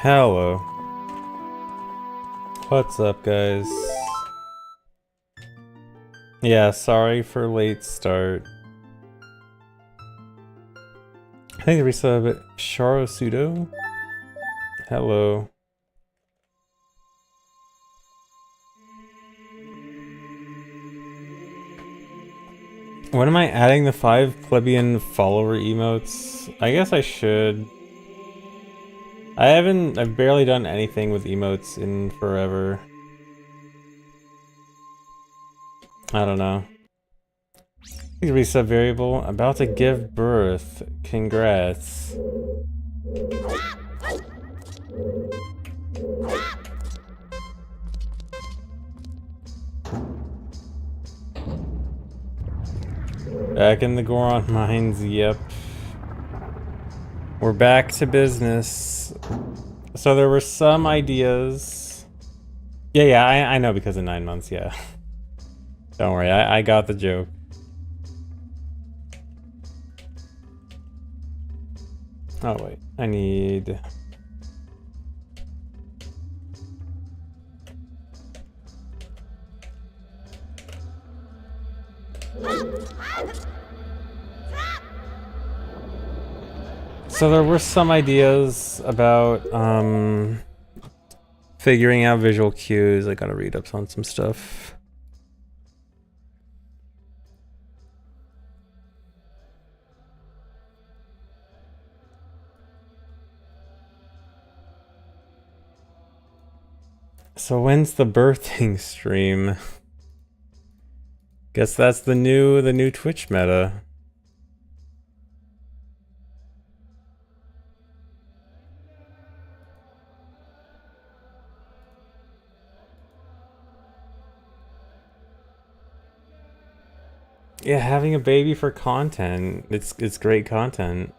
Hello. What's up, guys? Yeah, sorry for late start. I think the resub Sharo Sudo. Hello. When am I adding the 5 plebeian follower emotes? I guess I should. I've barely done anything with emotes in forever. I don't know. Resub variable, about to give birth. Congrats. Back in the Goron mines, yep. We're back to business. So there were some ideas. Yeah, I know because of 9 months, yeah. Don't worry, I got the joke. Oh wait, I need... So there were some ideas about figuring out visual cues. I gotta read up on some stuff. So when's the birthing stream? Guess that's the new Twitch meta. Yeah, having a baby for content. It's great content.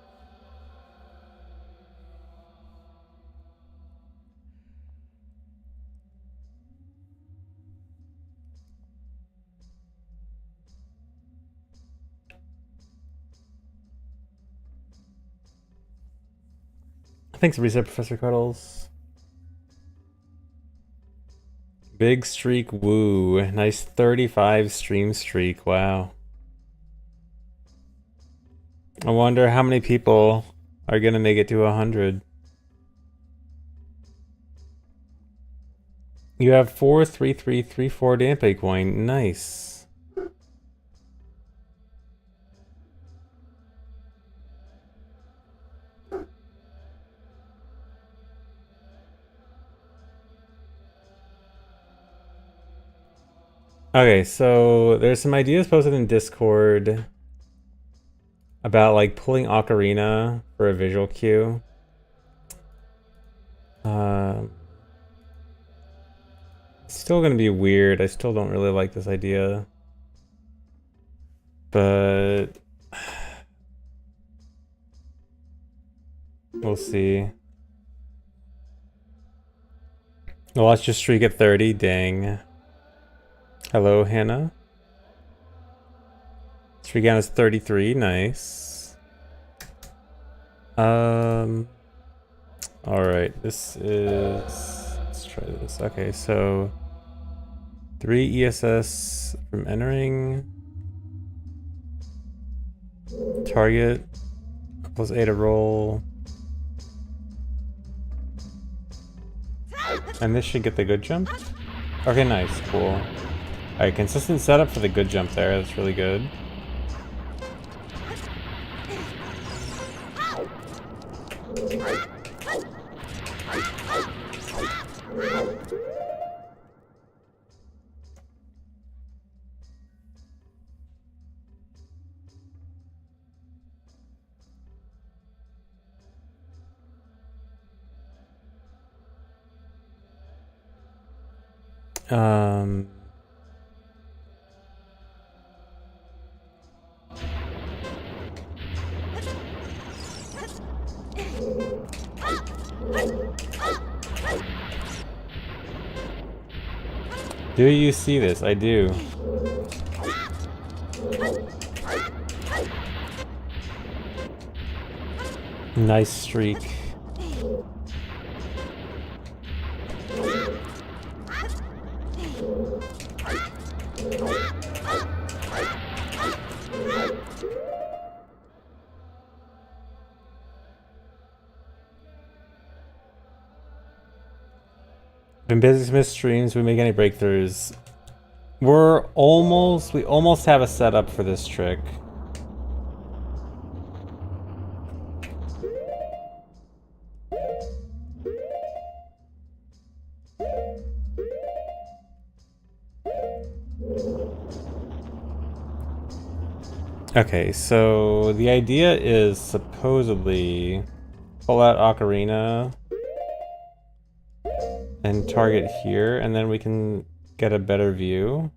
Thanks, Reset Professor Cuddles. Big streak, woo. Nice 35 stream streak, wow. I wonder how many people are gonna make it to 100. You have 43334 Dampé coin, nice. Okay, so there's some ideas posted in Discord about like pulling Ocarina for a visual cue. Still gonna be weird. I still don't really like this idea. But we'll see. Well, let's just streak at 30, dang. Hello, Hannah. Streak count is 33, nice. Alright, this is... Let's try this. Okay, so... 3 ESS from entering. Target. Plus 8 to roll. And this should get the good jump. Okay, nice, cool. Alright, consistent setup for the good jump there. That's really good. Do you see this? I do. Nice streak. Been busy to miss streams. We make any breakthroughs. We almost have a setup for this trick. Okay, so the idea is supposedly pull out Ocarina and target here, and then we can get a better view.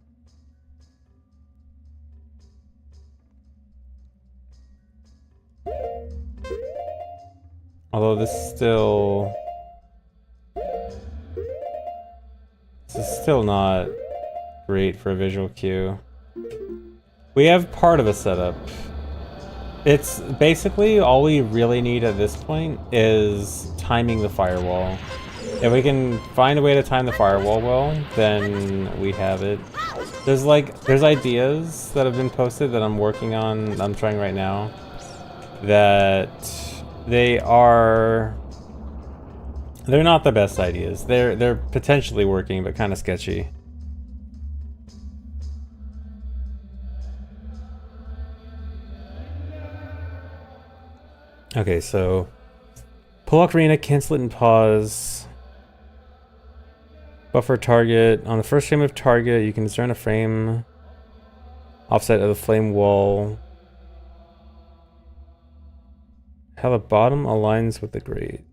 Although this is still not great for a visual cue. We have part of a setup. It's basically all we really need at this point is timing the firewall. If we can find a way to time the firewall well, then we have it. There's ideas that have been posted that I'm working on, I'm trying right now, that they're not the best ideas. They're potentially working, but kind of sketchy. Okay, so pull Ocarina, cancel it, and pause. Buffer target. On the first frame of target, you can discern a frame offset of the flame wall. How the bottom aligns with the grate.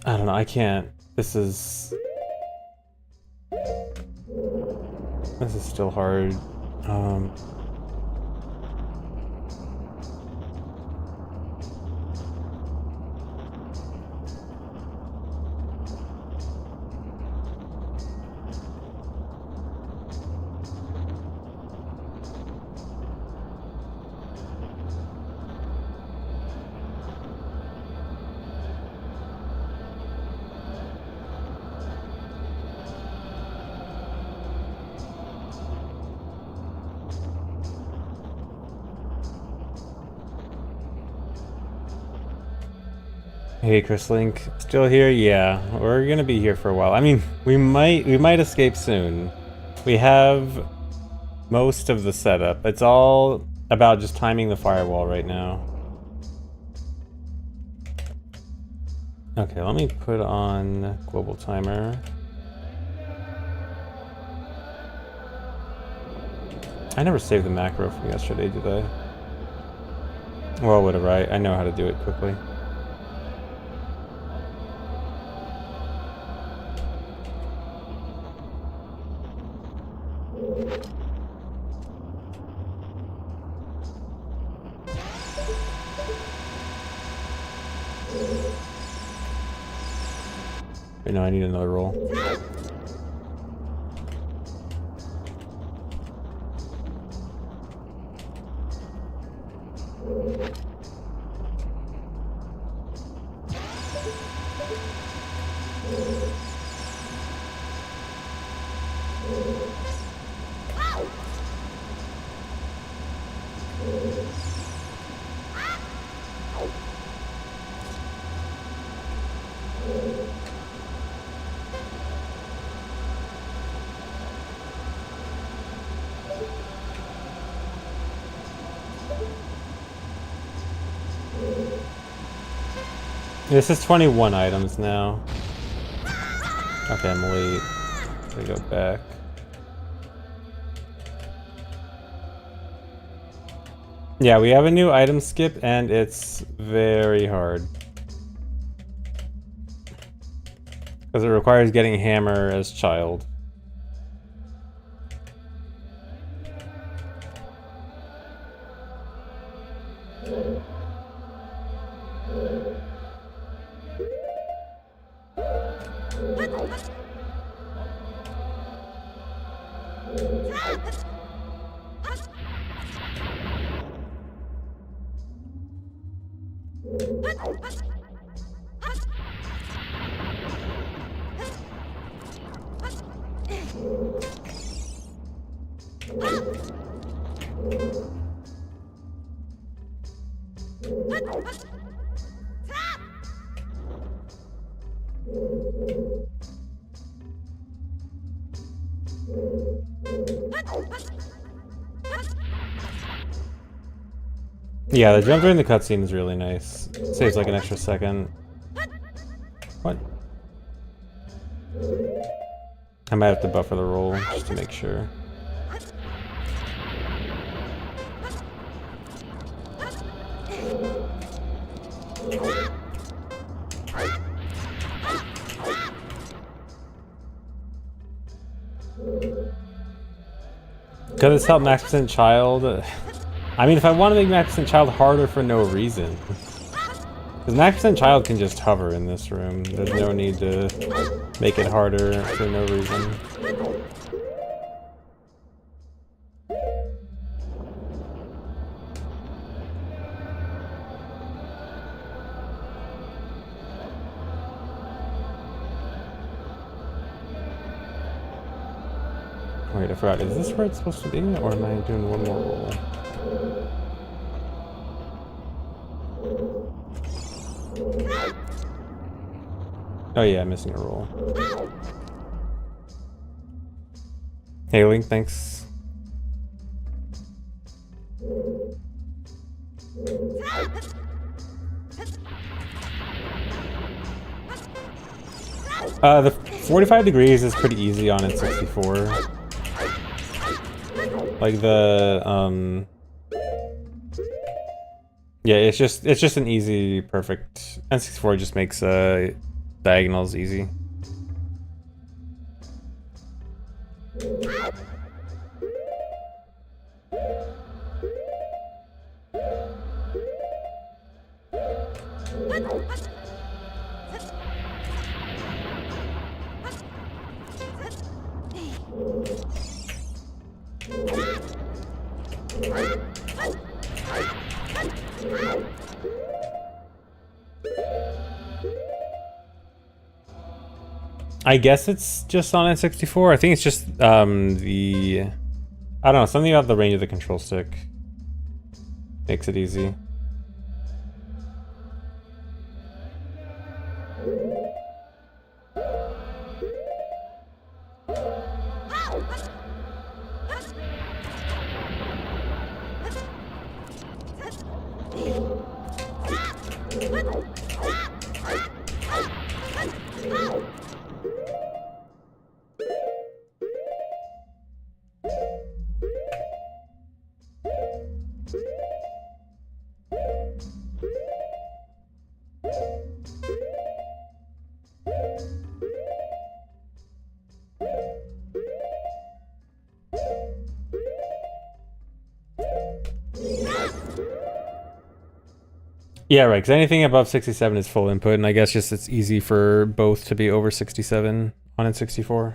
I don't know, I can't. This is still hard. Hey, Chris Link, still here? Yeah, we're gonna be here for a while. I mean, we might escape soon. We have most of the setup. It's all about just timing the firewall right now. Okay, let me put on global timer. I never saved the macro from yesterday, did I? Well, whatever, I know how to do it quickly. Wait, no, I need another roll. This is 21 items now. Okay, I'm late. Gotta go back. Yeah, we have a new item skip and it's very hard. Because it requires getting hammer as child. Yeah, the jump during the cutscene is really nice. Saves like an extra second. What? I might have to buffer the roll just to make sure. Because it's helped Max Percent Child. I mean, if I want to make Max Percent Child harder for no reason. Because Max Percent Child can just hover in this room. There's no need to make it harder for no reason. Wait, I forgot. Is this where it's supposed to be? Or am I doing one more roll? Oh yeah, I'm missing a roll. Hey Link, thanks. The 45 degrees is pretty easy on N64. Like the yeah, it's just an easy, perfect. N64 just makes diagonals easy. I guess it's just on N64. I think it's just I don't know, something about the range of the control stick makes it easy. Yeah, right, because anything above 67 is full input, and I guess just it's easy for both to be over 67 on N64.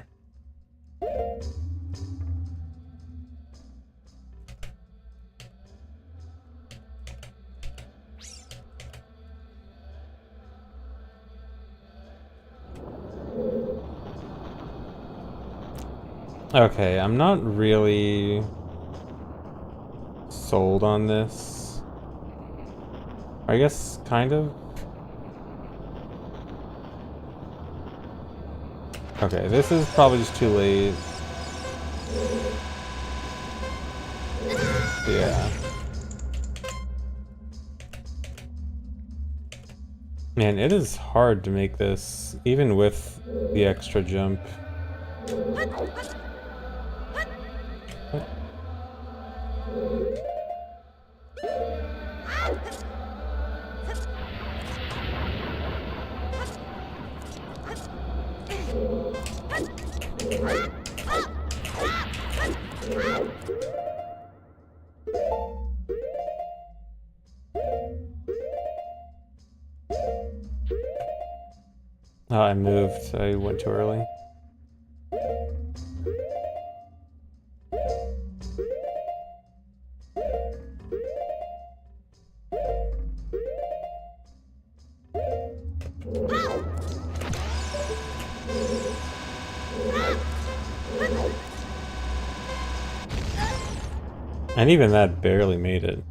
Okay, I'm not really sold on this. I guess, kind of. Okay, this is probably just too late. Yeah. Man, it is hard to make this, even with the extra jump. What? Oh, I moved. I went too early. And even that barely made it.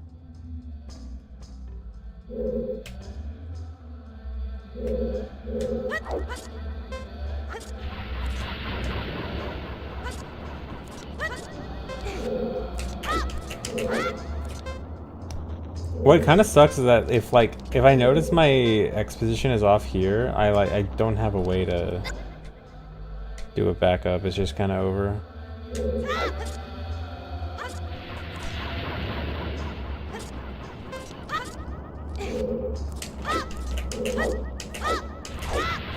What kind of sucks is that if I notice my X position is off here, I don't have a way to do it back up. It's just kind of over.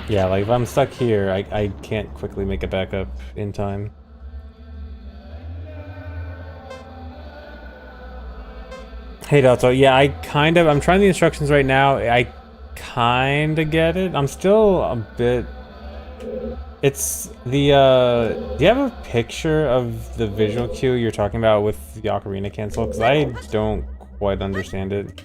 Yeah, like if I'm stuck here, I can't quickly make it back up in time. Hey Delta, yeah, I'm trying the instructions right now. I kinda get it. I'm still a bit... It's the, do you have a picture of the visual cue you're talking about with the Ocarina cancel? Because I don't quite understand it.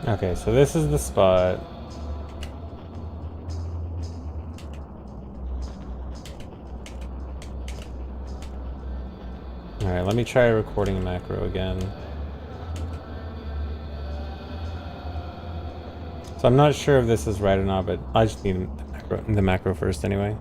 Okay, so this is the spot. Alright, let me try recording a macro again. So I'm not sure if this is right or not, but I just need the macro first anyway.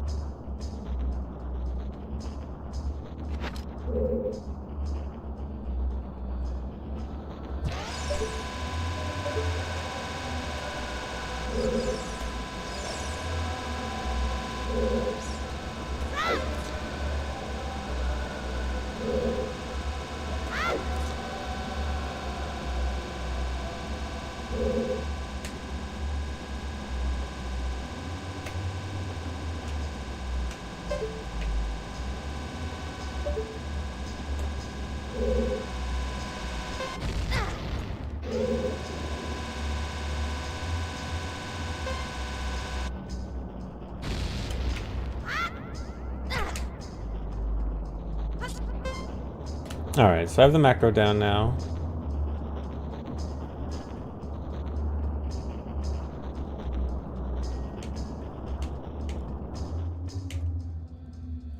Alright, so I have the macro down now.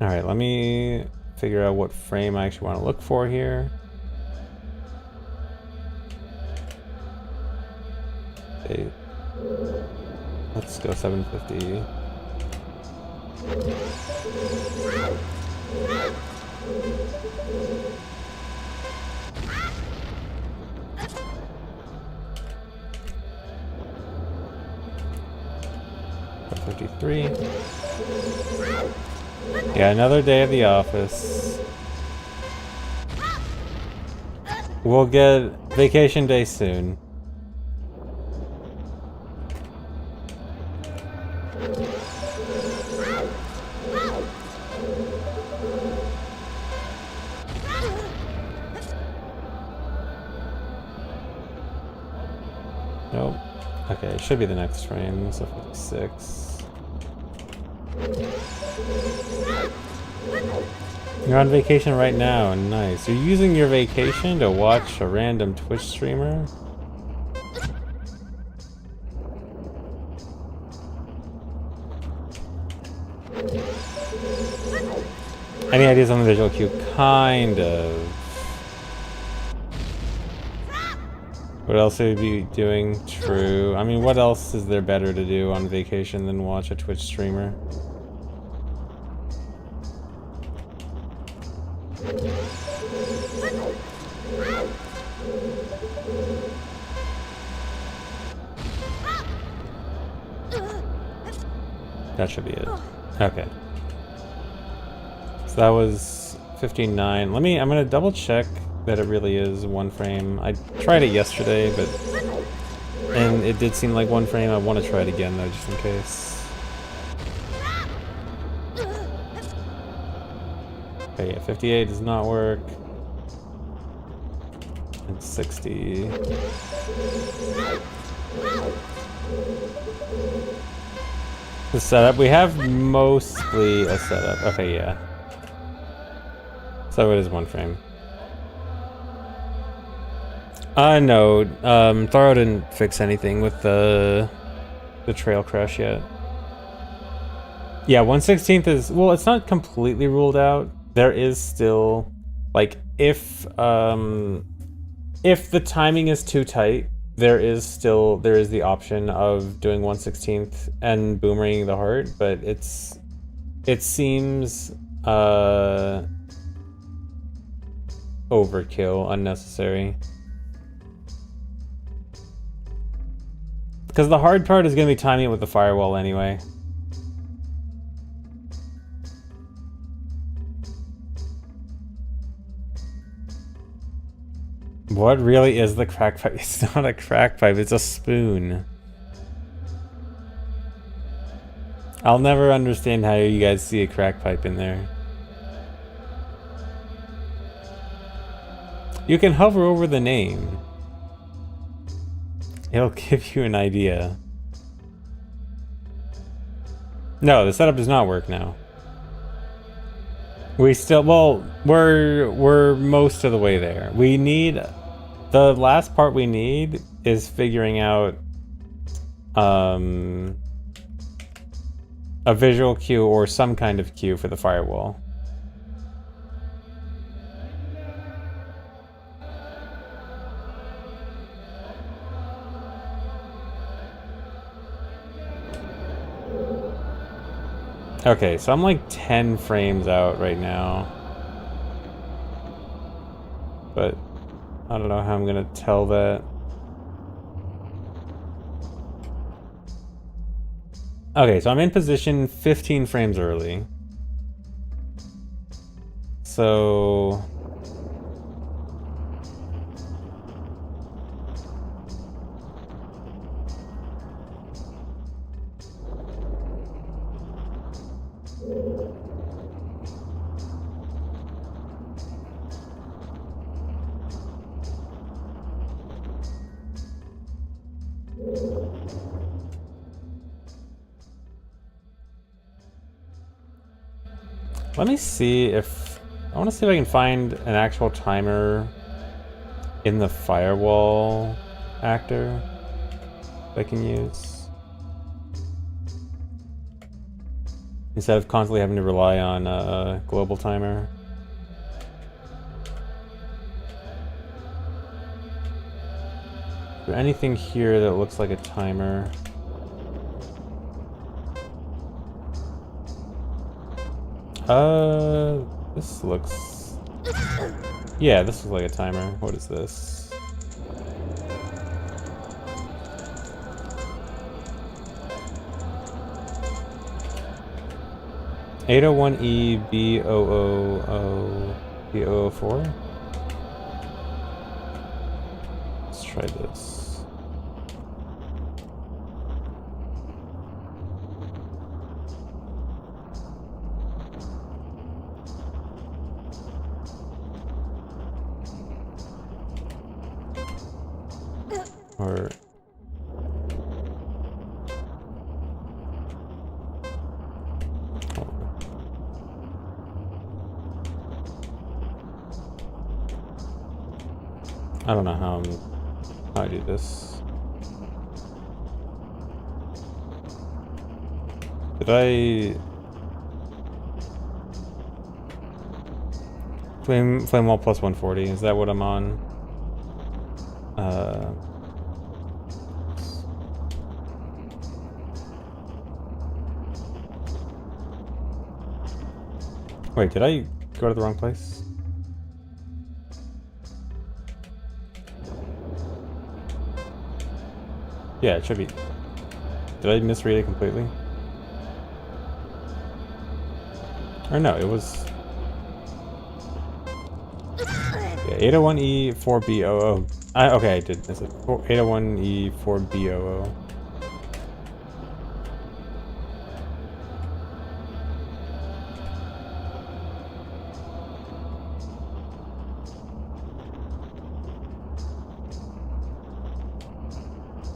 Alright, let me figure out what frame I actually want to look for here. Okay. Let's go 750. Yeah, another day at the office. We'll get vacation day soon. Nope. Okay, it should be the next frame, so 56. You're on vacation right now, nice. You're using your vacation to watch a random Twitch streamer? Any ideas on the visual cue? Kind of. What else would you be doing? True. I mean, what else is there better to do on vacation than watch a Twitch streamer? That should be it. Okay. So that was 59. I'm gonna double check that it really is one frame. I tried it yesterday, and it did seem like one frame. I want to try it again though, just in case. Okay, yeah, 58 does not work. And 60. The setup, we have mostly a setup. Okay, yeah. So it is one frame. No, Tharo didn't fix anything with the trail crash yet. Yeah, 1/16 is, well, it's not completely ruled out. There is still, like, if the timing is too tight, there is the option of doing 1/16 and boomeranging the heart, but it seems overkill, unnecessary. Because the hard part is going to be timing it with the firewall anyway. What really is the crack pipe? It's not a crack pipe, it's a spoon. I'll never understand how you guys see a crack pipe in there. You can hover over the name. It'll give you an idea. No, the setup does not work now. We still, well, we're most of the way there. We need, the last part we need is figuring out a visual cue or some kind of cue for the firewall. Okay, so I'm like 10 frames out right now. But I don't know how I'm gonna tell that. Okay, so I'm in position 15 frames early. So... let me see if... I want to see if I can find an actual timer in the firewall actor that I can use. Instead of constantly having to rely on a global timer. Is there anything here that looks like a timer? This looks... Yeah, this looks like a timer. What is this? $801E-B-O-O-O-B-O-4? Let's try this. Or... I don't know how I do this. Did I... Flame wall plus 140, is that what I'm on? Wait, did I go to the wrong place? Yeah, it should be. Did I misread it completely? Or no, it was... Okay, 801E 4BOO. Okay, I did miss it. 801E 4BOO.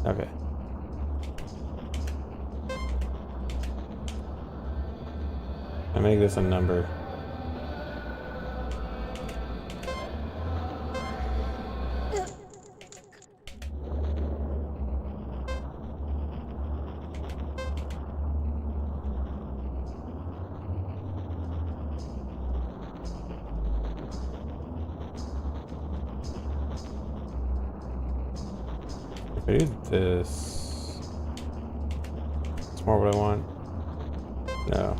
Okay. I make this a number. If I do this, it's more what I want. No.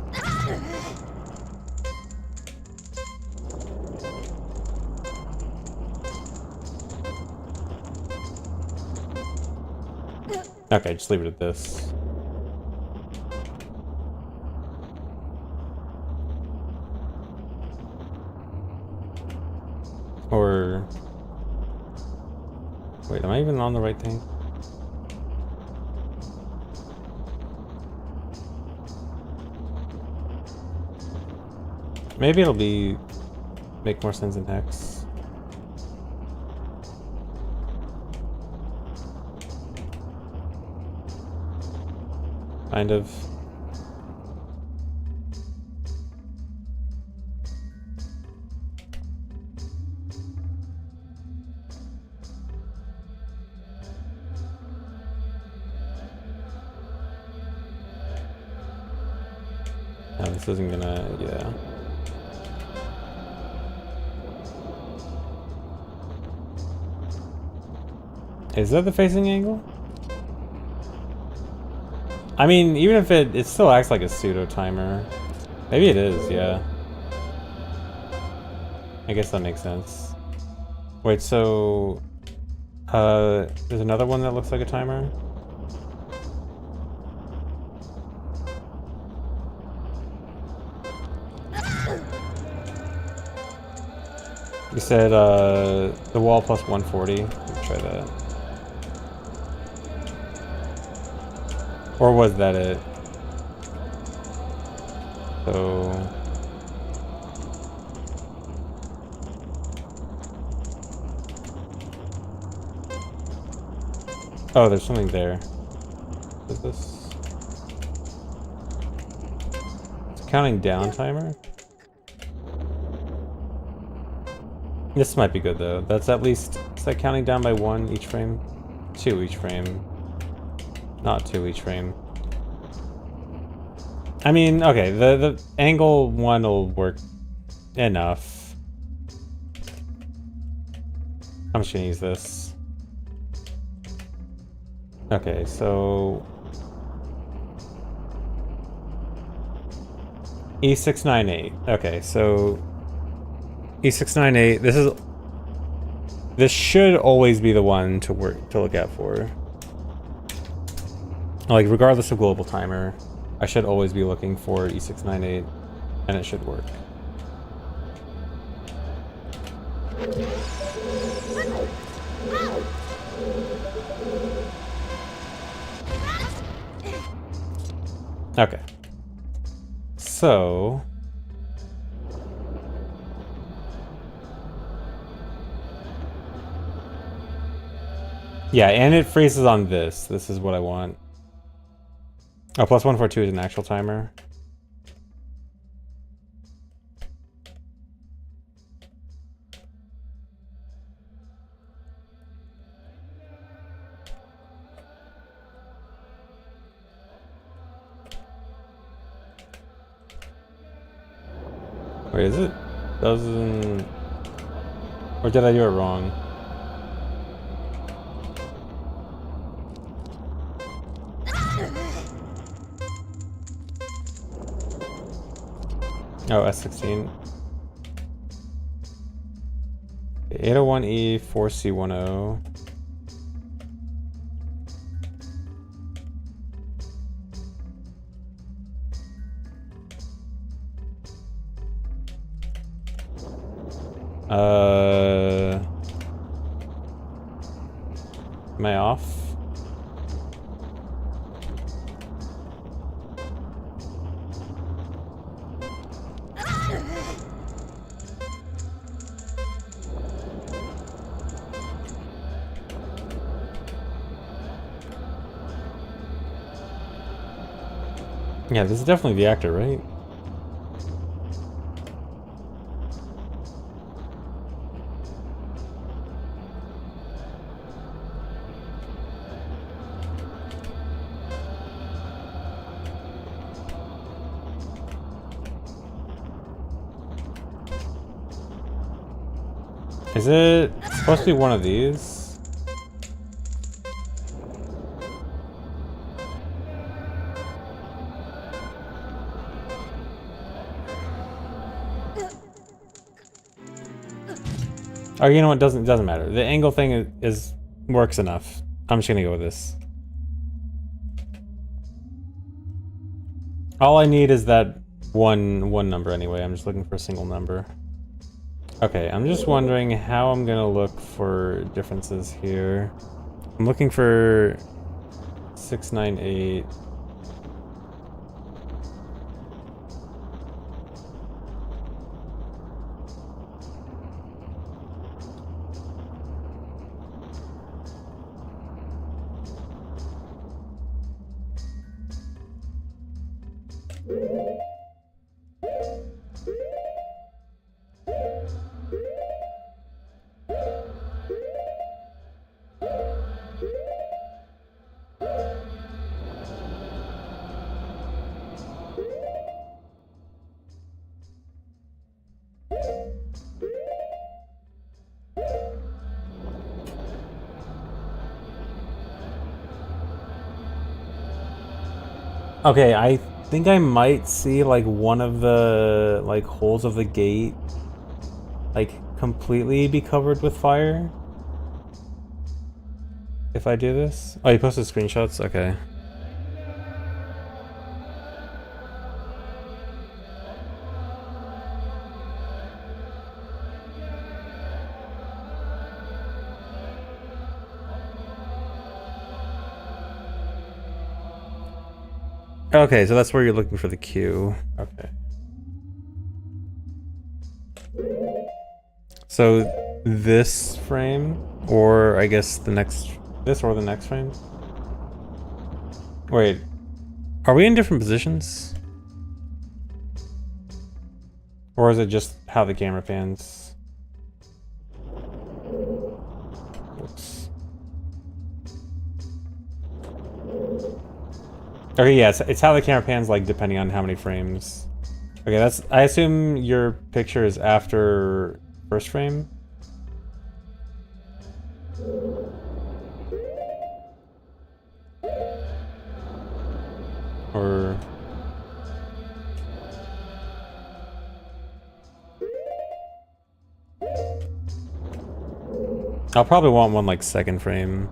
Okay, just leave it at this. Or... Wait, am I even on the right thing? Maybe it'll make more sense in hex. Kind of. No, this isn't gonna, yeah. Is that the facing angle? I mean, even if it still acts like a pseudo timer. Maybe it is, yeah. I guess that makes sense. Wait, so there's another one that looks like a timer? You said the wall plus 140. Let's try that. Or was that it? So... Oh, there's something there. What is this? It's a counting down timer? This might be good though. That's at least... Is that counting down by 1 each frame? 2 each frame. Not 2 each frame. I mean, okay, the angle 1 will work enough. I'm just gonna use this. Okay, so... E698. Okay, so... E698, this should always be the one to look at for. Like, regardless of global timer, I should always be looking for E698, and it should work. Okay. So... Yeah, and it freezes on this. This is what I want. Oh, plus 142 is an actual timer. Wait, is it? Doesn't... Or did I do it wrong? Oh, S16. 801E 4C10. Am I off? Yeah, this is definitely the actor, right? Is it supposed to be one of these? Oh, you know what? Doesn't matter. The angle thing is works enough. I'm just gonna go with this. All I need is that one number anyway. I'm just looking for a single number. Okay, I'm just wondering how I'm gonna look for differences here. I'm looking for 698. Okay, I think I might see like one of the like holes of the gate like completely be covered with fire. If I do this? Oh, you posted screenshots? Okay. Okay, so that's where you're looking for the cue. Okay. So this frame, or I guess the next, this or the next frame? Wait, are we in different positions? Or is it just how the camera pans? Oops. Okay, yeah, it's how the camera pans, like, depending on how many frames. Okay, that's... I assume your picture is after first frame? Or... I'll probably want one, like, second frame.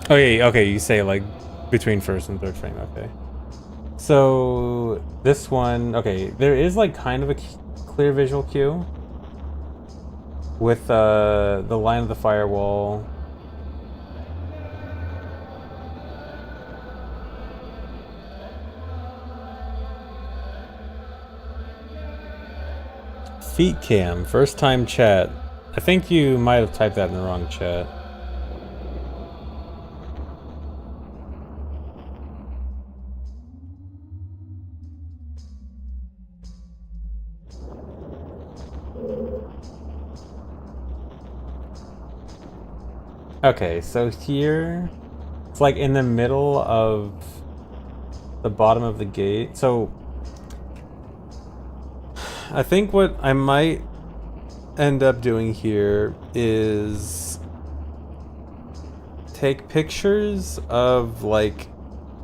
Oh yeah, okay, you say like between first and third frame, okay. So this one, okay, there is like kind of a clear visual cue with the line of the firewall. Feet cam, first time chat. I think you might have typed that in the wrong chat. Okay, so here, it's like in the middle of the bottom of the gate. So I think what I might end up doing here is take pictures of like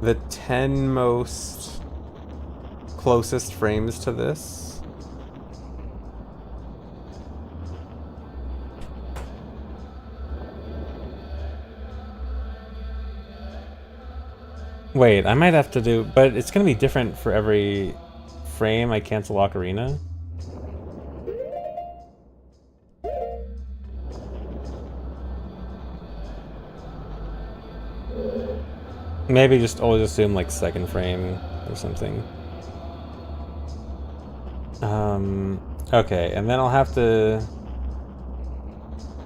the 10 most closest frames to this. Wait, I might have to do, but it's gonna be different for every frame I cancel Ocarina. Maybe just always assume like second frame or something. Okay, and then I'll have to...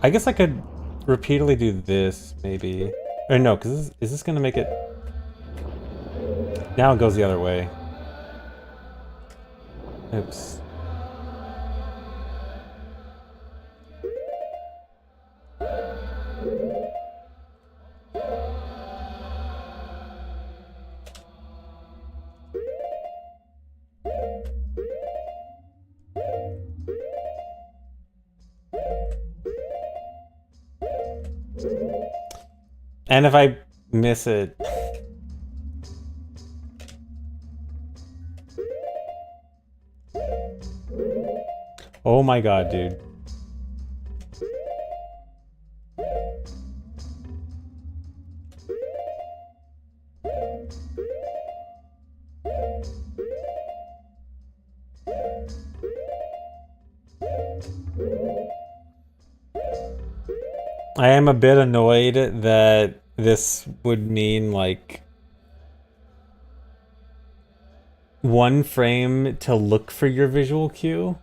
I guess I could repeatedly do this, maybe. Or no, because is this going to make it... Now it goes the other way. Oops. And if I miss it... Oh my god, dude. I am a bit annoyed that this would mean like one frame to look for your visual cue.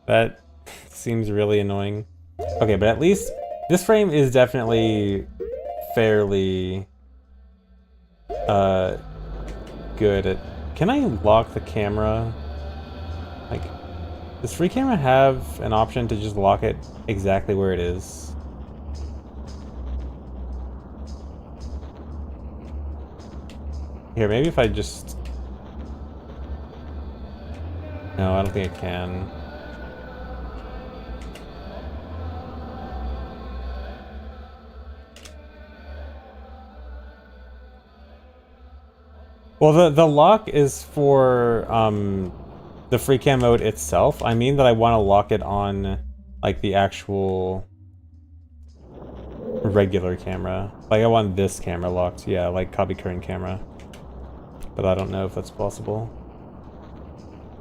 That seems really annoying. Okay, but at least this frame is definitely fairly good at... Can I lock the camera? Like, does free camera have an option to just lock it exactly where it is? Here, maybe if I just... No, I don't think I can. Well, the lock is for the free cam mode itself. I mean that I want to lock it on like the actual regular camera. Like I want this camera locked, yeah, like copy current camera. But I don't know if that's possible.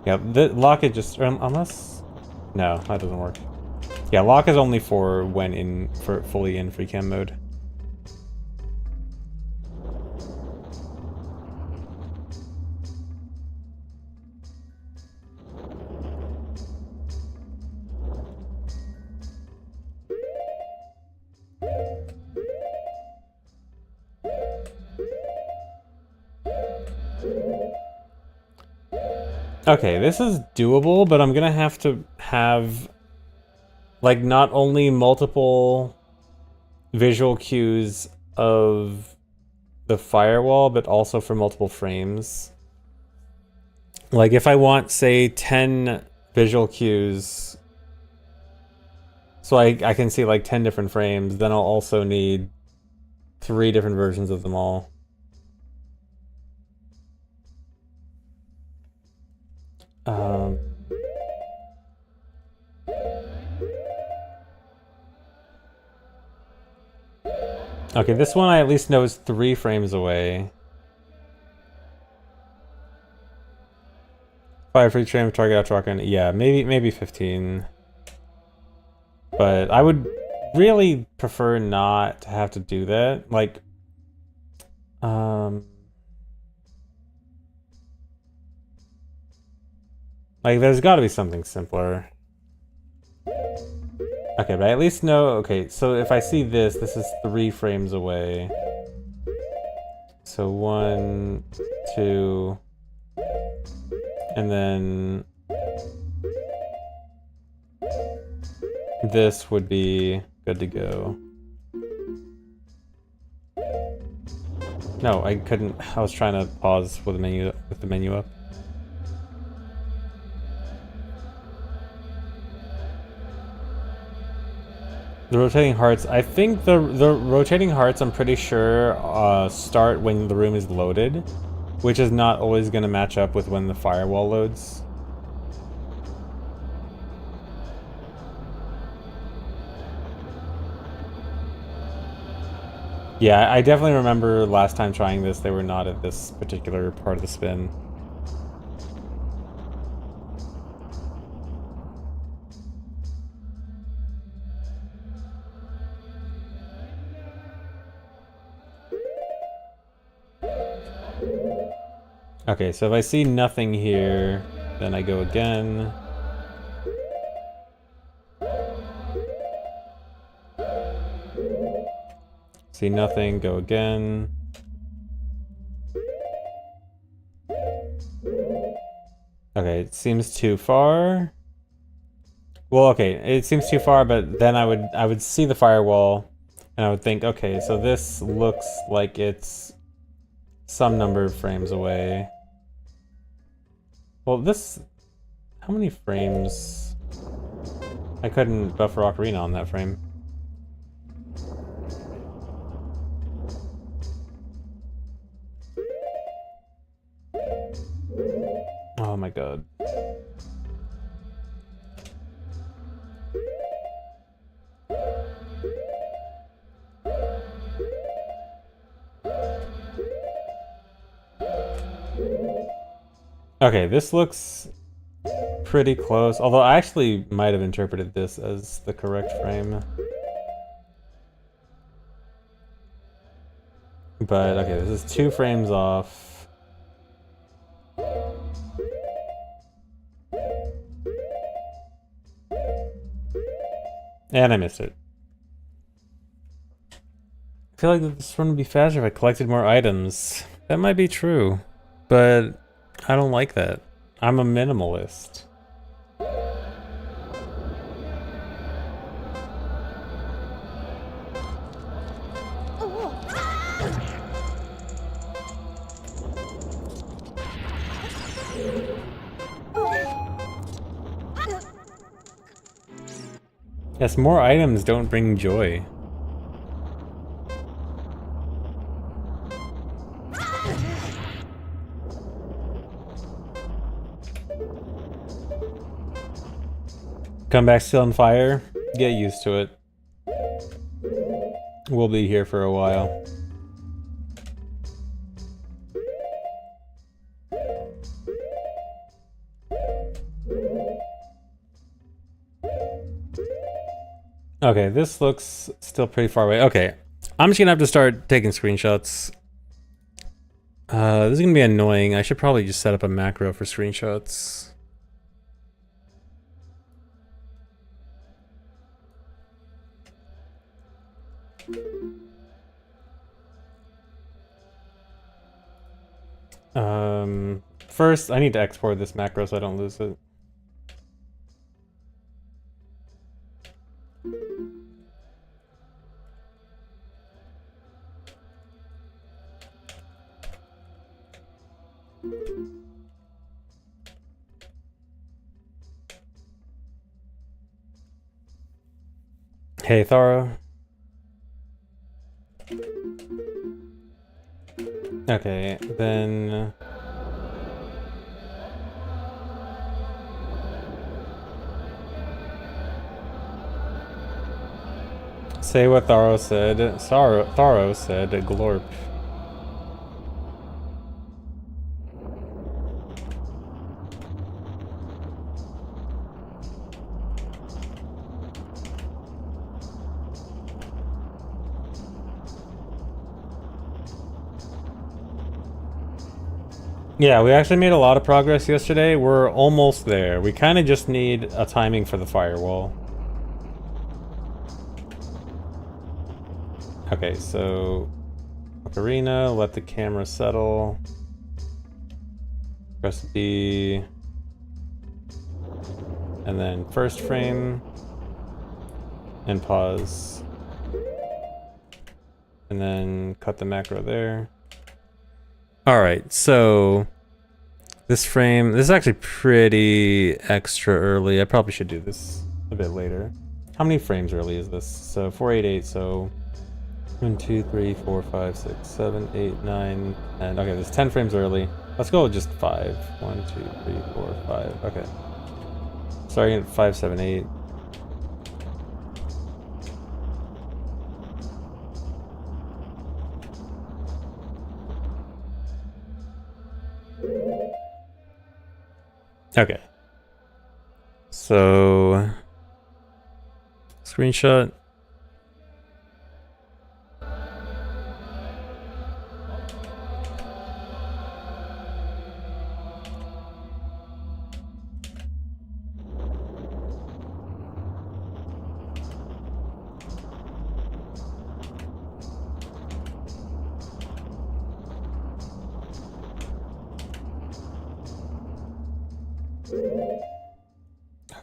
Yeah, the lock it just unless no, that doesn't work. Yeah, lock is only for when fully in free cam mode. Okay, this is doable, but I'm gonna have to have like not only multiple visual cues of the firewall, but also for multiple frames. Like if I want, say, 10 visual cues, so I can see like 10 different frames, then I'll also need 3 different versions of them all. Okay, this one I at least know is 3 frames away. 5 free frame target out truck, and yeah, maybe 15. But I would really prefer not to have to do that. Like, there's got to be something simpler. Okay, but I at least know... Okay, so if I see this is 3 frames away. So 1, 2... And then... This would be good to go. No, I couldn't... I was trying to pause with the menu up. The rotating hearts, I think the rotating hearts, I'm pretty sure, start when the room is loaded, which is not always going to match up with when the firewall loads. Yeah, I definitely remember last time trying this, they were not at this particular part of the spin. Okay, so if I see nothing here, then I go again. See nothing, go again. Okay, it seems too far. Well, okay, it seems too far, but then I would see the firewall and I would think, okay, so this looks like it's some number of frames away. Well, this, how many frames? I couldn't buffer Ocarina on that frame. Oh my god. Okay, this looks pretty close, although I actually might have interpreted this as the correct frame. But okay, this is 2 frames off. And I missed it. I feel like this run would be faster if I collected more items. That might be true, but I don't like that. I'm a minimalist. Yes, more items don't bring joy. Come back still on fire? Get used to it. We'll be here for a while. Okay, this looks still pretty far away. Okay, I'm just gonna have to start taking screenshots. This is gonna be annoying. I should probably just set up a macro for screenshots. First, I need to export this macro so I don't lose it. Hey, Tharo. Okay, then... Say what Tharo said. Tharo said glorp. Yeah, we actually made a lot of progress yesterday. We're almost there. We kind of just need a timing for the firewall. Okay, so Ocarina, let the camera settle. Press B. And then first frame. And pause. And then cut the macro there. Alright, so this frame, this is actually pretty extra early. I probably should do this a bit later. How many frames early is this? So 488, so 1, 2, 3, 4, 5, 6, 7, 8, 9, and okay, there's 10 frames early. Let's go with just 5. 1, 2, 3, 4, 5. Okay. Starting at 5, 7, 8. Okay. So screenshot.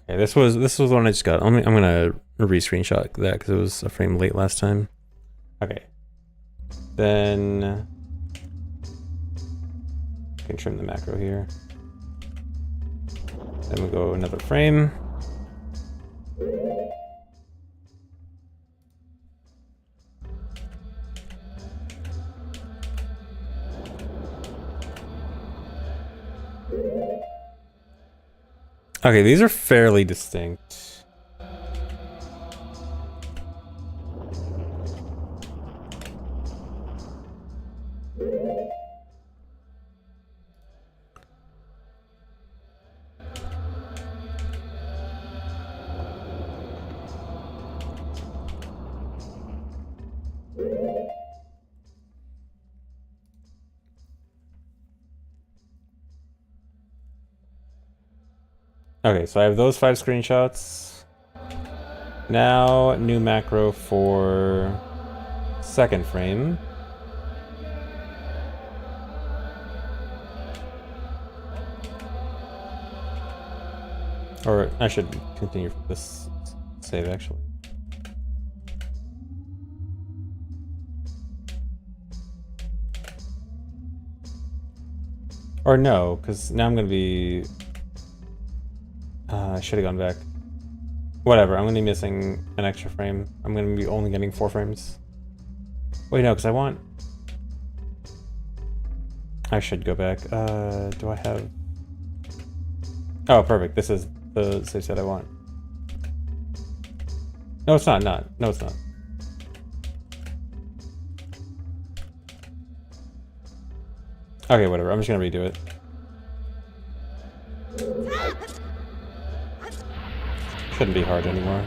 Okay, this was the one I just got. I'm gonna re-screenshot that because it was a frame late last time. Okay. Then I can trim the macro here. Then we go another frame. Okay, these are fairly distinct. Okay, so I have those 5 screenshots. Now, new macro for second frame. Or I should continue from this save actually. Or no, because now I'm gonna be... I should have gone back. Whatever, I'm gonna be missing an extra frame. I'm gonna be only getting 4 frames. Wait, no, because I want... I should go back. Do I have... Oh, perfect. This is the save set I want. No, it's not. No, it's not. Okay, whatever. I'm just gonna redo it. Shouldn't be hard anymore.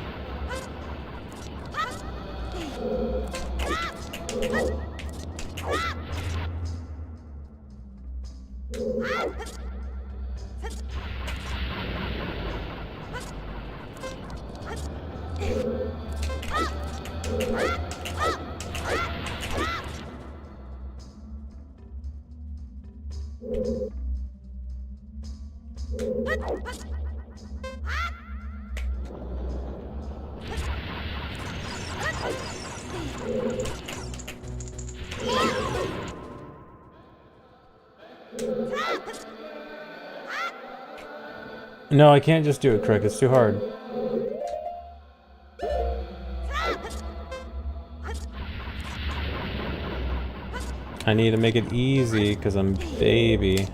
No, I can't just do it quick. It's too hard. I need to make it easy because I'm baby.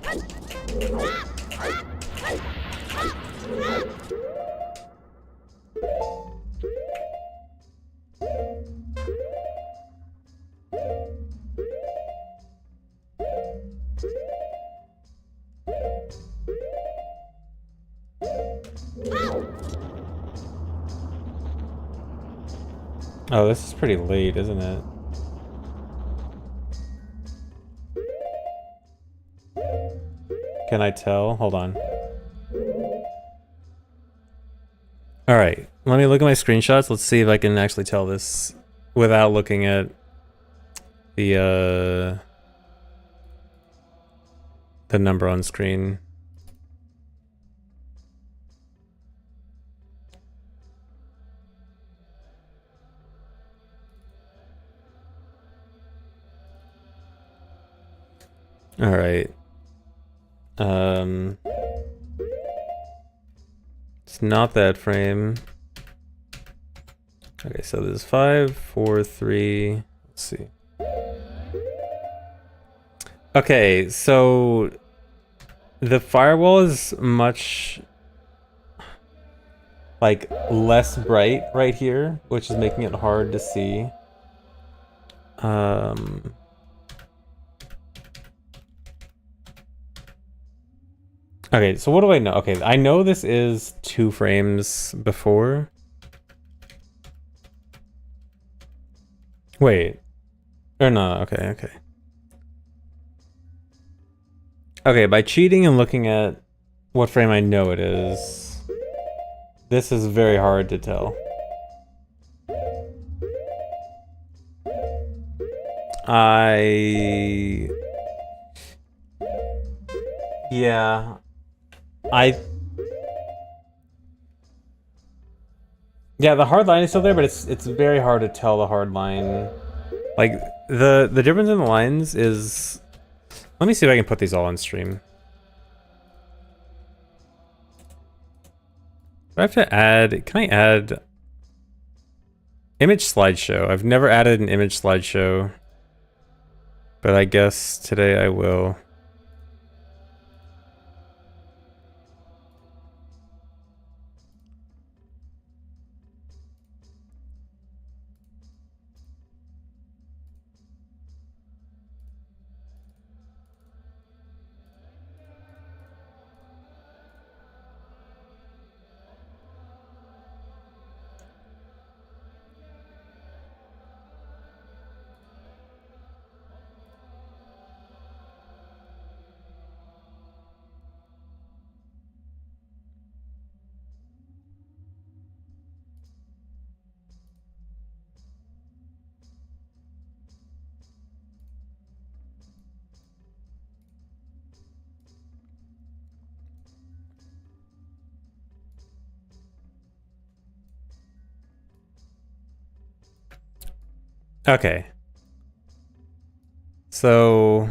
Oh, this is pretty late, isn't it? Can I tell? Hold on. Alright, let me look at my screenshots. Let's see if I can actually tell this without looking at the number on screen. All right. It's not that frame. Okay, so there's 5, 4, 3. Let's see. Okay, so the firewall is much like less bright right here, which is making it hard to see. Okay, so what do I know? Okay, I know this is 2 frames before. Wait. Or no, okay. Okay, by cheating and looking at what frame I know it is, this is very hard to tell. Yeah. Yeah, the hard line is still there, but it's very hard to tell the hard line. Like, the difference in the lines is... Let me see if I can put these all on stream. Do I have to add... Can I add... Image slideshow. I've never added an image slideshow. But I guess today I will. Okay. So...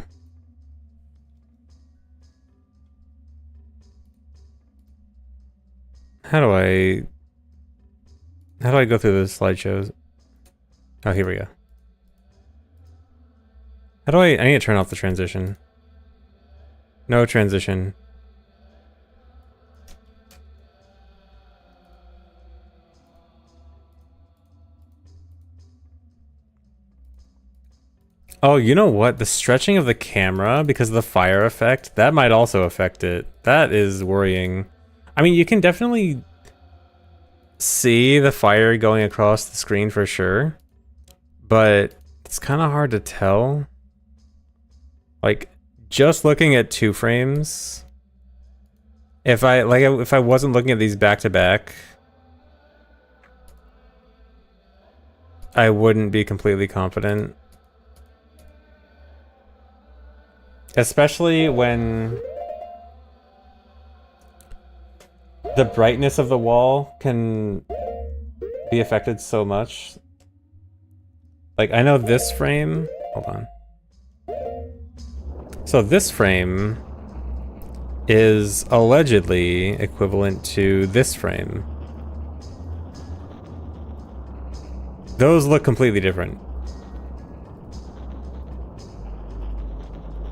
How do I go through the slideshows? Oh, here we go. How do I need to turn off the transition. No transition. Oh, you know what? The stretching of the camera, because of the fire effect, that might also affect it. That is worrying. I mean, you can definitely see the fire going across the screen for sure, but it's kind of hard to tell. Like, just looking at 2 frames, if I wasn't looking at these back to back, I wouldn't be completely confident. Especially when the brightness of the wall can be affected so much. Like, I know this frame... Hold on. So this frame is allegedly equivalent to this frame. Those look completely different.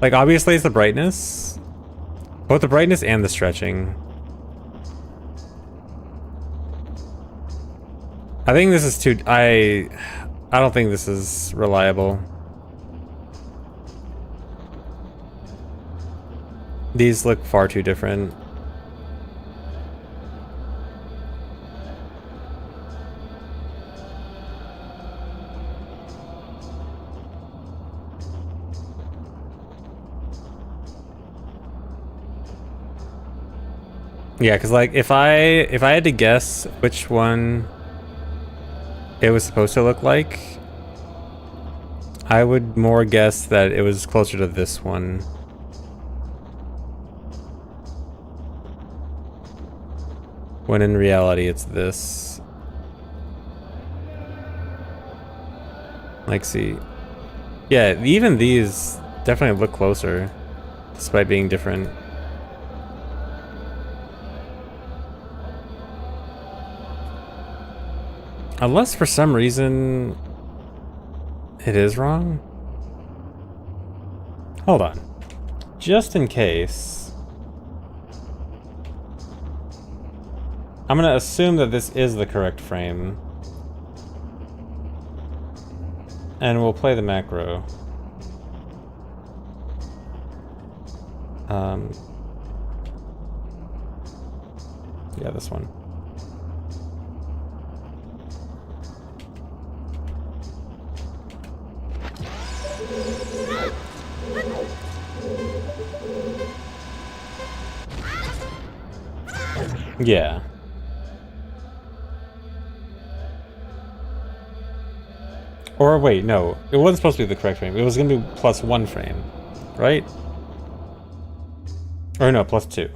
Like, obviously it's the brightness. Both the brightness and the stretching. I think this is too... I don't think this is reliable. These look far too different. Yeah, because like if I had to guess which one it was supposed to look like, I would more guess that it was closer to this one. When in reality it's this. Like, see. Yeah, even these definitely look closer, despite being different. Unless for some reason it is wrong. Hold on. Just in case. I'm gonna assume that this is the correct frame. And we'll play the macro. Yeah, this one. Yeah. Or wait, no. It wasn't supposed to be the correct frame. It was going to be +1 frame, right? Or no, +2.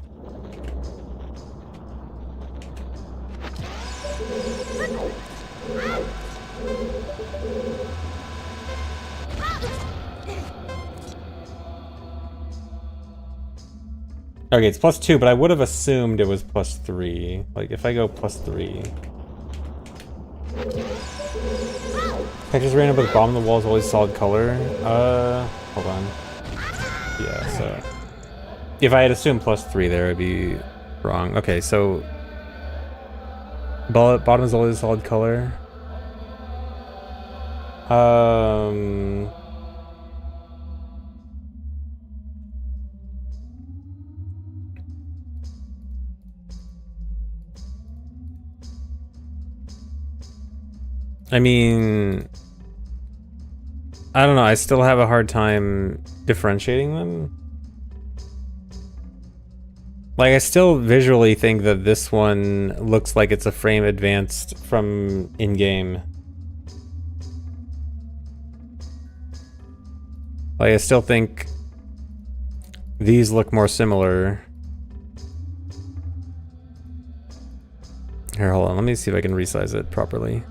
Okay, it's +2, but I would have assumed it was +3. Like, if I go +3. Textures random, but the bottom of the wall is always solid color. Hold on. Yeah, so... If I had assumed +3 there, it'd be wrong. Okay, so... Bottom is always solid color. I mean... I don't know, I still have a hard time differentiating them. Like, I still visually think that this one looks like it's a frame advanced from in-game. Like, I still think these look more similar. Here, hold on, let me see if I can resize it properly.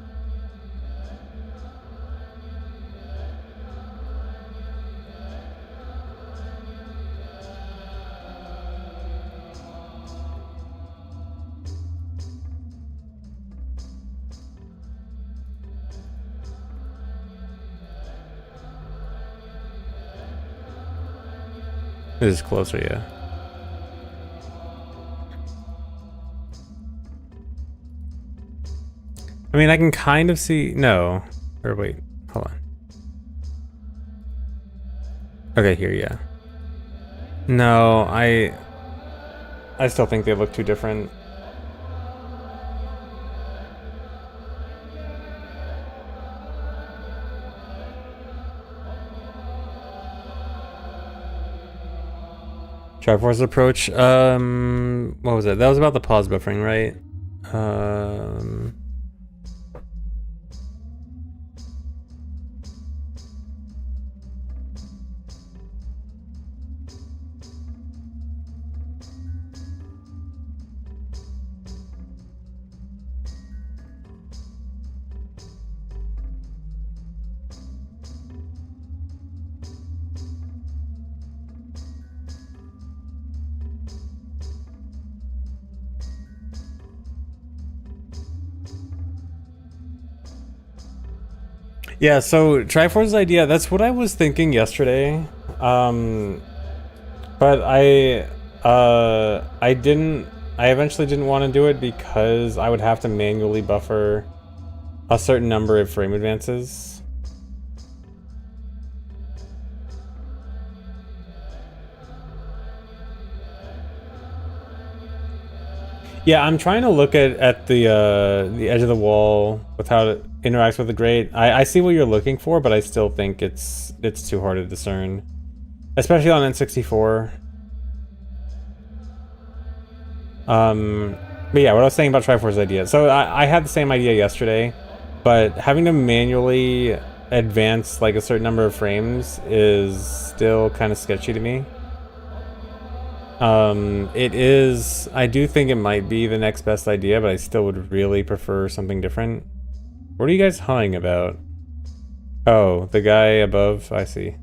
This is closer, yeah. I mean, I can kind of see... No. Or wait, hold on. Okay, here, yeah. No, I still think they look too different. Triforce approach. What was it? That was about the pause buffering, right? Yeah, so Triforce's idea, that's what I was thinking yesterday. But I eventually didn't want to do it because I would have to manually buffer a certain number of frame advances. Yeah, I'm trying to look at the edge of the wall with how it interacts with the grate. I see what you're looking for, but I still think it's too hard to discern, especially on N64. But yeah, what I was saying about Triforce's idea. So I had the same idea yesterday, but having to manually advance like a certain number of frames is still kind of sketchy to me. It is, I do think it might be the next best idea, but I still would really prefer something different. What are you guys hawing about? Oh, the guy above, I see.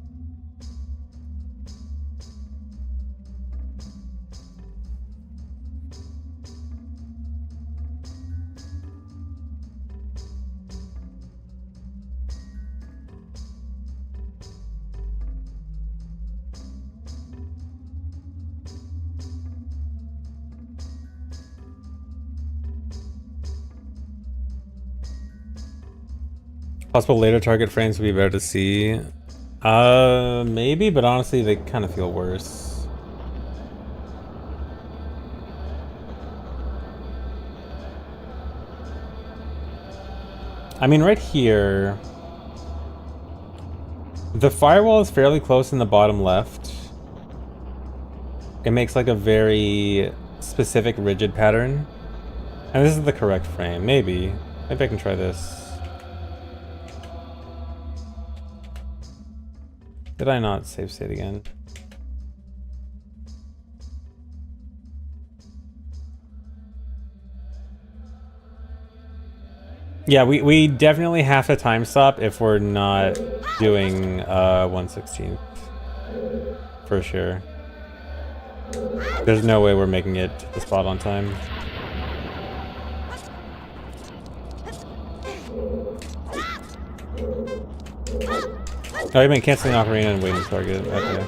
Possible later target frames would be better to see. Maybe, but honestly, they kind of feel worse. I mean, right here, the firewall is fairly close in the bottom left. It makes like a very specific rigid pattern. And this is the correct frame. Maybe I can try this. Did I not save state again? Yeah, we definitely have to time stop if we're not doing 1/16. For sure. There's no way we're making it to the spot on time. Oh, you meant canceling Ocarina and waiting target. Okay.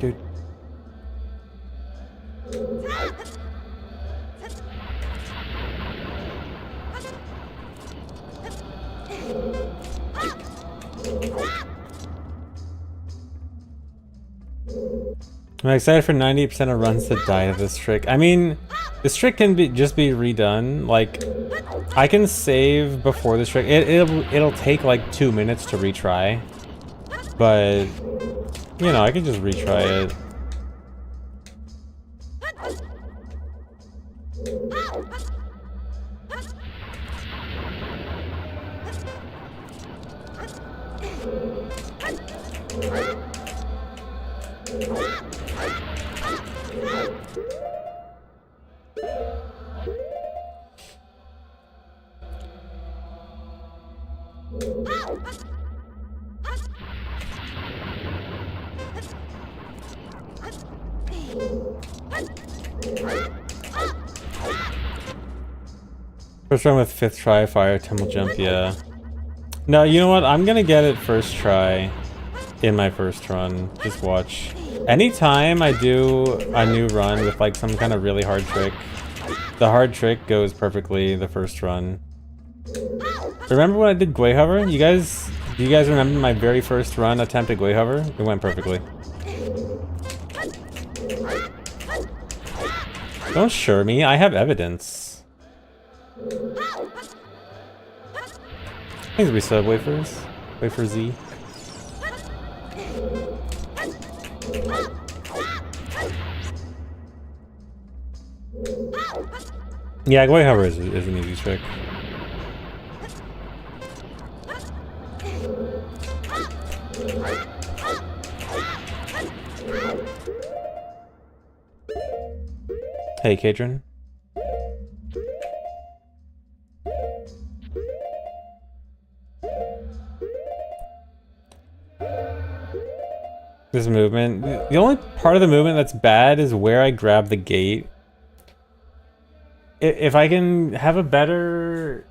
Dude. I'm excited for 98% of runs to die to this trick. I mean, this trick can just be redone. Like, I can save before this trick. It'll take like 2 minutes to retry, but you know, I can just retry it. First run with 5th try, fire, tumble jump, yeah. No, you know what? I'm gonna get it first try in my first run. Just watch. Anytime I do a new run with like some kind of really hard trick, the hard trick goes perfectly the first run. Remember when I did Gwei Hover? Do you guys remember my very first run attempt at Gwei Hover? It went perfectly. Don't sure me, I have evidence. I think we still have wafers. Wafer Z. Yeah, Gwei Hover is an easy trick. Hey, Kadron. This movement. The only part of the movement that's bad is where I grab the gate. If I can have a better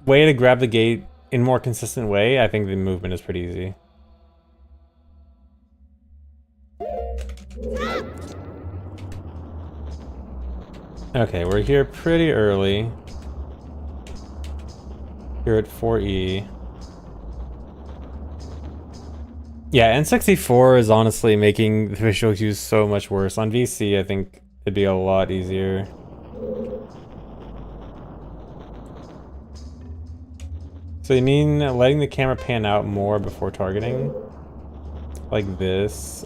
way to grab the gate in a more consistent way, I think the movement is pretty easy. Okay, we're here pretty early. Here at 4E. Yeah, N64 is honestly making the visual cues so much worse. On VC, I think it'd be a lot easier. So you mean letting the camera pan out more before targeting? Like this?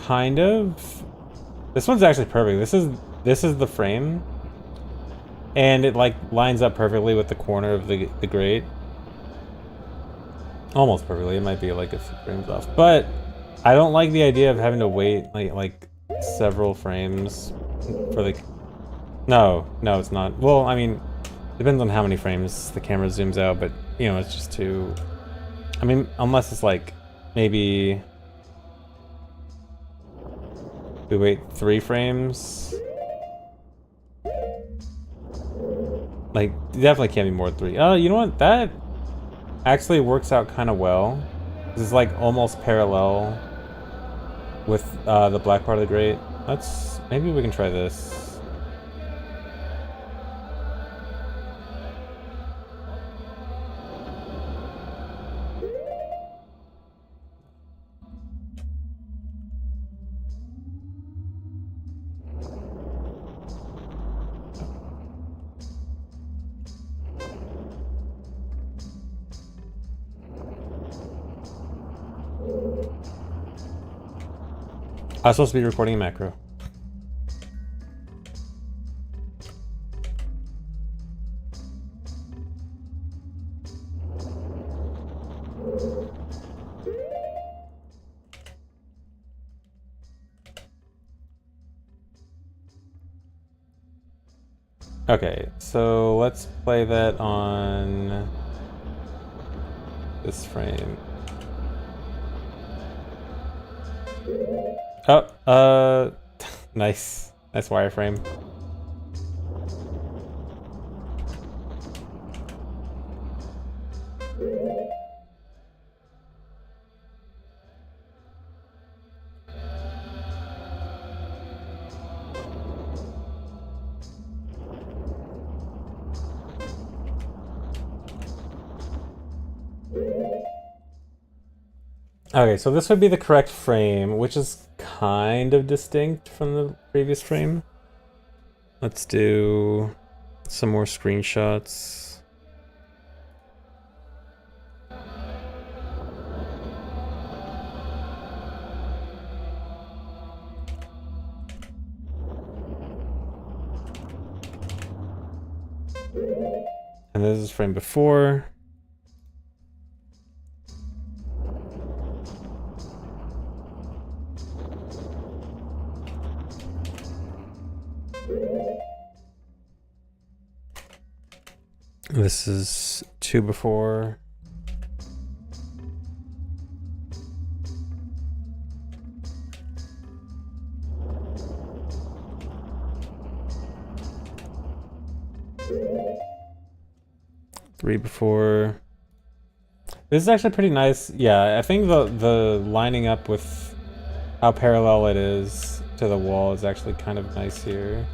Kind of. This one's actually perfect. This is the frame. And it like lines up perfectly with the corner of the grate. Almost perfectly. It might be like a few frames off. But I don't like the idea of having to wait like several frames for the... No, it's not. Well, I mean, depends on how many frames the camera zooms out, but you know, it's just too... I mean, unless it's like maybe... We wait 3 frames. Like, definitely can't be more than 3. Oh, you know what? That actually works out kind of well. This is like almost parallel with the black part of the grate. Maybe we can try this. I was supposed to be recording a macro. Okay, so let's play that on this frame. Oh, nice. Nice wireframe. Okay, so this would be the correct frame, which is kind of distinct from the previous frame. Let's do some more screenshots. And this is frame before. This is 2 before. Three before. This is actually pretty nice. Yeah, I think the lining up with how parallel it is to the wall is actually kind of nice here.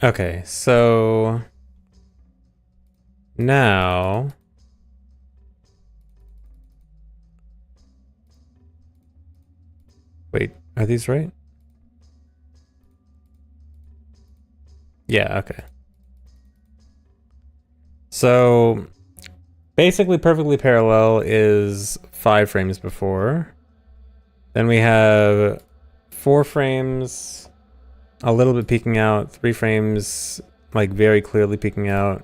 Okay, so now wait, are these right? Yeah, okay. So basically perfectly parallel is 5 frames before. Then we have 4 frames a little bit peeking out, 3 frames like very clearly peeking out,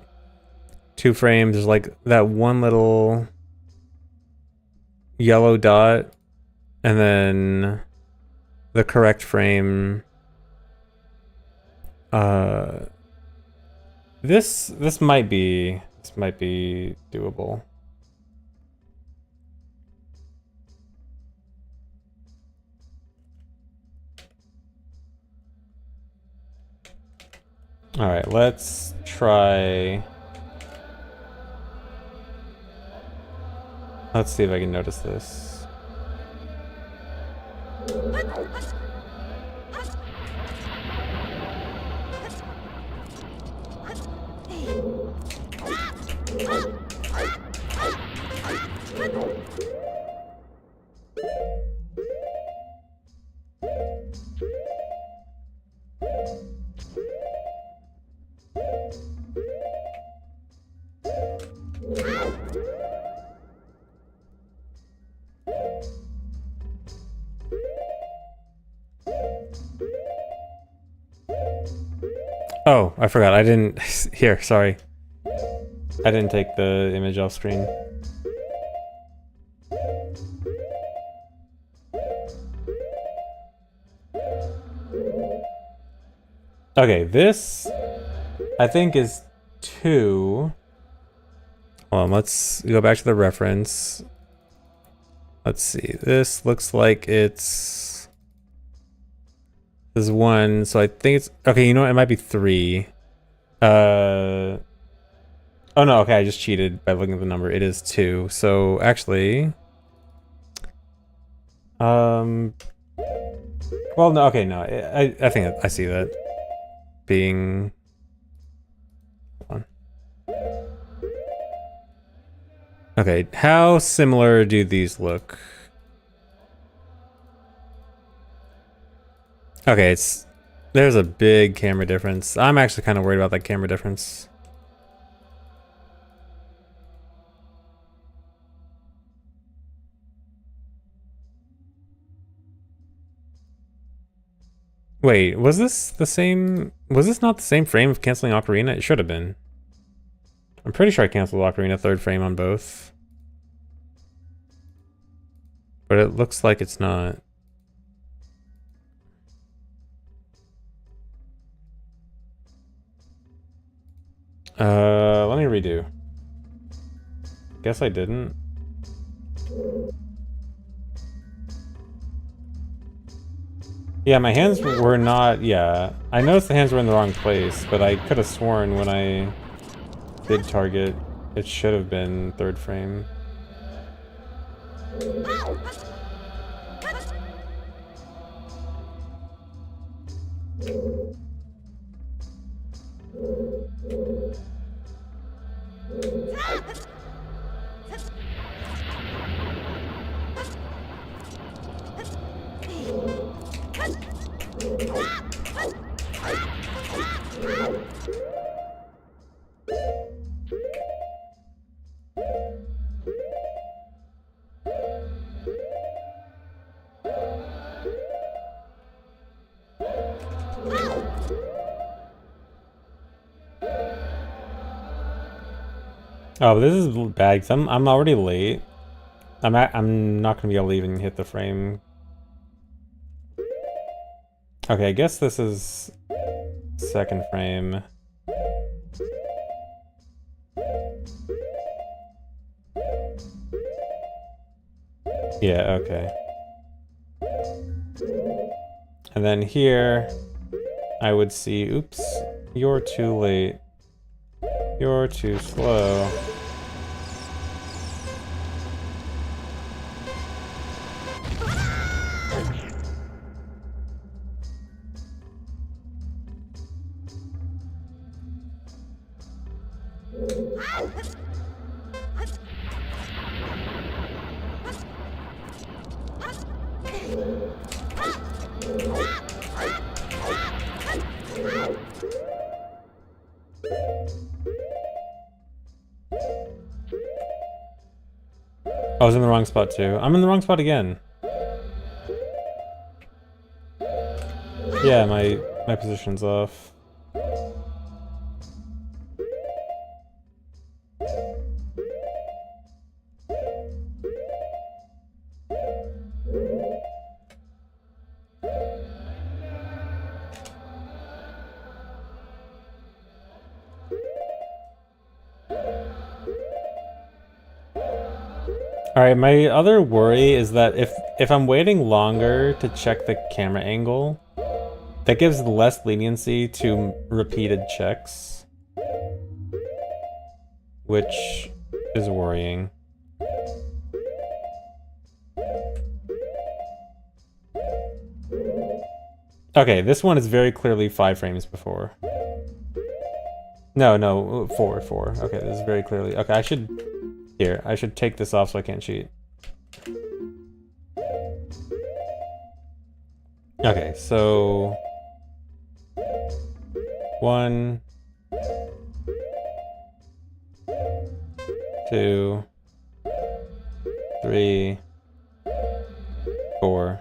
2 frames there's like that one little yellow dot, and then the correct frame. This might be doable. All right, let's try. Let's see if I can notice this. Oh, I forgot. I didn't. Here, sorry. I didn't take the image off screen. Okay, this I think is 2. Hold on, let's go back to the reference. Let's see. This looks like it's this is 1, so I think it's okay. You know what? It might be 3. Oh no. Okay, I just cheated by looking at the number. It is 2. So actually, well, no. Okay, no. I think I see that being. Hold on. Okay, how similar do these look? Okay, there's a big camera difference. I'm actually kind of worried about that camera difference. Wait, was this the same? Was this not the same frame of canceling Ocarina? It should have been. I'm pretty sure I canceled Ocarina 3rd frame on both. But it looks like it's not. Let me redo. Guess I didn't. Yeah, my hands were not, yeah. I noticed the hands were in the wrong place, but I could have sworn when I did target, it should have been 3rd frame. Oh, this is bad because I'm already late. I'm not gonna be able to even hit the frame. Okay, I guess this is 2nd frame. Yeah, okay. And then here, I would see, oops, you're too late. You're too slow. I was in the wrong spot too. I'm in the wrong spot again. Yeah, my position's off. Alright, my other worry is that if I'm waiting longer to check the camera angle, that gives less leniency to repeated checks, which is worrying. Okay, this one is very clearly 5 frames before. No, 4. Okay, this is very clearly. Okay, I should take this off so I can't cheat. Okay, so 1, 2, 3, 4.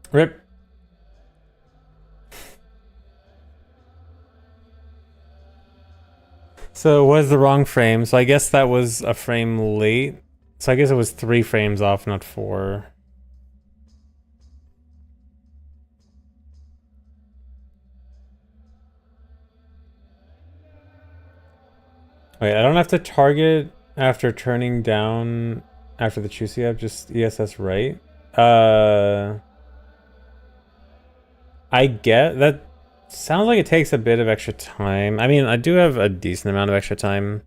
Rip. So it was the wrong frame, so I guess that was a frame late. So I guess it was 3 frames off, not 4. Wait, I don't have to target after turning down after the Chusi up, just ESS right. I get that. Sounds like it takes a bit of extra time. I mean, I do have a decent amount of extra time.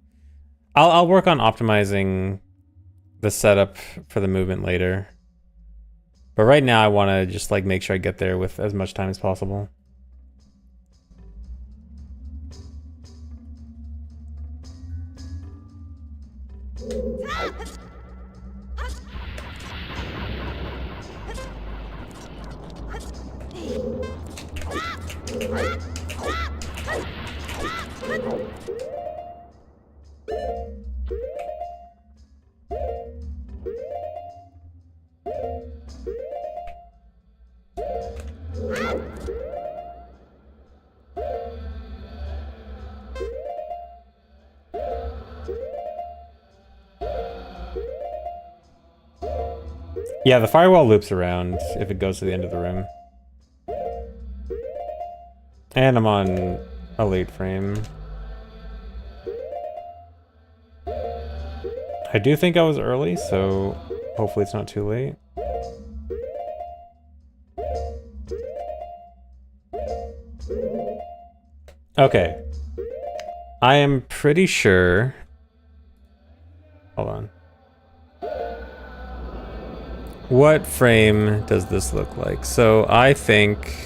I'll work on optimizing the setup for the movement later. But right now I want to just like make sure I get there with as much time as possible. Yeah, the firewall loops around if it goes to the end of the room. And I'm on a late frame. I do think I was early, so hopefully it's not too late. Okay. I am pretty sure... Hold on. What frame does this look like? So I think...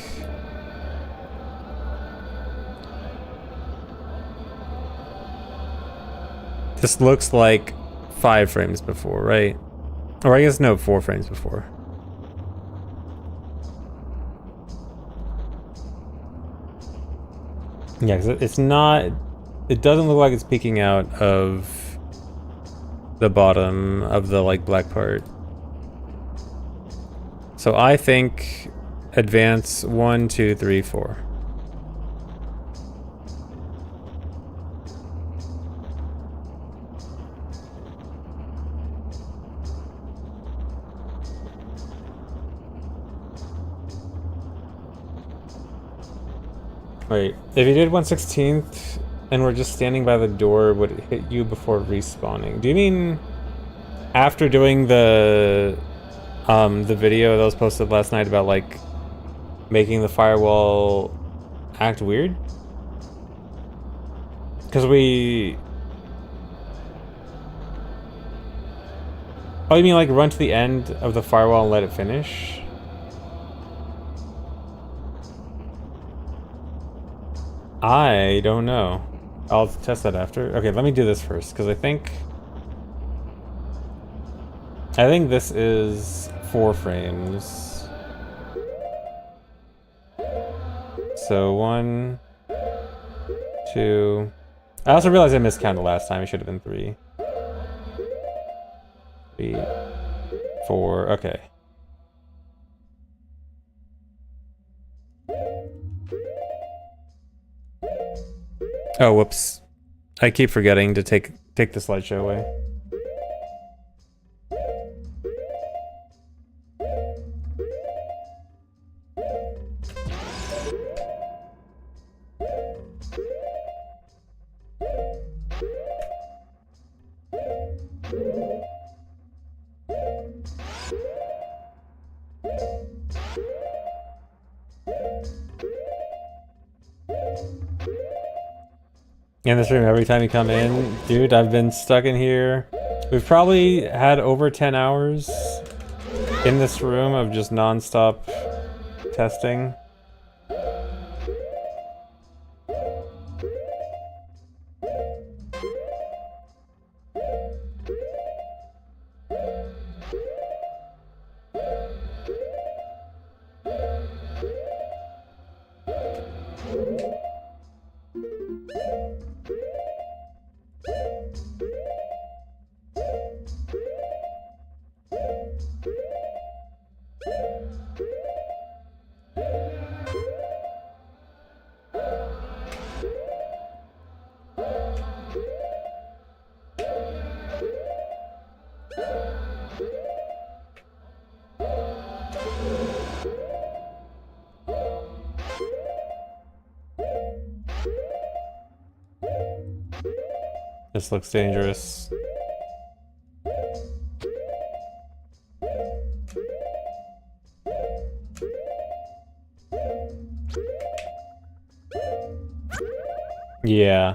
This looks like 5 frames before, right? Or I guess no, 4 frames before. Yeah, because it's not... It doesn't look like it's peeking out of the bottom of the like black part. So I think advance 1, 2, 3, 4. Wait, if you did 1/16th and we're just standing by the door, would it hit you before respawning? Do you mean after doing the video that was posted last night about like making the firewall act weird? Because we... Oh, you mean like run to the end of the firewall and let it finish? I don't know. I'll test that after. Okay, let me do this first, because I think this is 4 frames. So 1, 2. I also realized I miscounted last time. It should have been 3. 3, 4. Okay. Oh, whoops. I keep forgetting to take the slideshow away. In this room, every time you come in, dude, I've been stuck in here. We've probably had over 10 hours in this room of just non-stop testing. This looks dangerous. Yeah.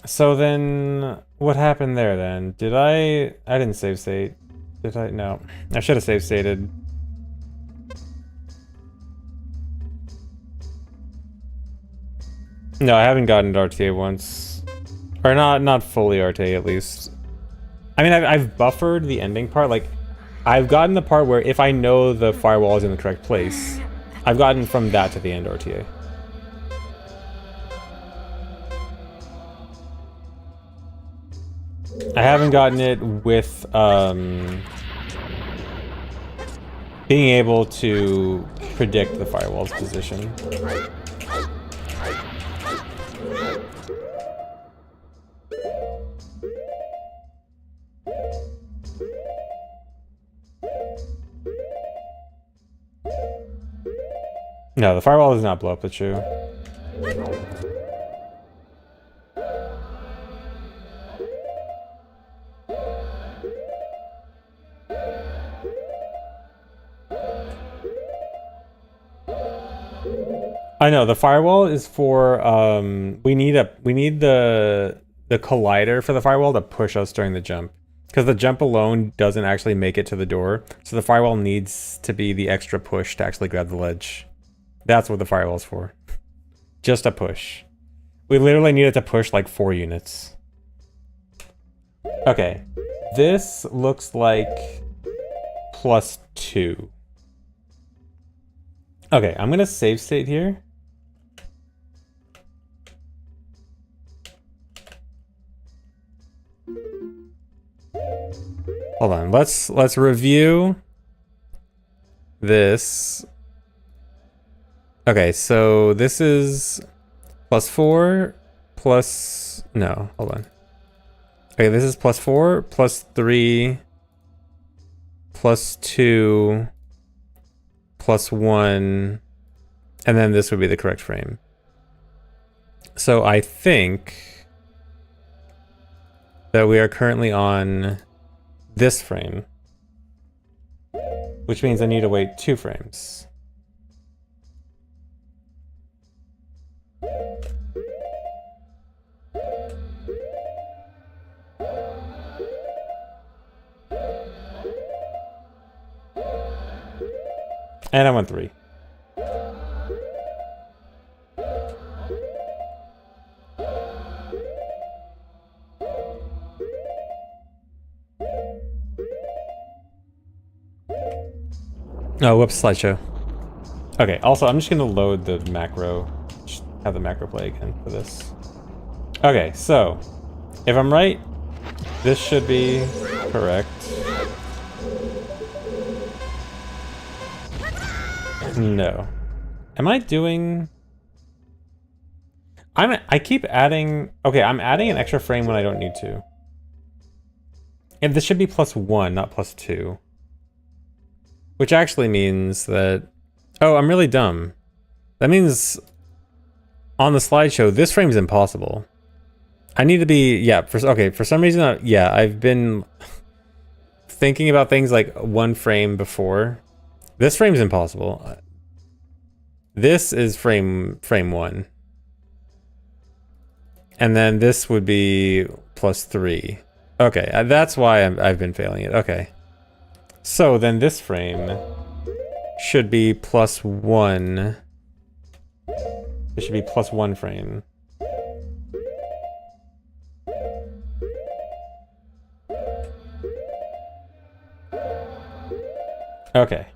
So then, what happened there then? Did I didn't save state. Did I? No. I should have save stated. No, I haven't gotten to RTA once. Or not fully RTA at least. I mean, I've buffered the ending part. Like, I've gotten the part where if I know the firewall is in the correct place, I've gotten from that to the end RTA. I haven't gotten it with being able to predict the firewall's position. No, the firewall does not blow up the shoe. I know the firewall is for we need the collider for the firewall to push us during the jump, because the jump alone doesn't actually make it to the door, so the firewall needs to be the extra push to actually grab the ledge. That's what the firewall's for. Just a push. We literally needed to push like 4 units. Okay. This looks like +2. Okay, I'm gonna save state here. Hold on, let's review this. Okay, so this is +4 plus, no, hold on. Okay, this is +4 +3 +2 +1, and then this would be the correct frame. So I think that we are currently on this frame, which means I need to wait 2 frames. And I'm on 3. Oh, whoops, slideshow. Okay, also, I'm just gonna load the macro. Just have the macro play again for this. Okay, so, if I'm right, this should be correct. No. Am I doing... I keep adding... Okay, I'm adding an extra frame when I don't need to. And this should be +1, not +2. Which actually means that... Oh, I'm really dumb. That means... On the slideshow, this frame's impossible. I need to be... Yeah, for some reason, yeah, I've been... thinking about things like one frame before. This frame's impossible. This is frame 1. And then this would be +3. Okay, that's why I've been failing it. Okay. So then this frame should be +1. It should be +1 frame. Okay.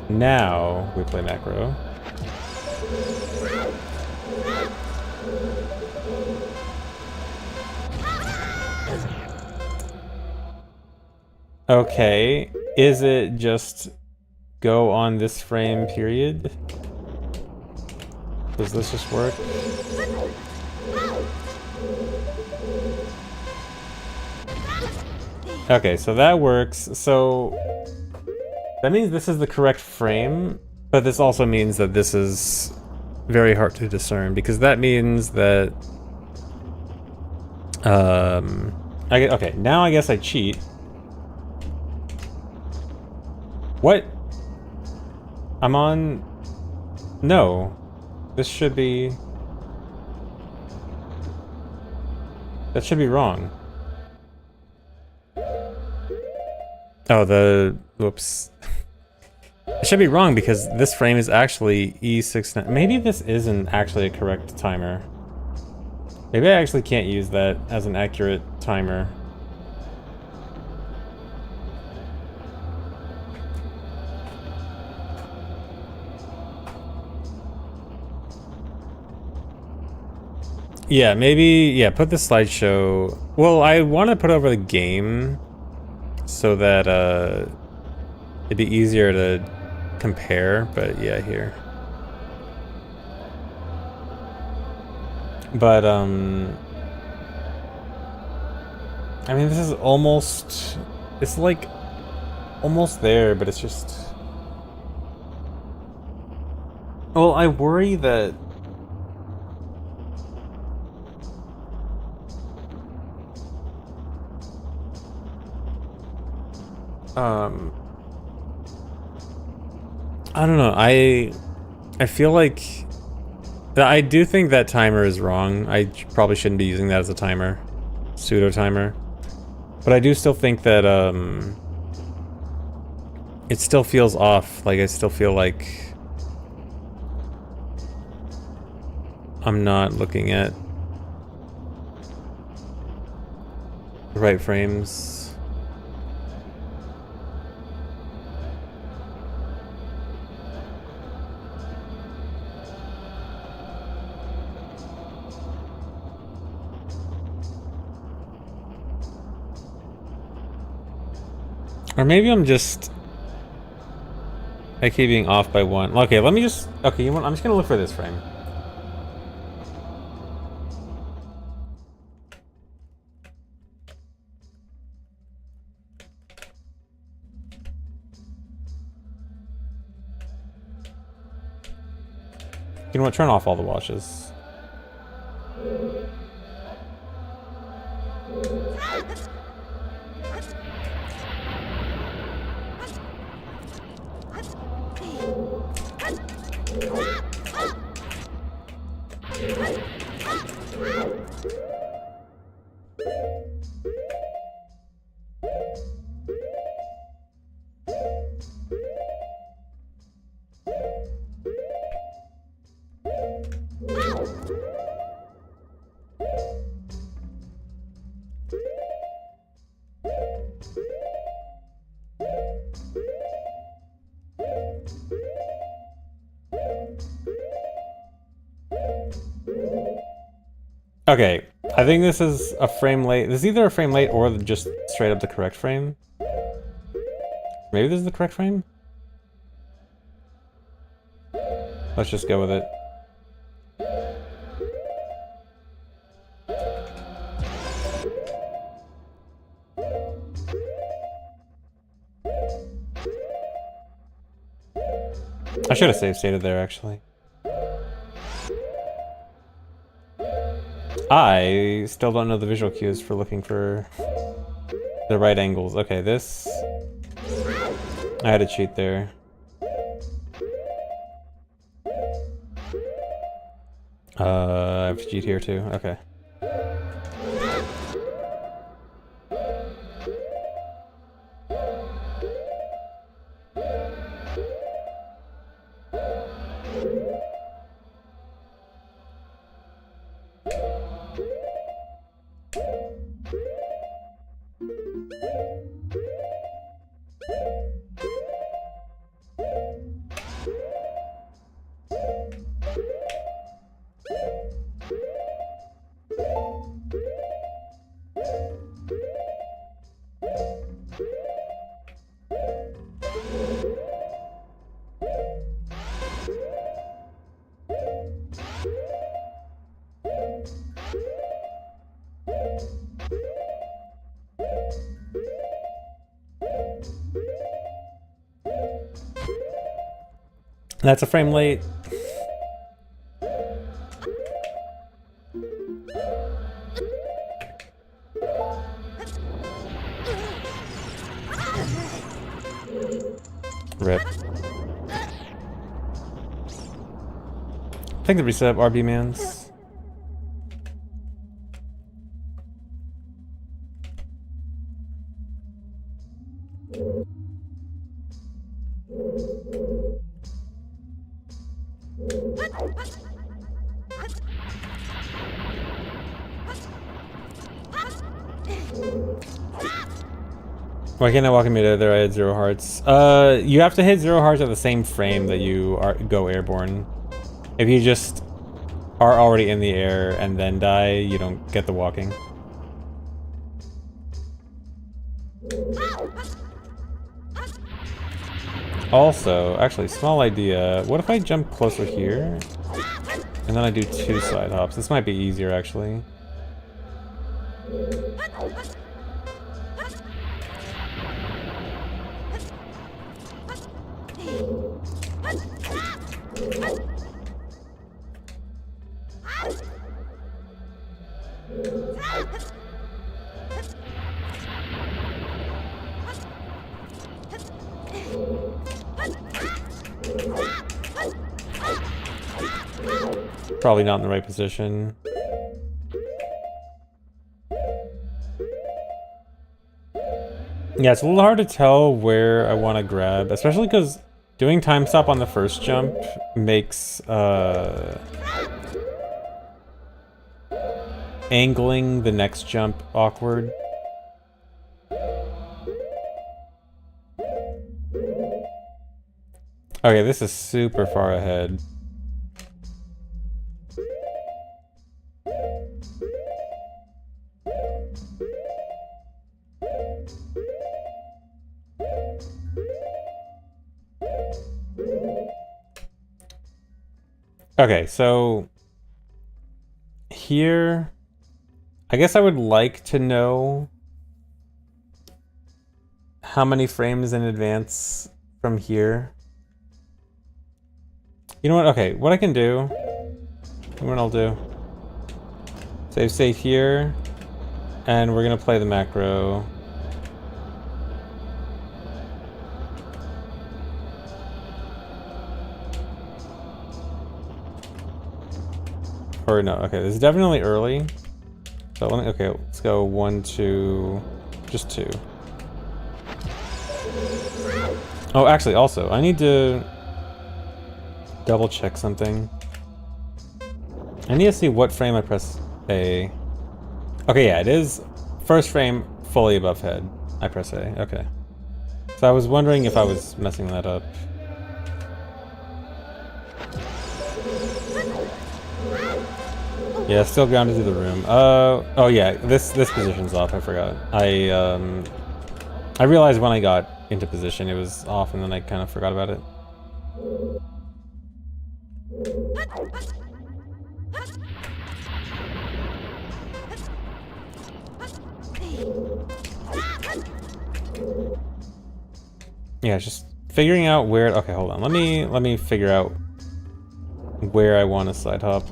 Now we play macro. Okay, is it just go on this frame period? Does this just work? Okay, so that works. So that means this is the correct frame, but this also means that this is very hard to discern, because that means that okay, now I guess I cheat. What? I'm on... No. This should be... That should be wrong. Oh, whoops. It should be wrong because this frame is actually E69. Maybe this isn't actually a correct timer. Maybe I actually can't use that as an accurate timer. Yeah, maybe, yeah, put the slideshow... Well, I want to put over the game so that it'd be easier to compare, but yeah, here. But, I mean, this is almost... It's like almost there, but it's just... Well, I worry that... I don't know, I feel like... I do think that timer is wrong. I probably shouldn't be using that as a timer. Pseudo timer. But I do still think that, it still feels off. Like, I still feel like... I'm not looking at the right frames. Or maybe I'm just... I keep being off by 1. Okay, let me just... Okay, you want... I'm just gonna look for this frame. You know what? Turn off all the watches. Okay, I think this is a frame late. This is either a frame late or just straight up the correct frame. Maybe this is the correct frame? Let's just go with it. I should have save stated there, actually. I still don't know the visual cues for looking for the right angles. Okay, this... I had to cheat there. I have to cheat here too. Okay. That's a frame late. Rip. Thank the reset, RB Mans. Why can't I walk me there? I had 0 hearts. You have to hit 0 hearts at the same frame that you go airborne. If you just are already in the air and then die, you don't get the walking. Also, actually, small idea. What if I jump closer here? And then I do 2 side hops. This might be easier, actually. Probably not in the right position. Yeah, it's a little hard to tell where I want to grab, especially because doing time stop on the first jump makes angling the next jump awkward. Okay, this is super far ahead. Okay, so here, I guess I would like to know how many frames in advance from here. You know what? Okay, what I can do, what I'll do, save state here, and we're gonna play the macro. Or no, okay, this is definitely early. So let me, okay, let's go 1, 2, just 2. Oh, actually, also, I need to double check something. I need to see what frame I press A. Okay, yeah, it is first frame fully above head. I press A, okay. So I was wondering if I was messing that up. Yeah, still grounded to the room. Oh yeah, this position's off. I forgot. I realized when I got into position it was off, and then I kind of forgot about it. Yeah, just figuring out where. Okay, hold on. Let me figure out where I want to side hop.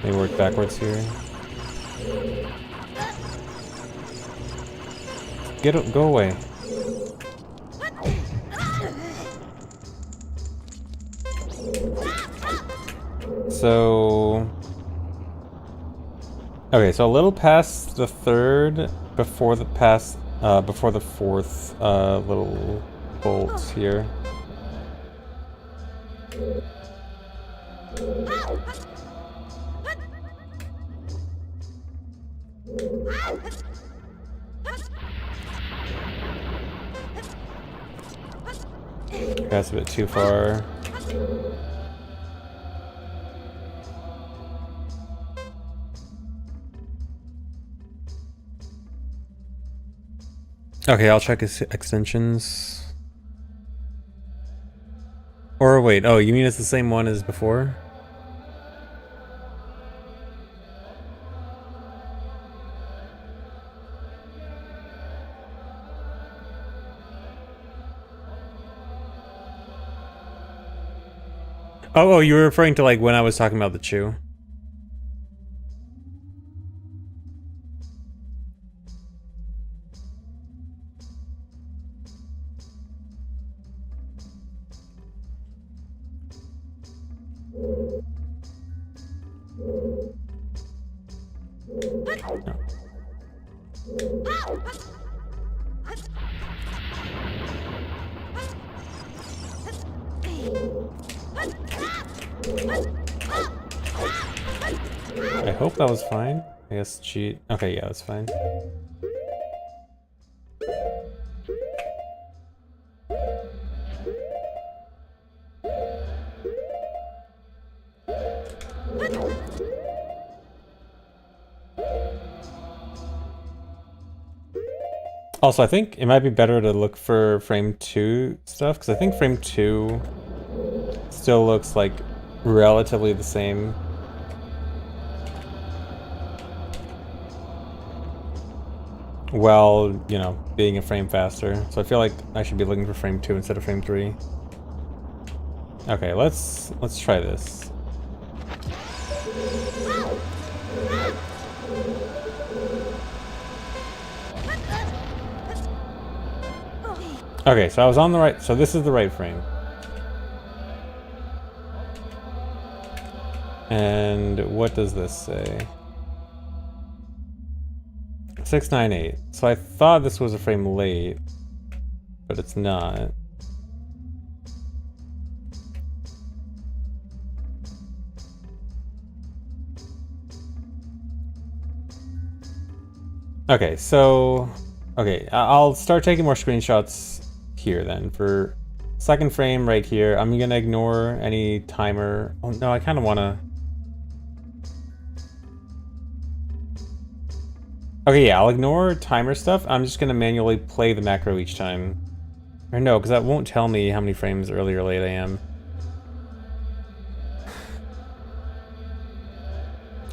Maybe work backwards here. Go away. So okay, so a little past the third, before the fourth little bolt here. That's a bit too far. Okay, I'll check his extensions. Or wait, oh, you mean it's the same one as before? Oh, you were referring to like when I was talking about the chew. I hope that was fine. I guess cheat. Okay, yeah, that's fine. Also, I think it might be better to look for frame 2 stuff, because I think frame 2 still looks like relatively the same. Well, you know, being a frame faster. So I feel like I should be looking for frame 2 instead of frame 3. Okay, let's try this. Okay, so I was on the right, so this is the right frame. And what does this say? 698. So I thought this was a frame late, but it's not. Okay, so okay, I'll start taking more screenshots here then. For second frame right here, I'm gonna ignore any timer. Oh no, I kind of want to. Okay, yeah, I'll ignore timer stuff. I'm just gonna manually play the macro each time. Or no, because that won't tell me how many frames early or late I am.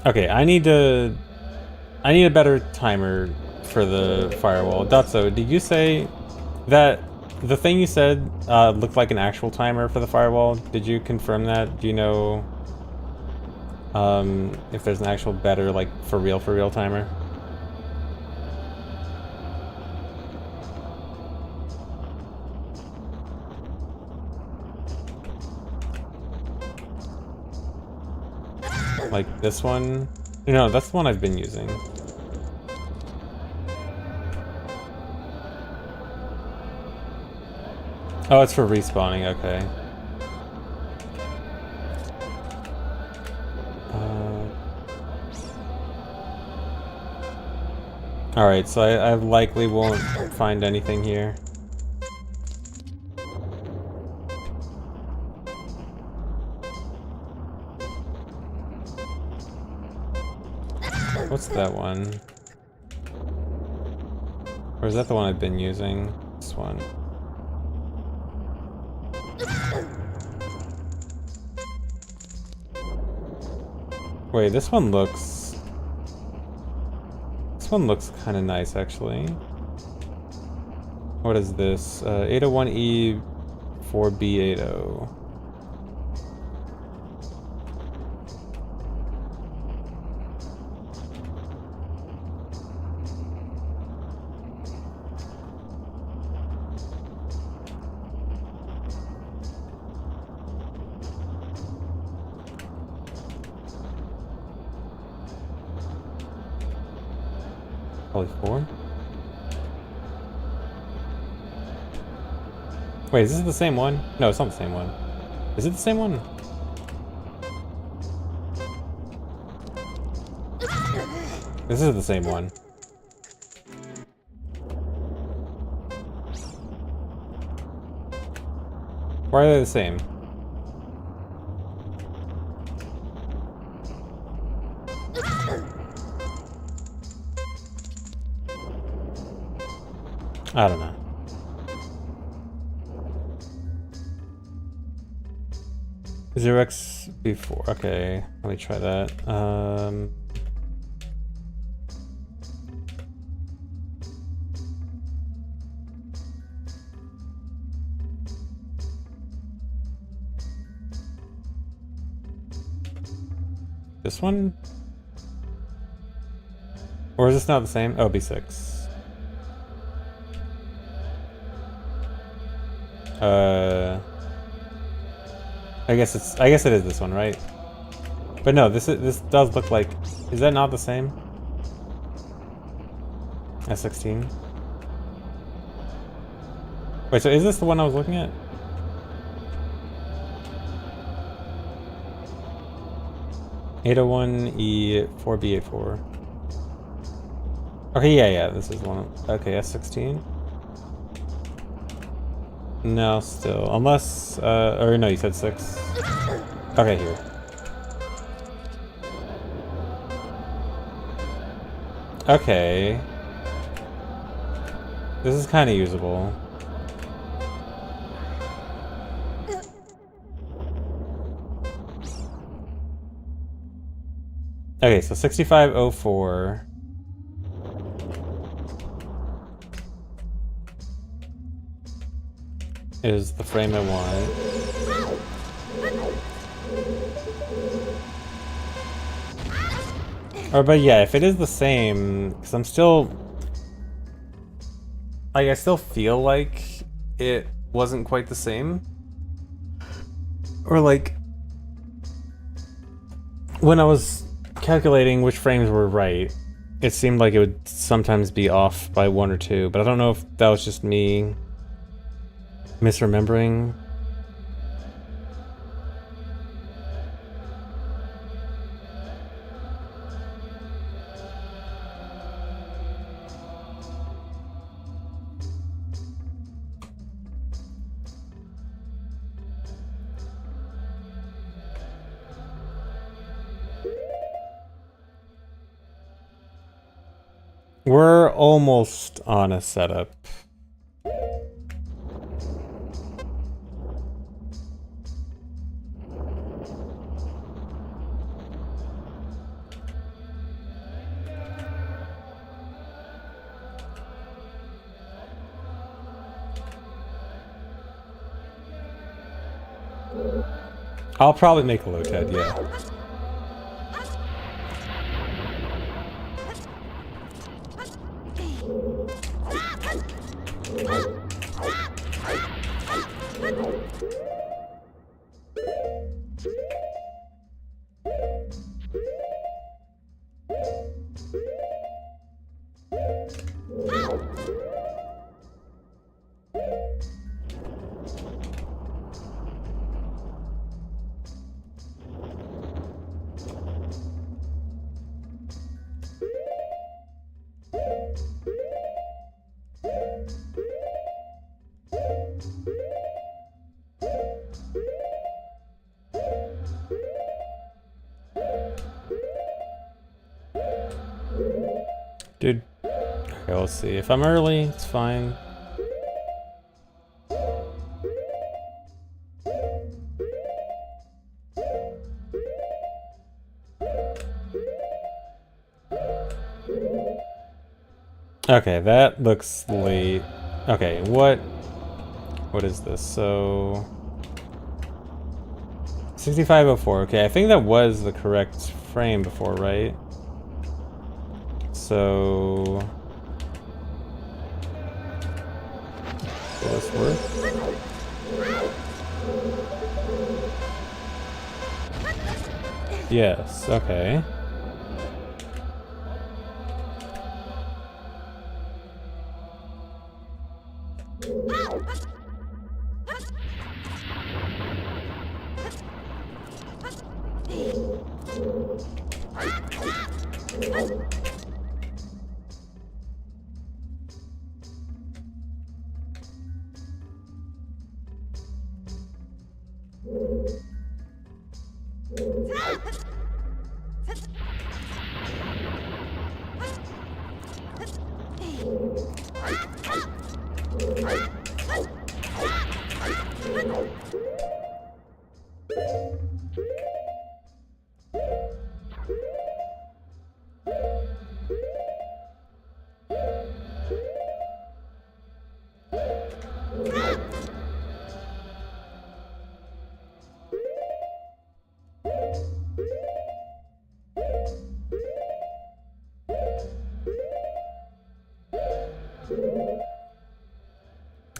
Okay, I need a better timer for the firewall. Datso, did you say that the thing you said looked like an actual timer for the firewall? Did you confirm that? Do you know if there's an actual better, like, for real timer? Like this one? No, that's the one I've been using. Oh, it's for respawning, okay. Alright, so I likely won't find anything here. What's that one? Or is that the one I've been using? This one. Wait, this one looks kind of nice, actually. What is this? 801E 4B80. Probably 4. Wait, is this the same one? No, it's not the same one. Is it the same one? This is the same one. Why are they the same? I don't know. Is there X before? Okay, let me try that. This one? Or is this not the same? Oh, B6. I guess it is this one, right? But no, this does look like, is that not the same? S16. Wait, so is this the one I was looking at? E4B84. Okay, yeah, this is one. Okay, S16. No, still. Unless, or no, you said 6. Okay, here. Okay. This is kind of usable. Okay, so 6504. Is the frame I want. Or, but yeah, if it is the same, because I'm still, like, I still feel like it wasn't quite the same. Or like, when I was calculating which frames were right, it seemed like it would sometimes be off by 1 or 2, but I don't know if that was just me misremembering. We're almost on a setup. I'll probably make a low TED, yeah. Okay, we'll see. If I'm early, it's fine. Okay, that looks late. Okay, what is this? So 6504. Okay, I think that was the correct frame before, right? So will this work? Yes, okay.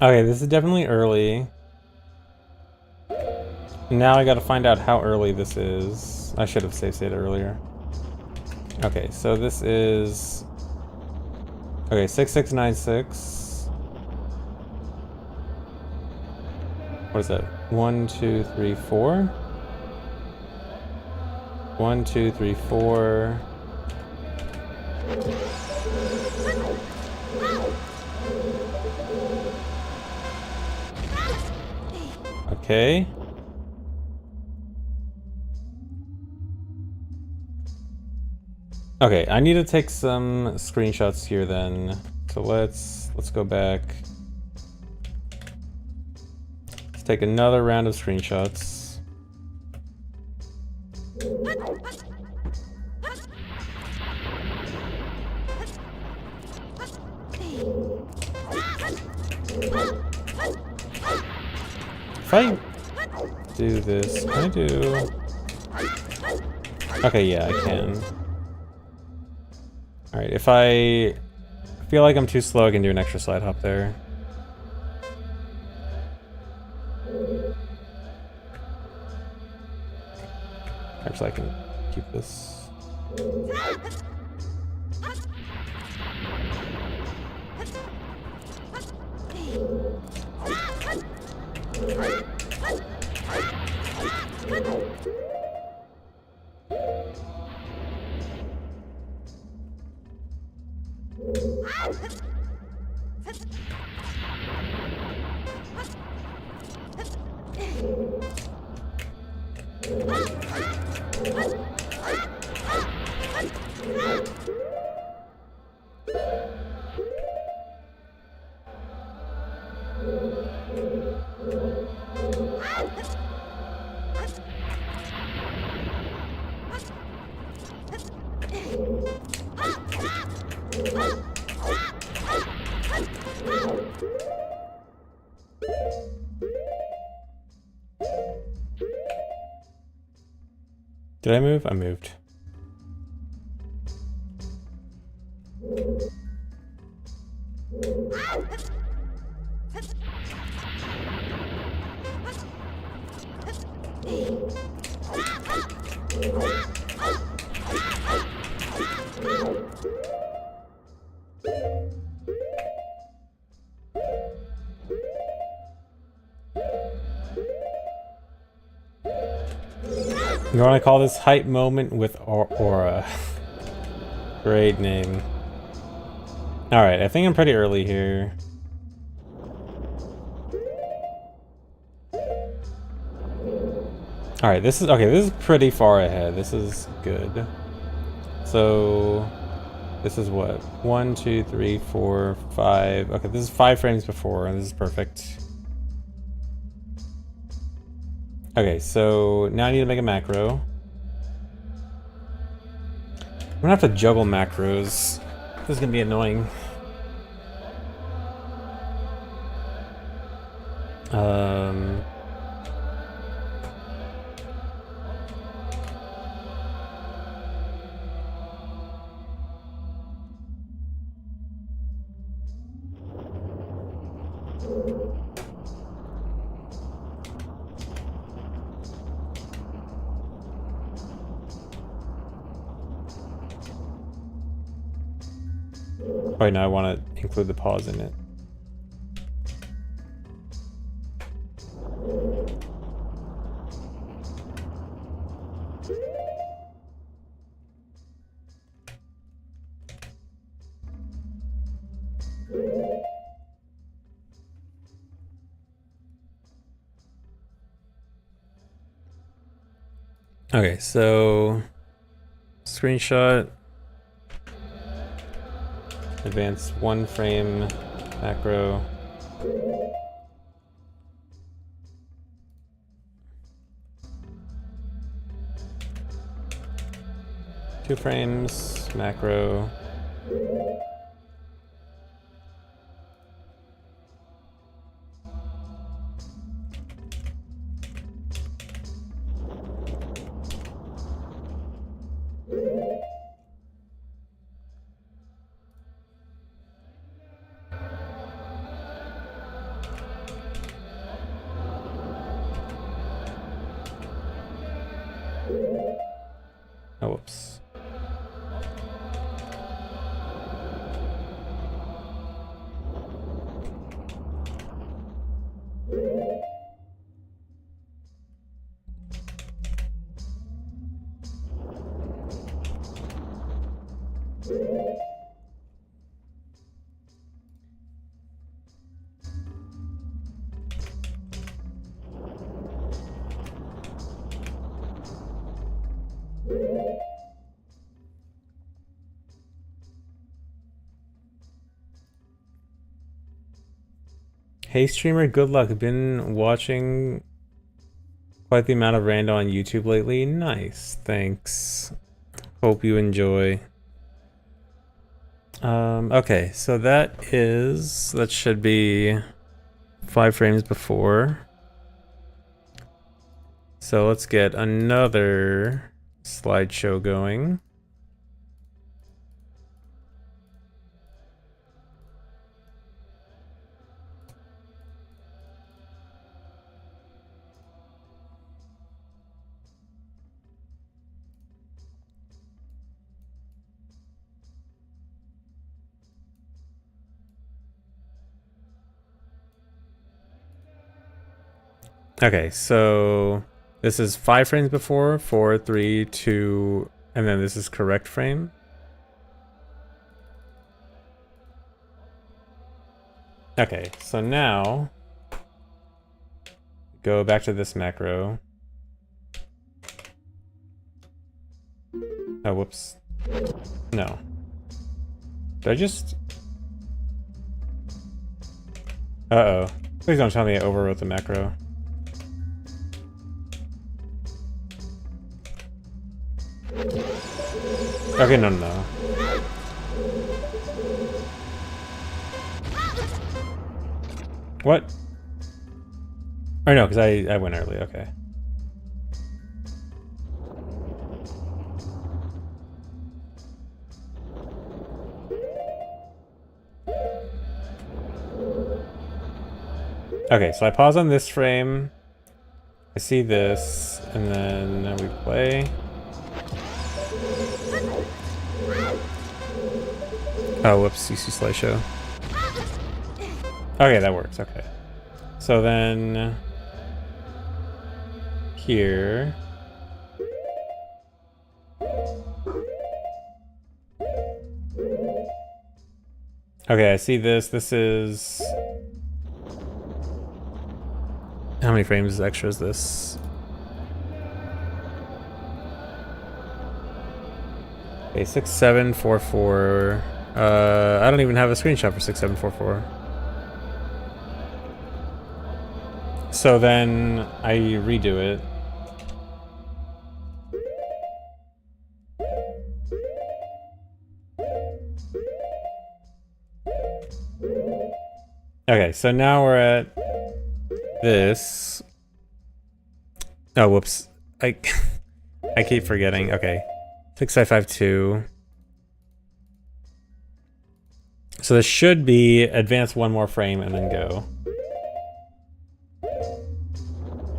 Okay, this is definitely early. Now I gotta find out how early this is. I should have saved state earlier. Okay, so this is... Okay, 6696. What is that? 1, 2, 3, 4? 1, 2, 3, 4. Okay. Okay, I need to take some screenshots here then. So let's go back. Let's take another round of screenshots. If I do this, can I do... Okay, yeah, I can. Alright, if I feel like I'm too slow, I can do an extra slide hop there. Actually, I can keep this. Did I move? I moved. You want to call this hype moment with aura? Great name. Alright, I think I'm pretty early here. Alright, this is pretty far ahead. This is good. So This is what? 1, 2, 3, 4, 5. Okay, this is 5 frames before, and this is perfect. Okay, so now I need to make a macro. I'm gonna have to juggle macros. This is gonna be annoying. Wait, no, I want to include the pause in it. Okay, so screenshot, advance 1 frame macro. Two frames macro. Oh, whoops. Hey streamer, good luck. Been watching quite the amount of rando on YouTube lately. Nice, thanks. Hope you enjoy. Okay, so that should be 5 frames before. So let's get another slideshow going. Okay, so this is 5 frames before, 4, 3, 2, and then this is correct frame. Okay, so now go back to this macro. Oh, whoops. No. Did I just... Uh-oh. Please don't tell me I overwrote the macro. Okay, no. What? Oh no, because I went early, okay. Okay, so I pause on this frame. I see this, and then we play. Oh, whoops, CC slideshow. Okay, that works, okay. So then... here... Okay, I see this. This is... How many frames extra is this? Okay, 6744. I don't even have a screenshot for 6744. So then I redo it. Okay, so now we're at this. Oh, whoops. I keep forgetting. Okay. 6552. So this should be advance one more frame and then go.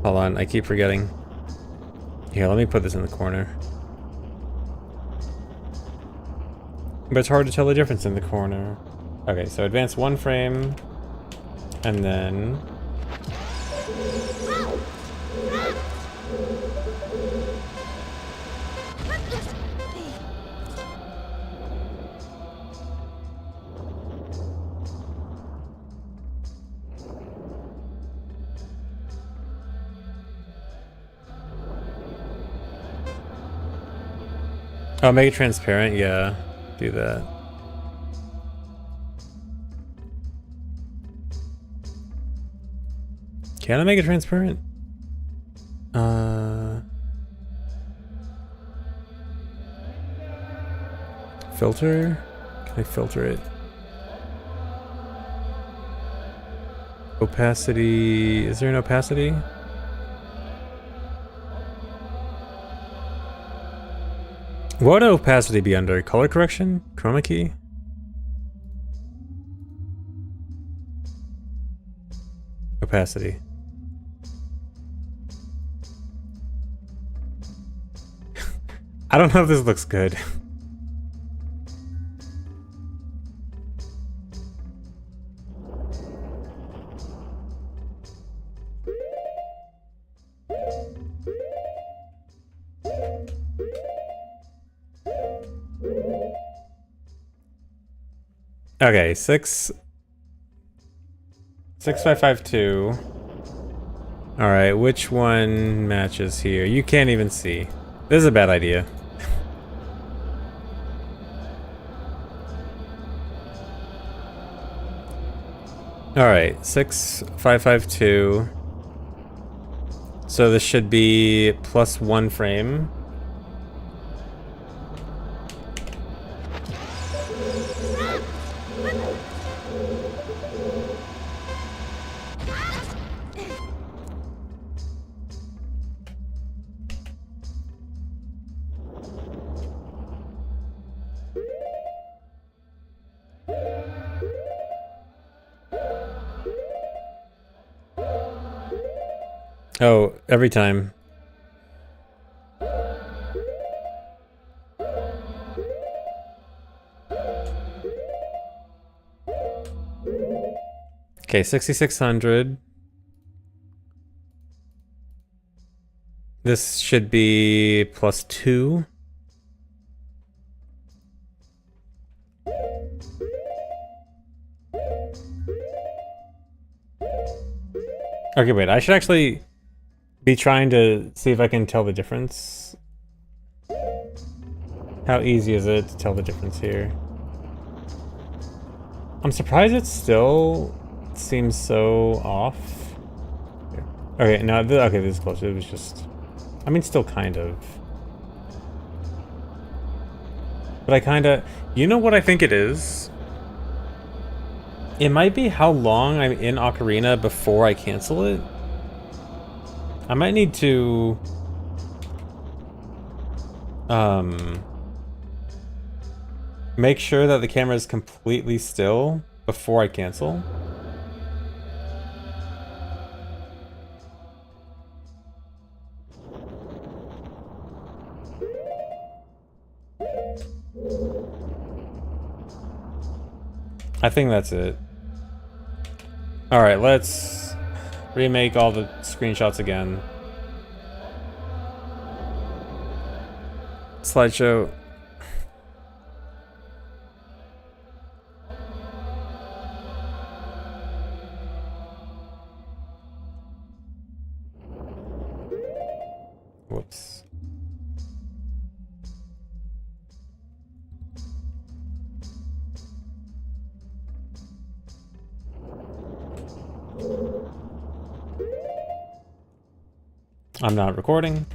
Hold on, I keep forgetting. Here, let me put this in the corner. But it's hard to tell the difference in the corner. Okay, so advance one frame, and then... Oh, make it transparent? Yeah, do that. Can I make it transparent? Filter? Can I filter it? Opacity. Is there an opacity? What would opacity be under? Color correction? Chroma key? Opacity. I don't know if this looks good. Okay, 6552. Alright, which one matches here? You can't even see. This is a bad idea. Alright, 6552. So this should be plus one frame. Oh, every time. Okay, 6600. This should be plus two. Okay, wait, I should actually be trying to see if I can tell the difference. How easy is it to tell the difference here? I'm surprised it still seems so off. Okay, no, okay, this is close. It was just... I mean, still kind of. But I kind of... You know what I think it is? It might be how long I'm in Ocarina before I cancel it. I might need to... make sure that the camera is completely still before I cancel. I think that's it. Alright, let's remake all the screenshots again. Slideshow. Whoops. I'm not recording.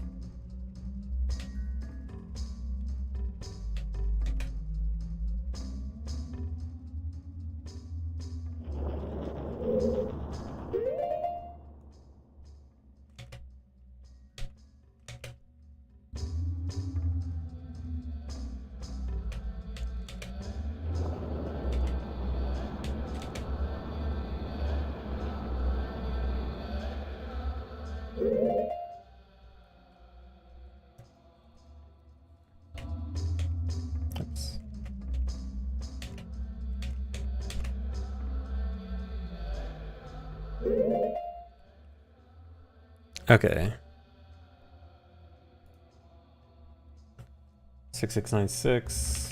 Okay. 6696.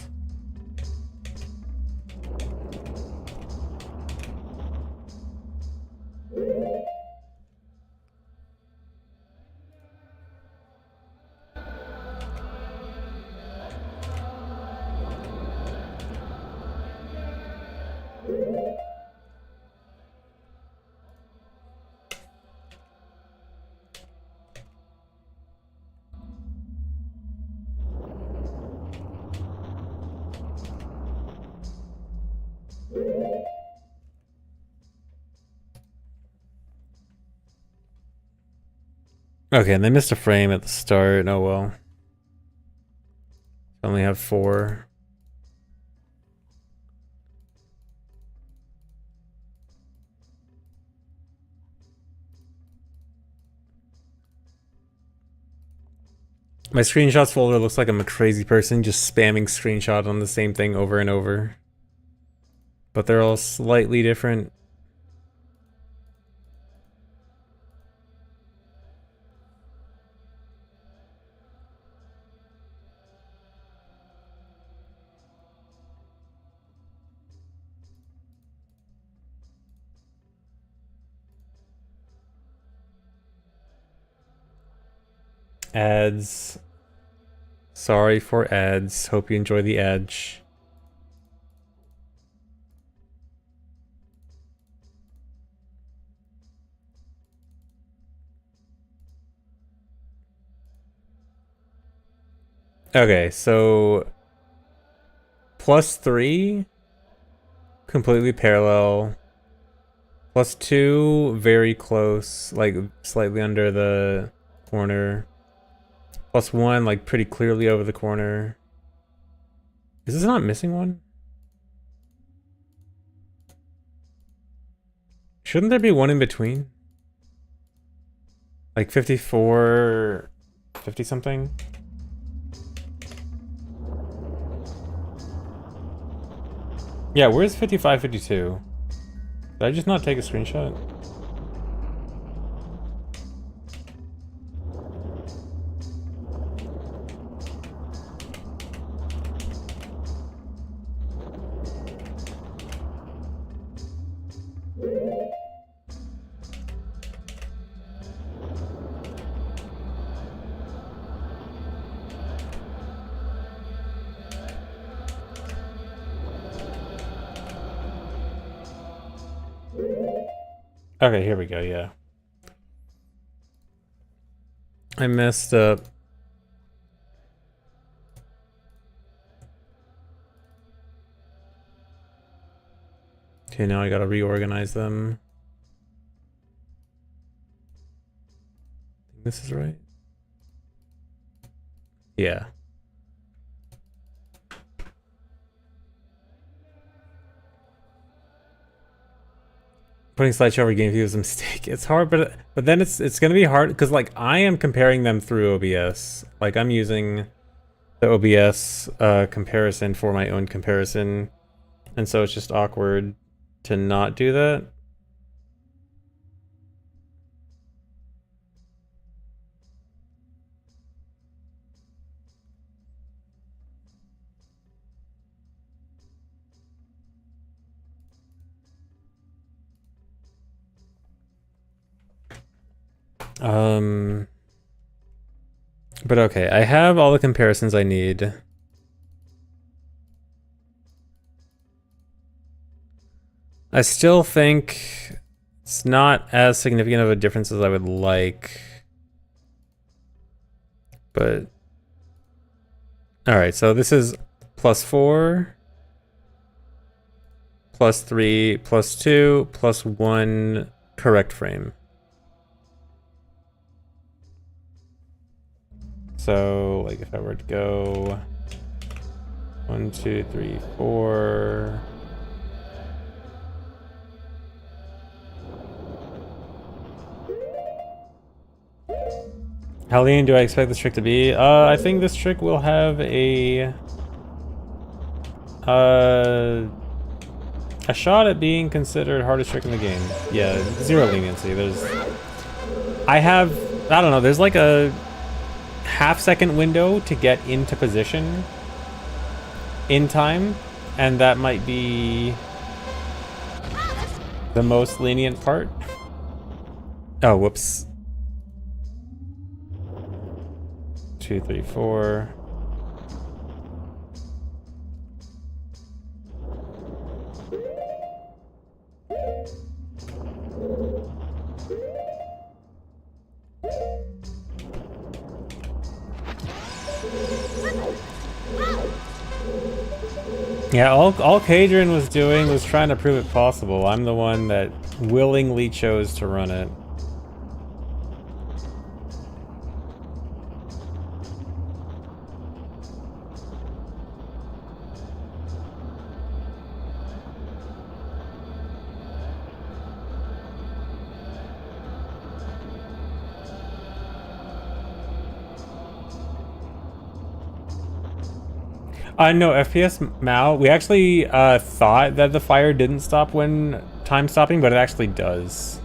Okay, and they missed a frame at the start. Oh well. Only have 4. My screenshots folder looks like I'm a crazy person just spamming screenshot on the same thing over and over. But they're all slightly different. Ads. Sorry for ads. Hope you enjoy the edge. Okay, so +3 completely parallel. +2 very close, like slightly under the corner. +1 like pretty clearly over the corner. Is this not missing one? Shouldn't there be one in between? Like 54, 50 something? Yeah, where's 55, 52? Did I just not take a screenshot? Okay, here we go, yeah. I messed up. Okay, now I gotta reorganize them. This is right. Yeah. Putting slideshow over game view is a mistake. It's hard, but then it's gonna be hard because like I am comparing them through OBS. Like I'm using the OBS comparison for my own comparison, and so it's just awkward to not do that. But okay, I have all the comparisons I need. I still think it's not as significant of a difference as I would like. but all right, so this is +4, +3, +2, +1 correct frame. So like if I were to go 1, 2, 3, 4. How lean do I expect this trick to be? I think this trick will have a shot at being considered hardest trick in the game. Yeah, 0 leniency. I don't know, there's like a half-second window to get into position in time, and that might be the most lenient part. Oh, whoops. 2, 3, 4. Yeah, all Kadrian was doing was trying to prove it possible. I'm the one that willingly chose to run it. No, FPS Mao, we actually thought that the fire didn't stop when time stopping, but it actually does.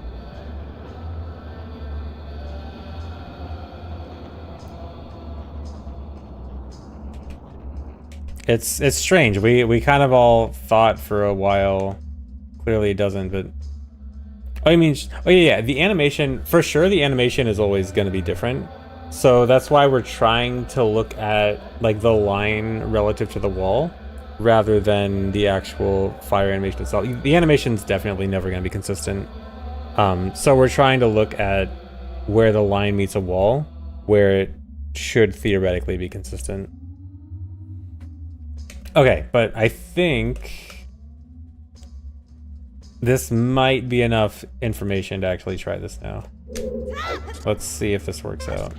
It's strange. We kind of all thought for a while. Clearly it doesn't, but oh, you mean, oh yeah, the animation, for sure the animation is always going to be different. So that's why we're trying to look at like the line relative to the wall rather than the actual fire animation itself. The animation's definitely never going to be consistent. So we're trying to look at where the line meets a wall, where it should theoretically be consistent. Okay, but I think this might be enough information to actually try this now. Let's see if this works out.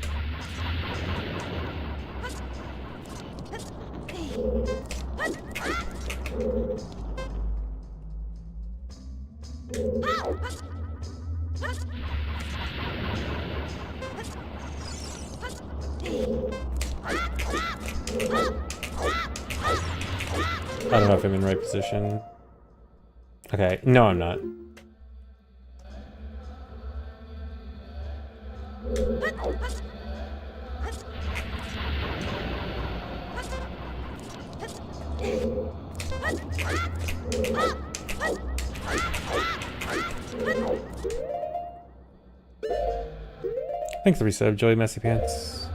I don't know if I'm in the right position. Okay, no, I'm not. Thanks for the resub, Joey Messy Pants.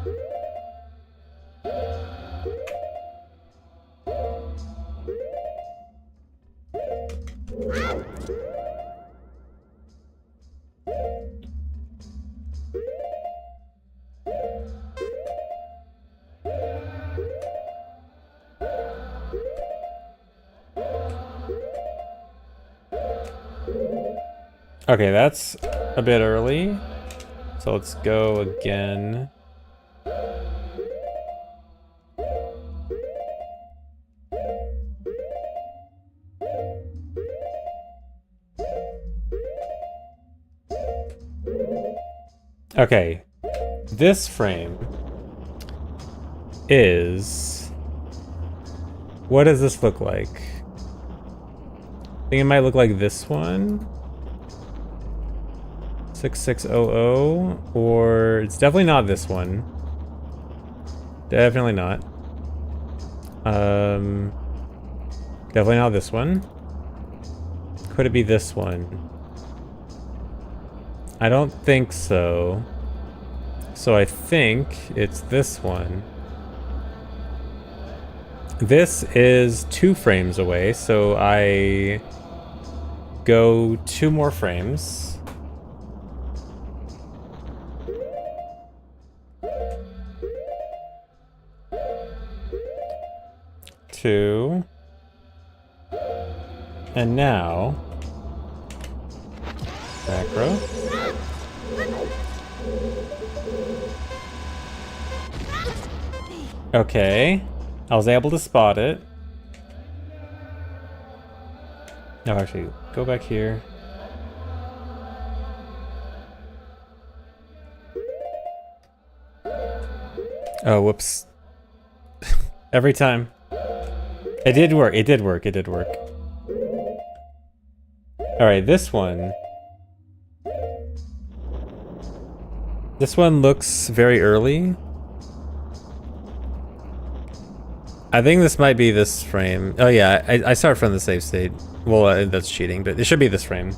Okay, that's a bit early. So let's go again. Okay, this frame is... What does this look like? I think it might look like this one. 6600, or it's definitely not this one. Definitely not. Definitely not this one. Could it be this one? I don't think so. So I think it's this one. This is 2 frames away, so I go 2 more frames. 2. And now... back row. Okay. I was able to spot it. No, actually, go back here. Oh, whoops. Every time. It did work, it did work, it did work. Alright, this one. This one looks very early. I think this might be this frame. Oh yeah, I start from the save state. Well, that's cheating, but it should be this frame.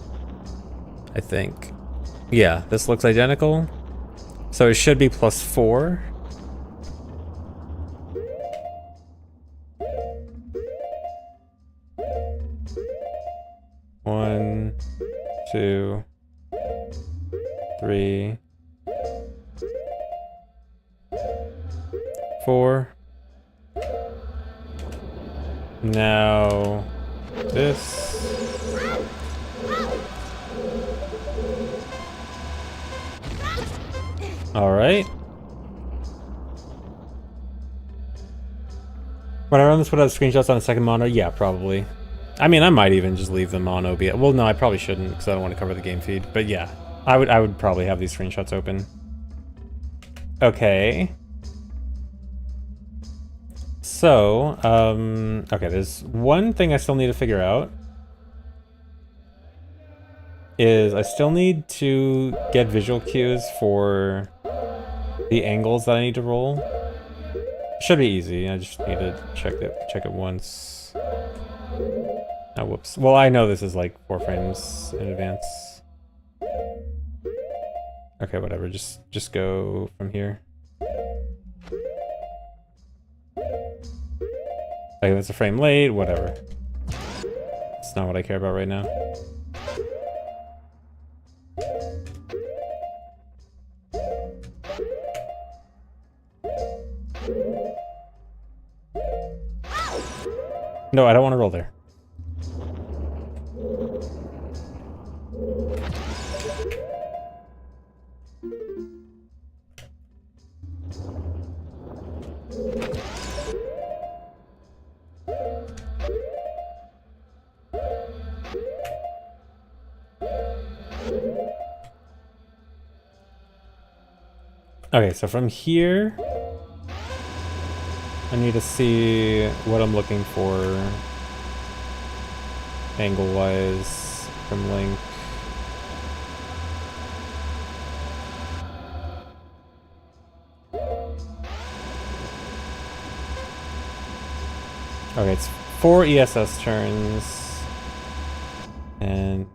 I think. Yeah, this looks identical. So it should be +4. One, 2, 3, 4. Now this. All right. When I run this without screenshots on a second mono, yeah, probably. I mean, I might even just leave the mono. Well, no, I probably shouldn't because I don't want to cover the game feed. But yeah, I would probably have these screenshots open. Okay. So, okay, there's one thing I still need to figure out. Is I still need to get visual cues for the angles that I need to roll. Should be easy. I just need to check it once. Oh, whoops. Well, I know this is like 4 frames in advance. Okay, whatever. Just go from here. Like, if it's a frame late, whatever. It's not what I care about right now. No, I don't want to roll there. Okay, so from here, I need to see what I'm looking for angle-wise from Link. Okay, it's 4 ESS turns, and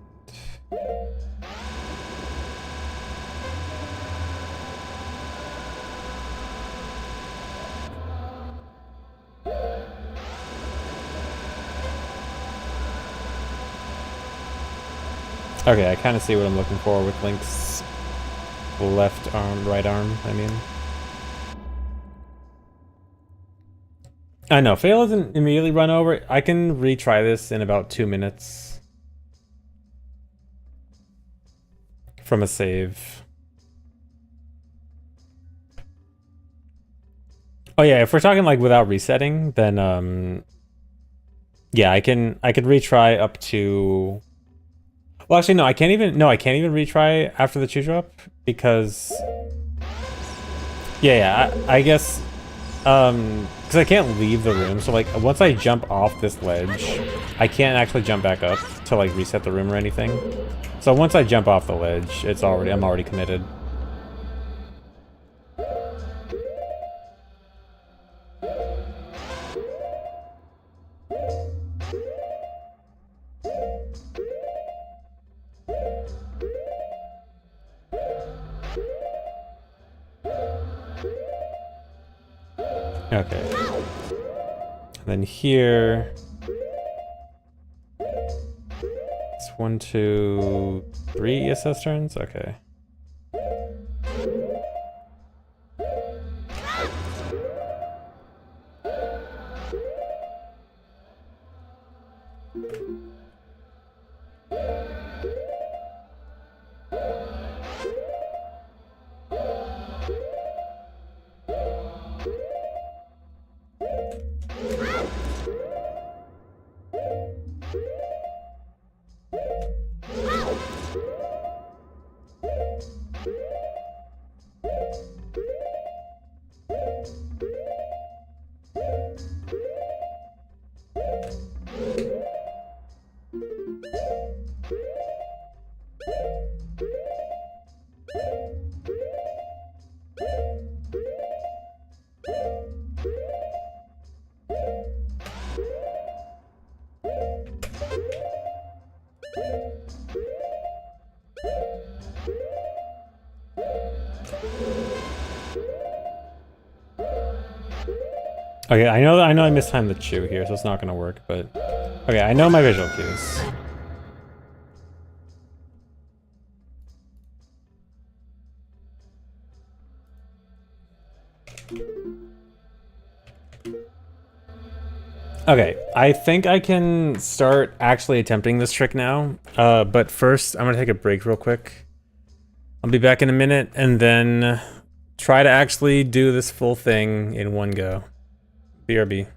okay, I kind of see what I'm looking for with Link's left arm, right arm, I mean. I know, fail doesn't immediately run over. I can retry this in about 2 minutes. From a save. Oh yeah, if we're talking like without resetting, then yeah, I could retry up to... Well, actually, no, I can't even retry after the 2-drop because... Yeah, I guess... because I can't leave the room, so like, once I jump off this ledge, I can't actually jump back up to like reset the room or anything. So once I jump off the ledge, I'm already committed. Okay. And then here... It's 1, 2, 3 ESS turns? Okay. Okay, I know I mistimed the chew here, so it's not gonna work, but... Okay, I know my visual cues. Okay, I think I can start actually attempting this trick now, but first I'm gonna take a break real quick. I'll be back in a minute, and then try to actually do this full thing in one go. BRB.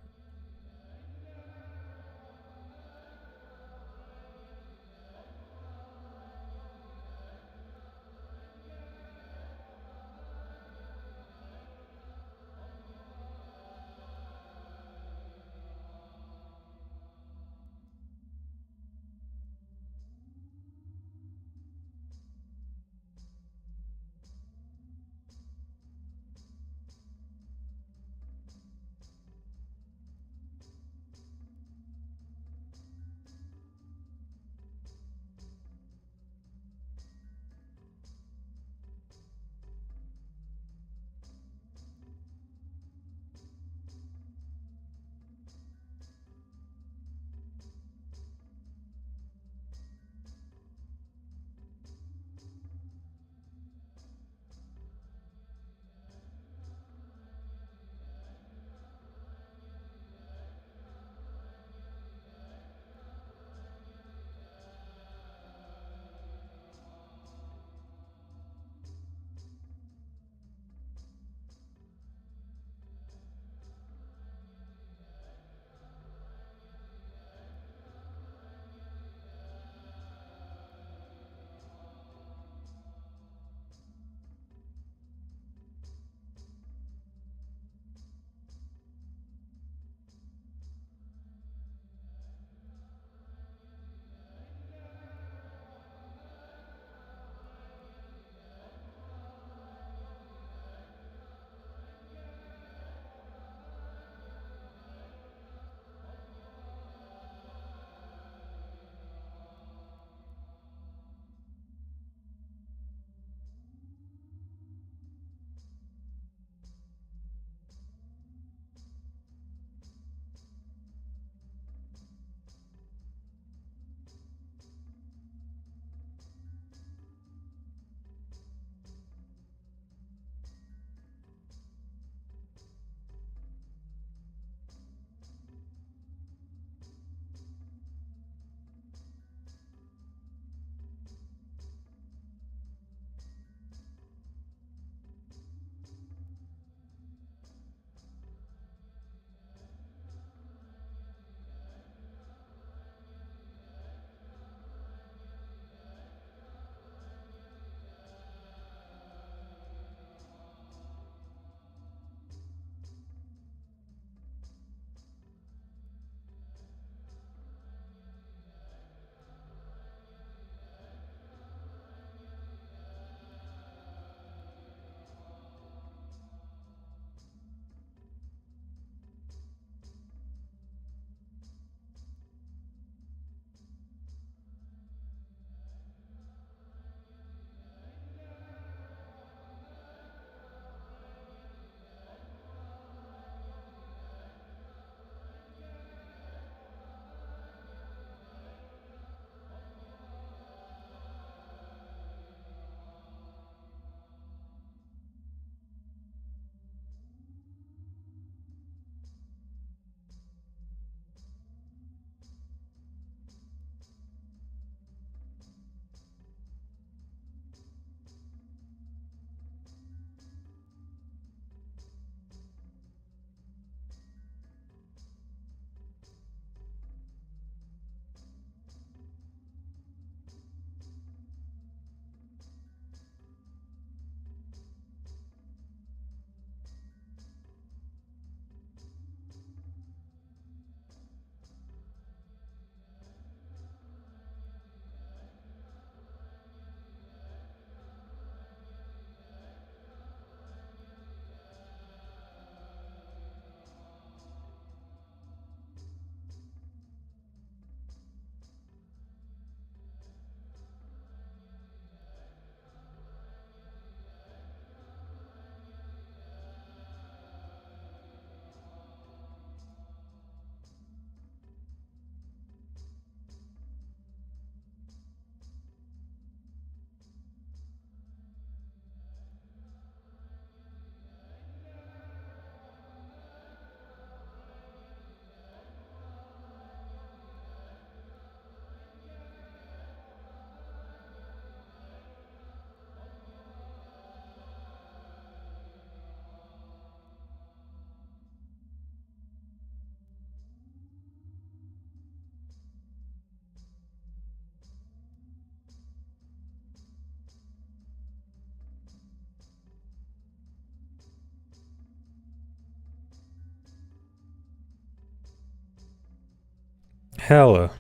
Hella.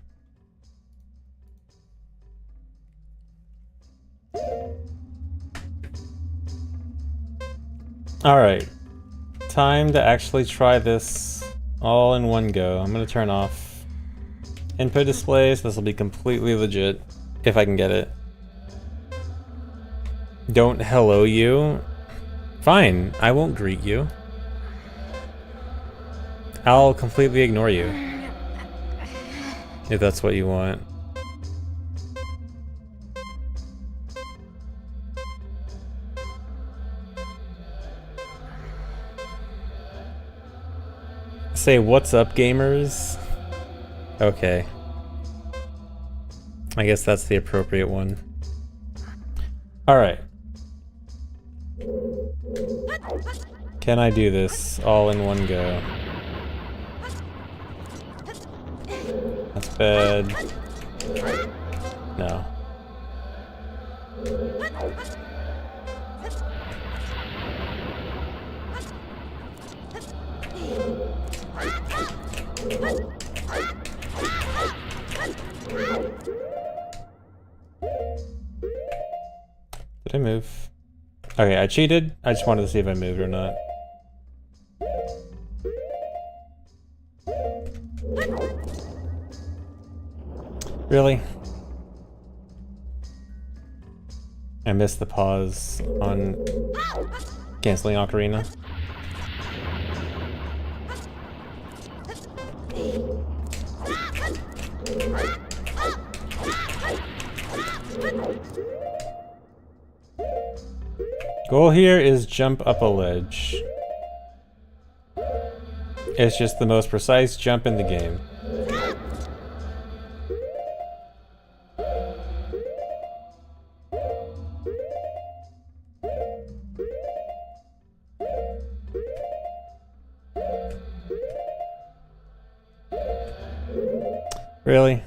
Alright. Time to actually try this all in one go. I'm gonna turn off input displays. This will be completely legit if I can get it. Don't hello you. Fine, I won't greet you. I'll completely ignore you. If that's what you want. Say what's up, gamers? Okay. I guess that's the appropriate one. Alright. Can I do this all in one go? That's bad. No. Did I move? Okay, I cheated. I just wanted to see if I moved or not. Really? I missed the pause on canceling Ocarina. Goal here is jump up a ledge. It's just the most precise jump in the game. Really?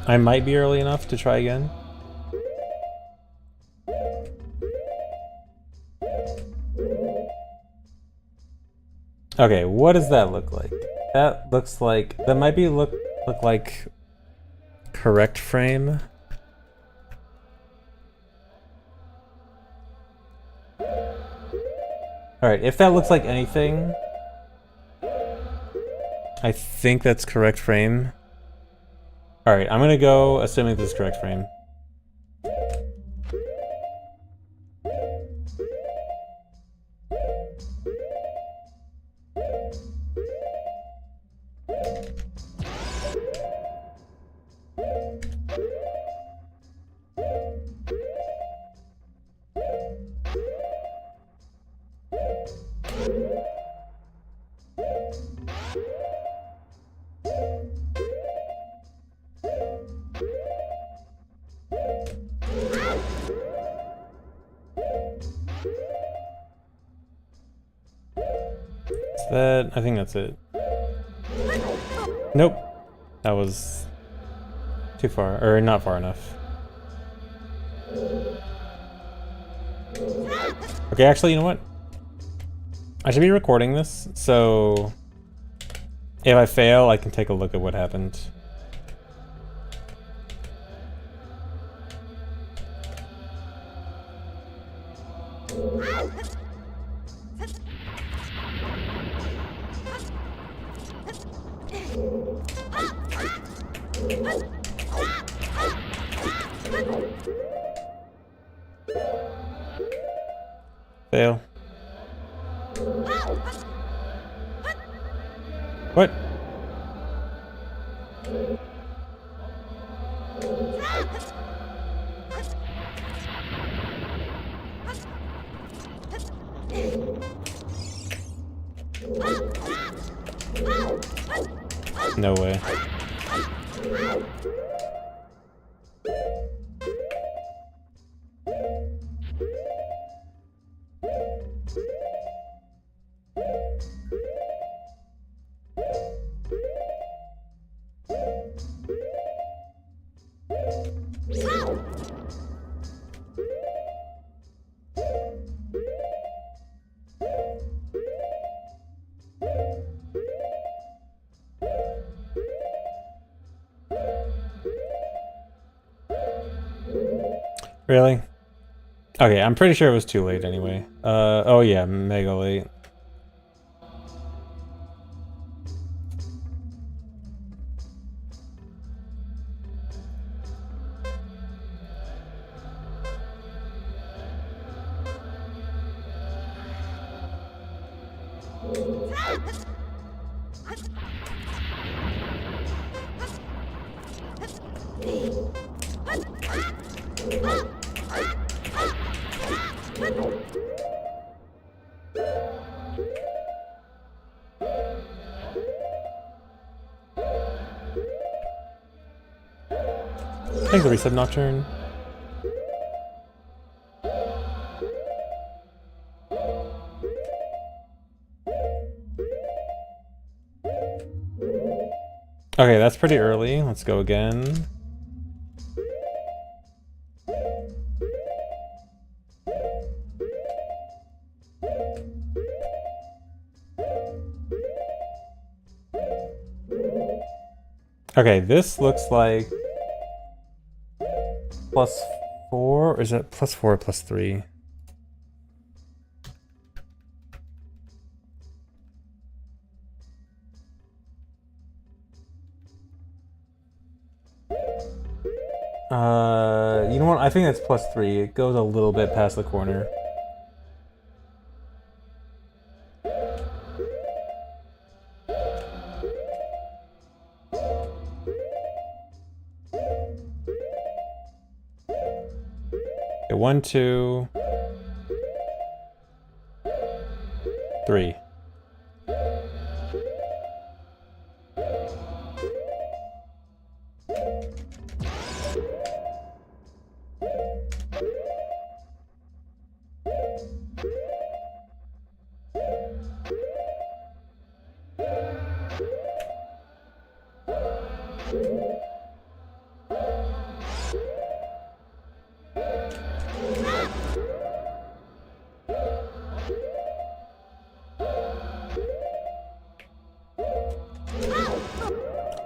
I might be early enough to try again. Okay, what does that look like? That looks like, that might be look like correct frame. Alright, if that looks like anything, I think that's correct frame. Alright, I'm gonna go assuming this is correct frame. That, I think that's it. Nope. That was too far, or not far enough. Okay, actually, you know what? I should be recording this, so if I fail, I can take a look at what happened. Fail. What? No way. Really? Okay, I'm pretty sure it was too late anyway. Oh yeah, mega late. Thanks, Reset Nocturne. Okay, that's pretty early. Let's go again. Okay, this looks like +4, or is it +4 or +3? You know what? I think that's +3. It goes a little bit past the corner. Okay, 1, 2, 3.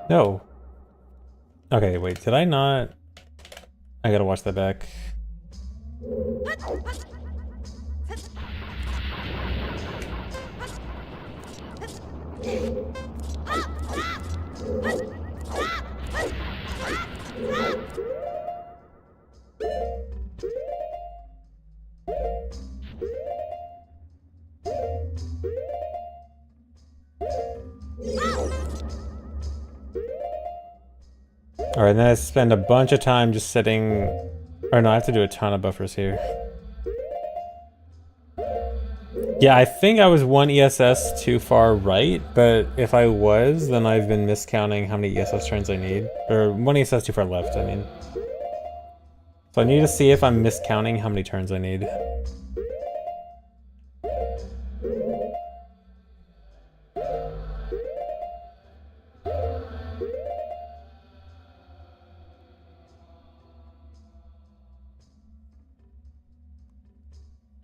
No. Okay, wait, did I not? I gotta watch that back. Alright, then I spend a bunch of time just sitting... Or no, I have to do a ton of buffers here. Yeah, I think I was 1 ESS too far right, but if I was, then I've been miscounting how many ESS turns I need. Or 1 ESS too far left, I mean. So I need to see if I'm miscounting how many turns I need.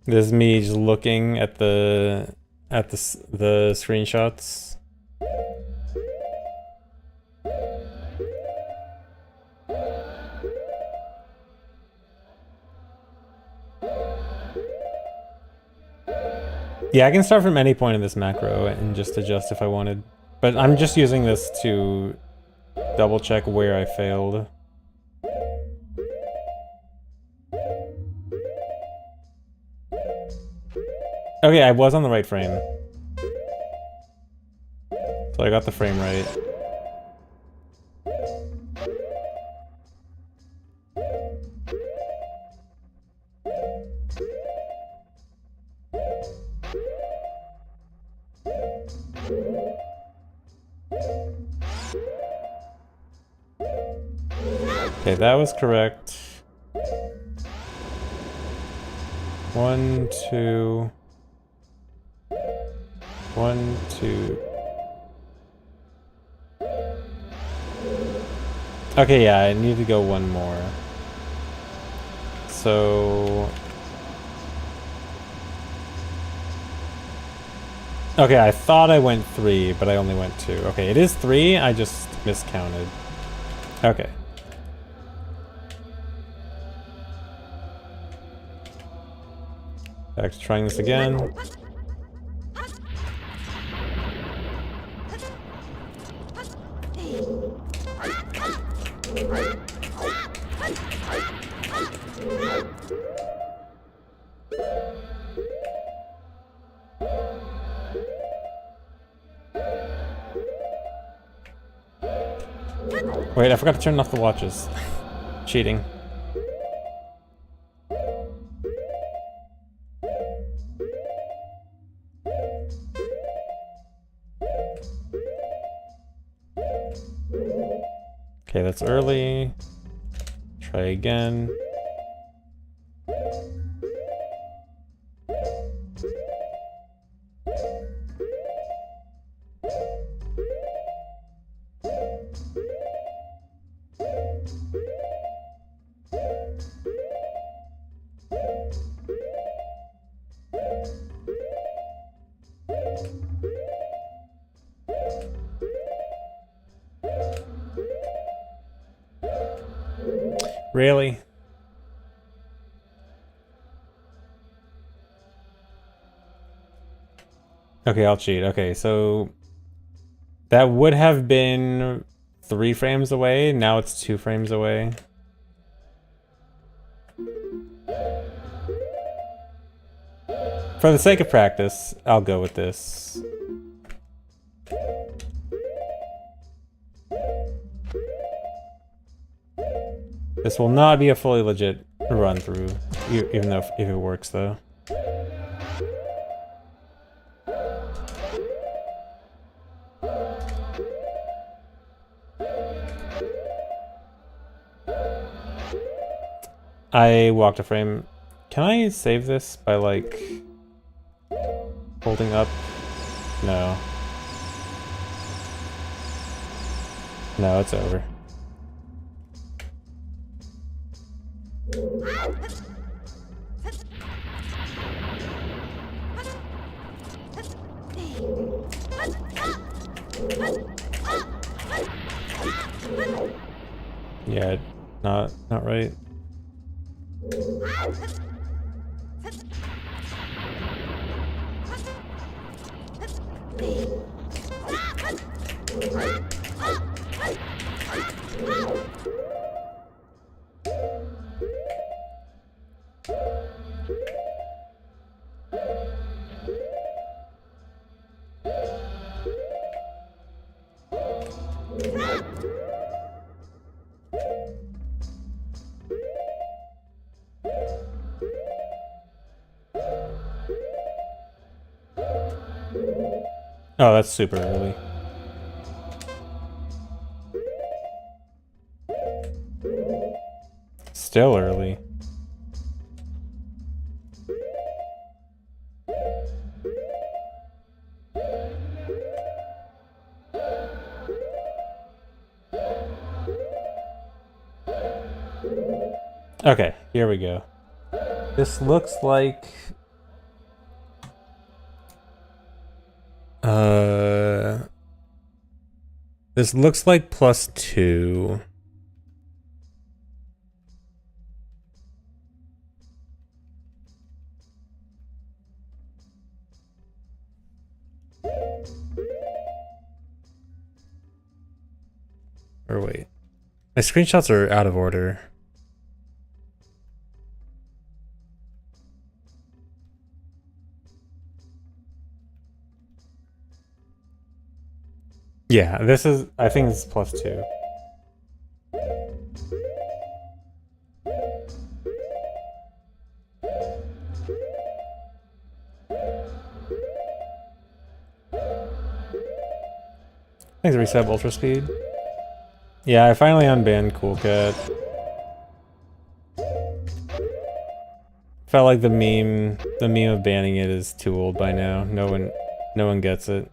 This is me just looking at the screenshots. Yeah, I can start from any point in this macro and just adjust if I wanted. But I'm just using this to double check where I failed. Okay, I was on the right frame. So I got the frame right. Okay, that was correct. 1, 2... 1, 2... Okay, yeah, I need to go one more. So... Okay, I thought I went 3, but I only went 2. Okay, it is 3, I just miscounted. Okay. Back to trying this again. Wait, I forgot to turn off the watches. Cheating. Okay, that's early. Try again. Really? Okay, I'll cheat. Okay, so that would have been 3 frames away. Now it's 2 frames away. For the sake of practice, I'll go with this. This will not be a fully legit run through, even though if it works though. I walked a frame. Can I save this by like holding up? No. No, it's over. Yeah, not right. Oh, that's super early. Still early. Okay, here we go. This looks like... This looks like +2. Or wait. My screenshots are out of order. Yeah, this is, I think it's +2. Thanks, Reset Ultra Speed. Yeah, I finally unbanned Cool Cat. Felt like the meme of banning it is too old by now. No one gets it.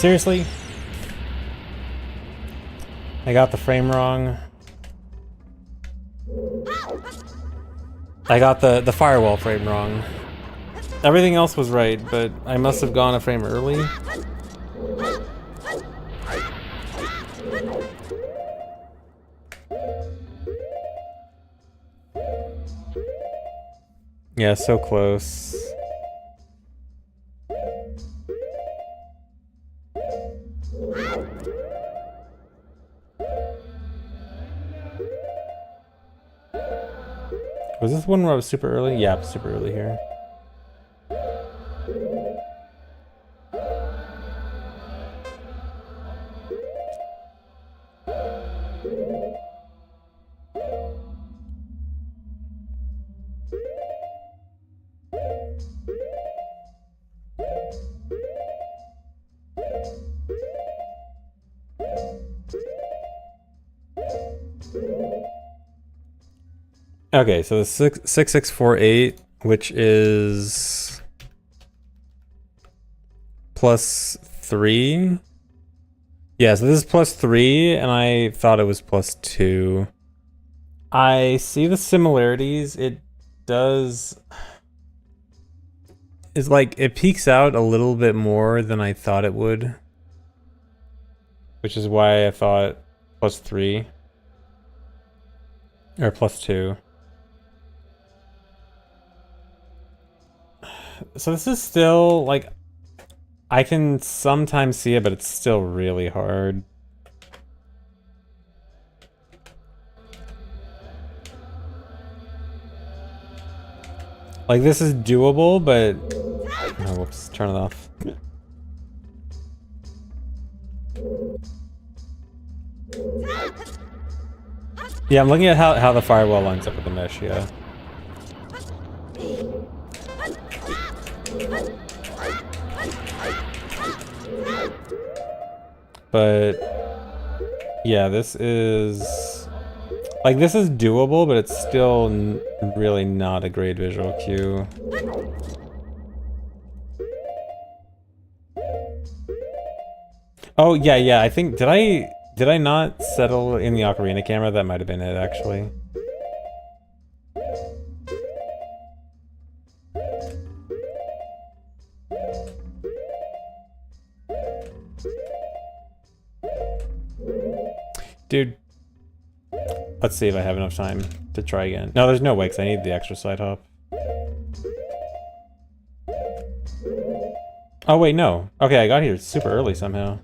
Seriously? I got the frame wrong. I got the firewall frame wrong. Everything else was right, but I must have gone a frame early. Yeah, so close. Was this one where I was super early? Yeah, super early here. Okay, so the 6648, which is +3. Yeah, so this is +3, and I thought it was +2. I see the similarities. It does... It's like, it peaks out a little bit more than I thought it would. Which is why I thought +3. Or +2. So this is still, like, I can sometimes see it, but it's still really hard. Like, this is doable, but... Oh, whoops, turn it off. Yeah, I'm looking at how the firewall lines up with the mesh, yeah. But yeah, this is like, this is doable, but it's still really not a great visual cue. Oh yeah, I think did I not settle in the Ocarina camera? That might have been it, actually. Dude, let's see if I have enough time to try again. No, there's no way, because I need the extra side hop. Oh wait, no. Okay, I got here super early somehow.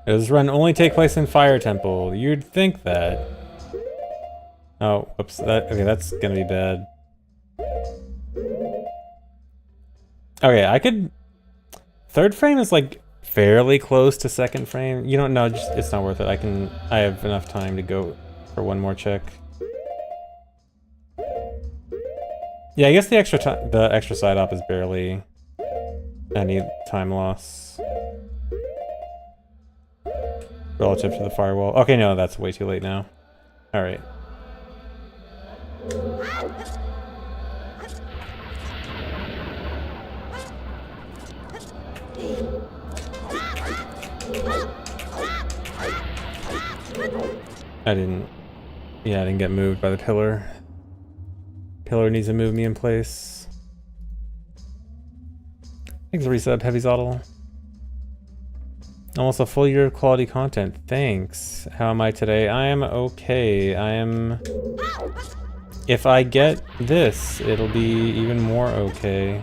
Does this run only take place in Fire Temple? You'd think that. Oh, whoops. Okay, that's gonna be bad. Okay, I could... Third frame is like fairly close to second frame. You don't know, just it's not worth it. I have enough time to go for one more check. Yeah, I guess the extra side op is barely any time loss relative to the firewall. Okay, no, that's way too late now. All right. I didn't get moved by the pillar. Pillar needs to move me in place. Thanks, resub, Heavy Zoddle. Almost a full year of quality content. Thanks. How am I today? I am okay. I am... If I get this, it'll be even more okay.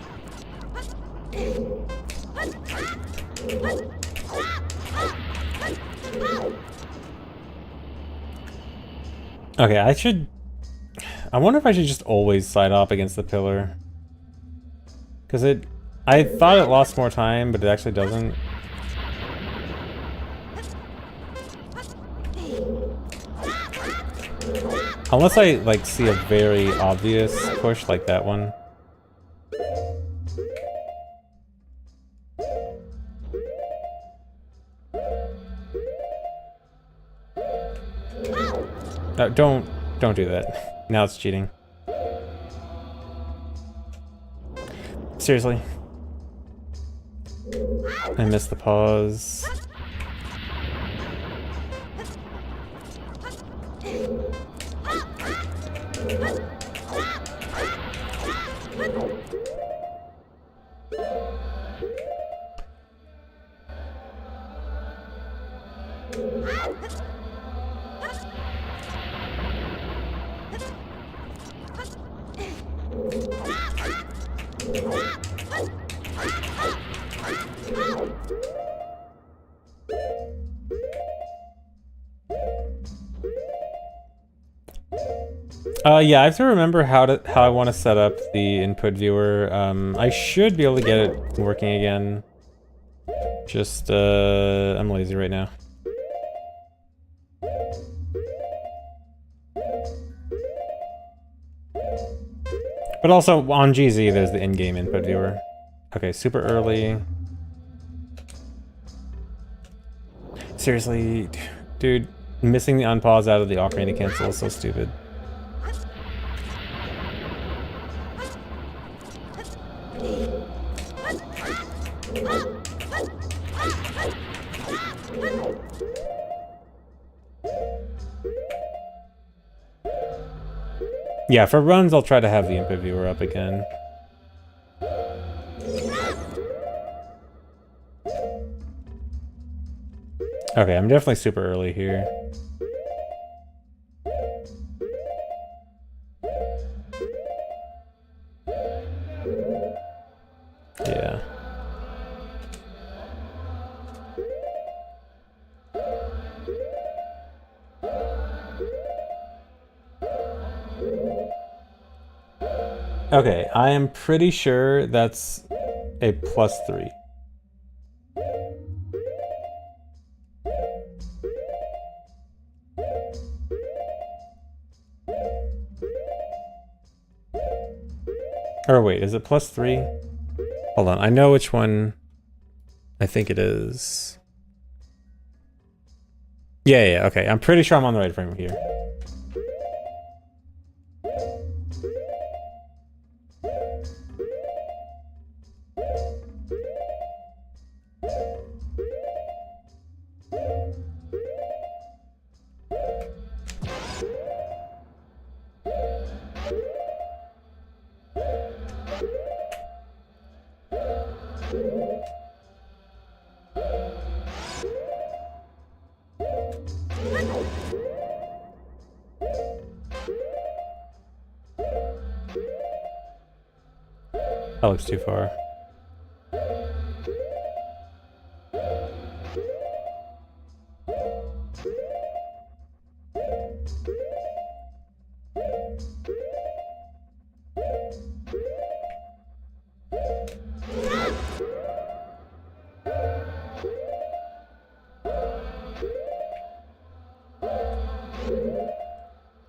Okay, I wonder if I should just always side op against the pillar. Because I thought it lost more time, but it actually doesn't. Unless I, like, see a very obvious push like that one. Don't Don't do that. Now it's cheating. Seriously. I missed the pause. Yeah, I have to remember how I want to set up the input viewer. I should be able to get it working again. Just, I'm lazy right now. But also, on GZ, there's the in-game input viewer. Okay, super early. Seriously, dude, missing the unpause out of the Ocarina cancel is so stupid. Yeah, for runs, I'll try to have the input viewer up again. Okay, I'm definitely super early here. Yeah. Okay, I am pretty sure that's a +3. Or wait, is it +3? Hold on, I know which one I think it is. Yeah, okay. I'm pretty sure I'm on the right frame here. That looks too far.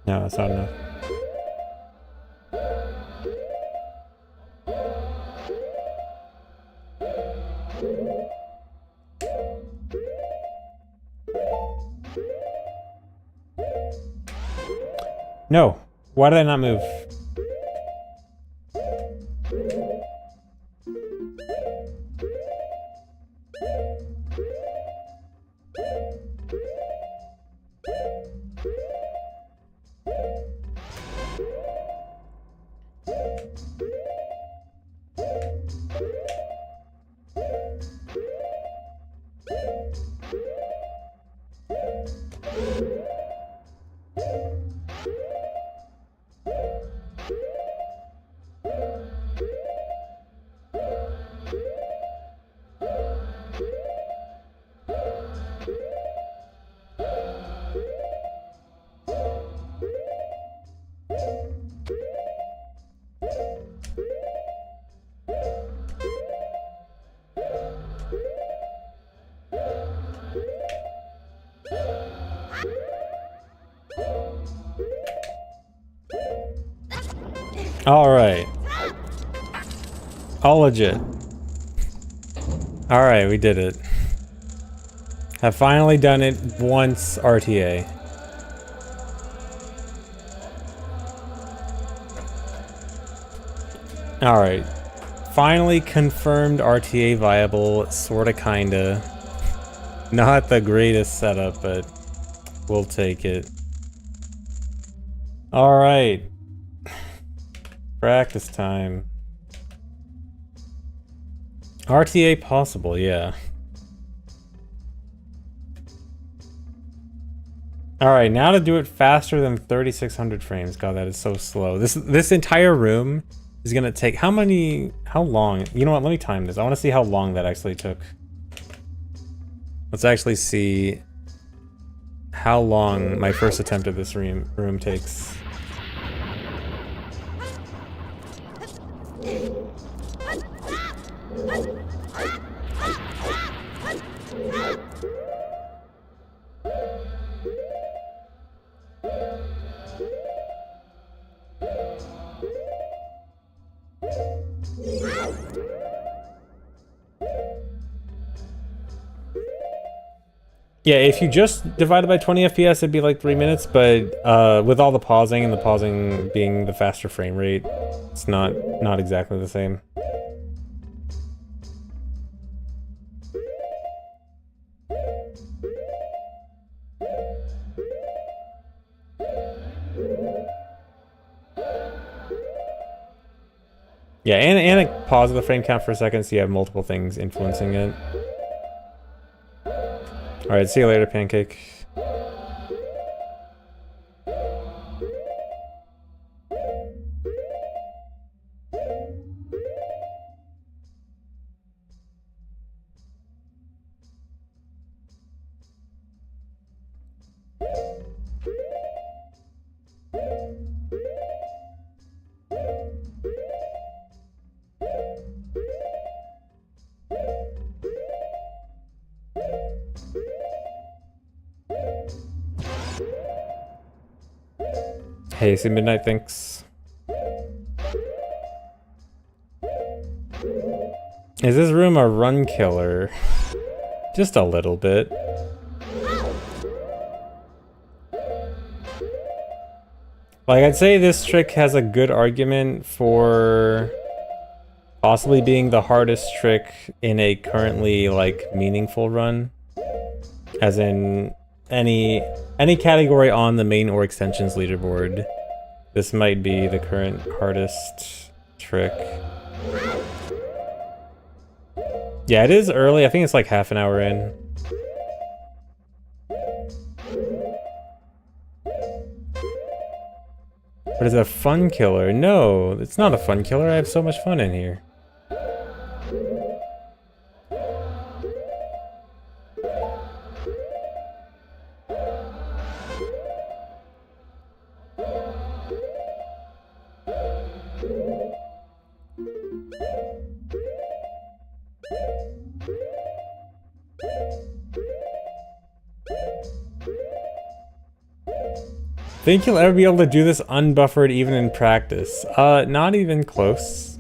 No, that's not enough. No. Why did I not move? Alright. All legit. Alright, we did it. Have finally done it once RTA. Alright. Finally confirmed RTA viable, sorta kinda. Not the greatest setup, but we'll take it. Alright. Practice time. RTA possible, yeah. Alright, now to do it faster than 3600 frames. God, that is so slow. This entire room is gonna take how long? You know what, let me time this. I wanna see how long that actually took. Let's actually see how long my first attempt at this room takes. Yeah, if you just divided by 20 FPS, it'd be like 3 minutes, but with all the pausing and the pausing being the faster frame rate, it's not exactly the same. Yeah, and it pauses the frame count for a second, so you have multiple things influencing it. Alright, see you later, Pancake. Hey, see Midnight, thanks. Is this room a run killer? Just a little bit. Like, I'd say this trick has a good argument for possibly being the hardest trick in a currently, like, meaningful run. As in, any category on the main or extensions leaderboard, this might be the current hardest trick. Yeah, it is early. I think it's like half an hour in. But is it a fun killer? No, it's not a fun killer. I have so much fun in here. Think you'll ever be able to do this unbuffered even in practice? Not even close.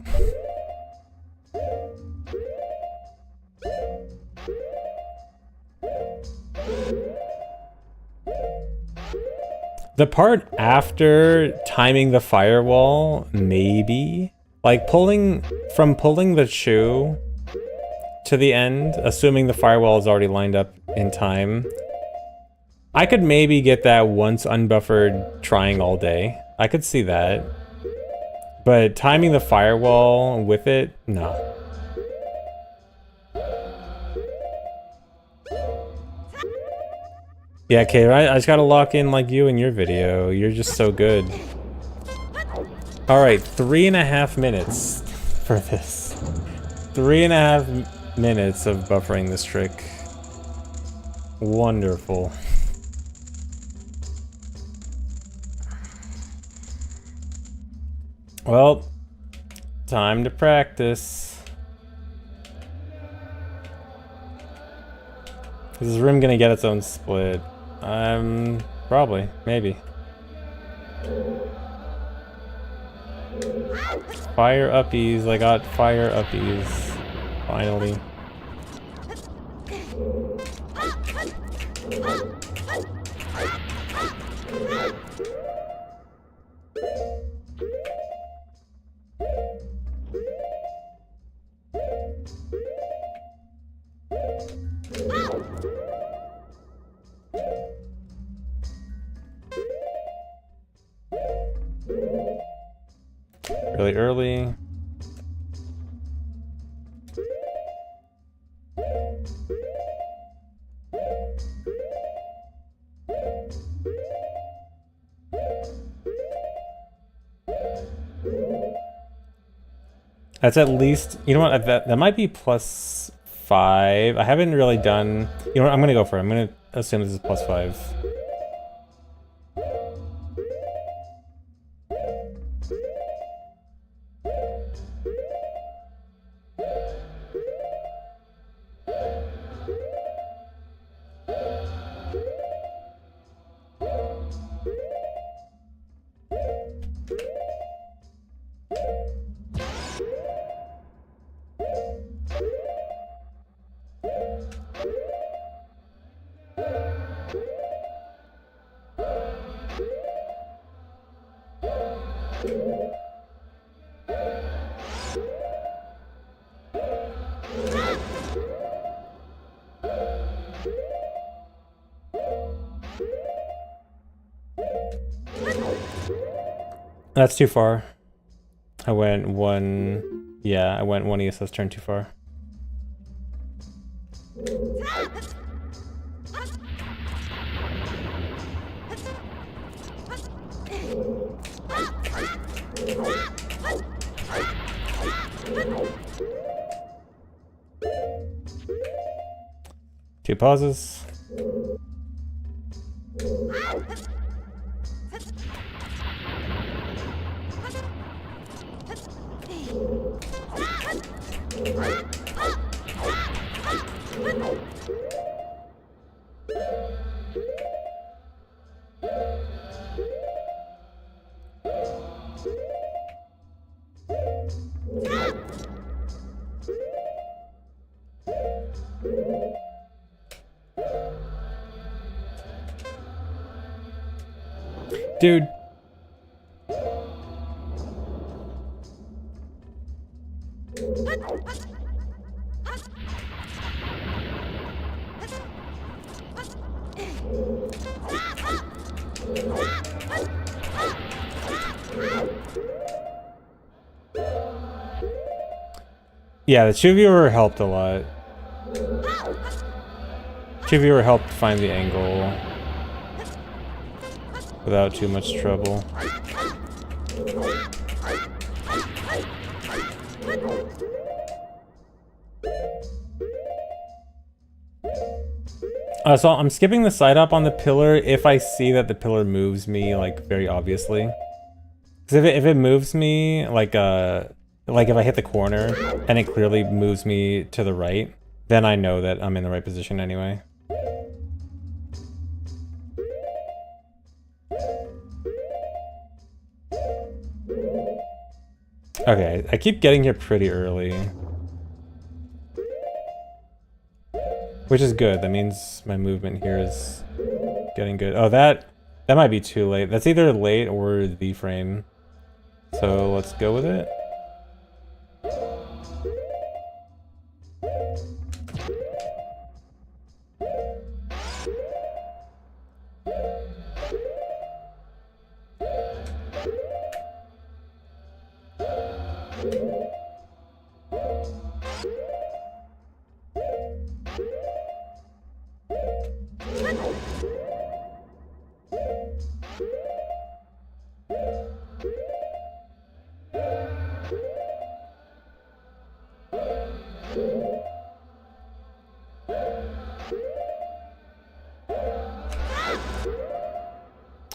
The part after timing the firewall, maybe? Like pulling the shoe to the end, assuming the firewall is already lined up in time. I could maybe get that once unbuffered trying all day. I could see that. But timing the firewall with it, no. Yeah, Kate, I just gotta lock in like you in your video. You're just so good. Alright, 3.5 minutes for this. 3.5 minutes of buffering this trick. Wonderful. Well, time to practice. Is this room gonna get its own split? Probably, maybe. Fire uppies, I got fire uppies. Finally. Really early. That's at least, you know what, that might be +5. I haven't really done, you know what, I'm gonna go for it. I'm gonna assume this is +5. That's too far. I went one, yeah, I went one ESS turn too far. Two pauses. Dude. Yeah, the two viewer helped a lot. Two viewer helped find the angle without too much trouble. So I'm skipping the side up on the pillar if I see that the pillar moves me, like, very obviously. Because if it moves me, like if I hit the corner and it clearly moves me to the right, then I know that I'm in the right position anyway. Okay, I keep getting here pretty early. Which is good, that means my movement here is getting good. Oh, that might be too late. That's either late or the frame. So let's go with it.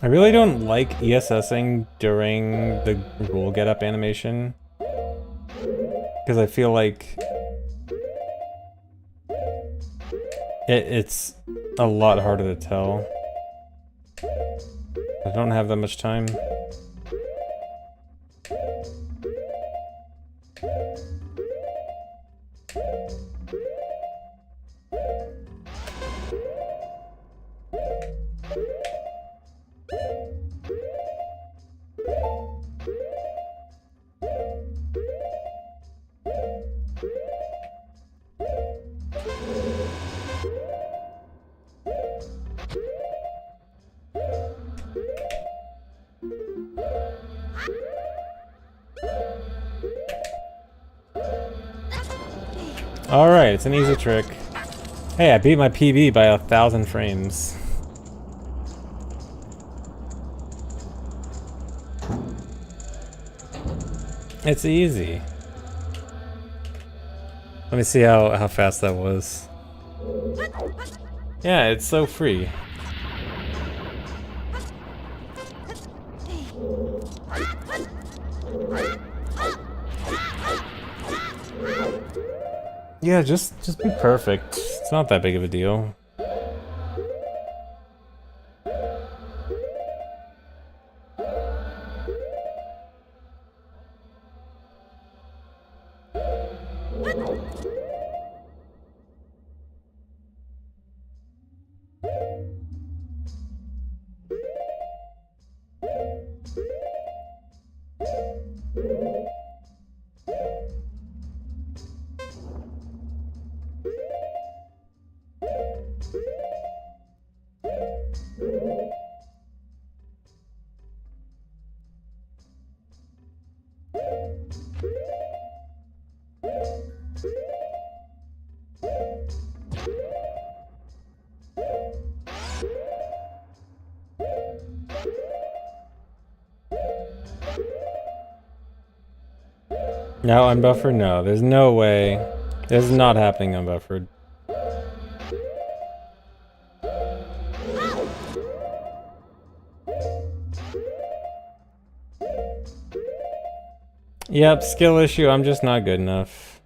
I really don't like ESSing during the roll get up animation, because I feel like it's a lot harder to tell. I don't have that much time. Alright, it's an easy trick. Hey, I beat my PB by 1,000 frames. It's easy. Let me see how fast that was. Yeah, it's so free. Yeah, just be perfect. It's not that big of a deal. No, unbuffered? No, there's no way. This is not happening unbuffered. Yep, skill issue, I'm just not good enough.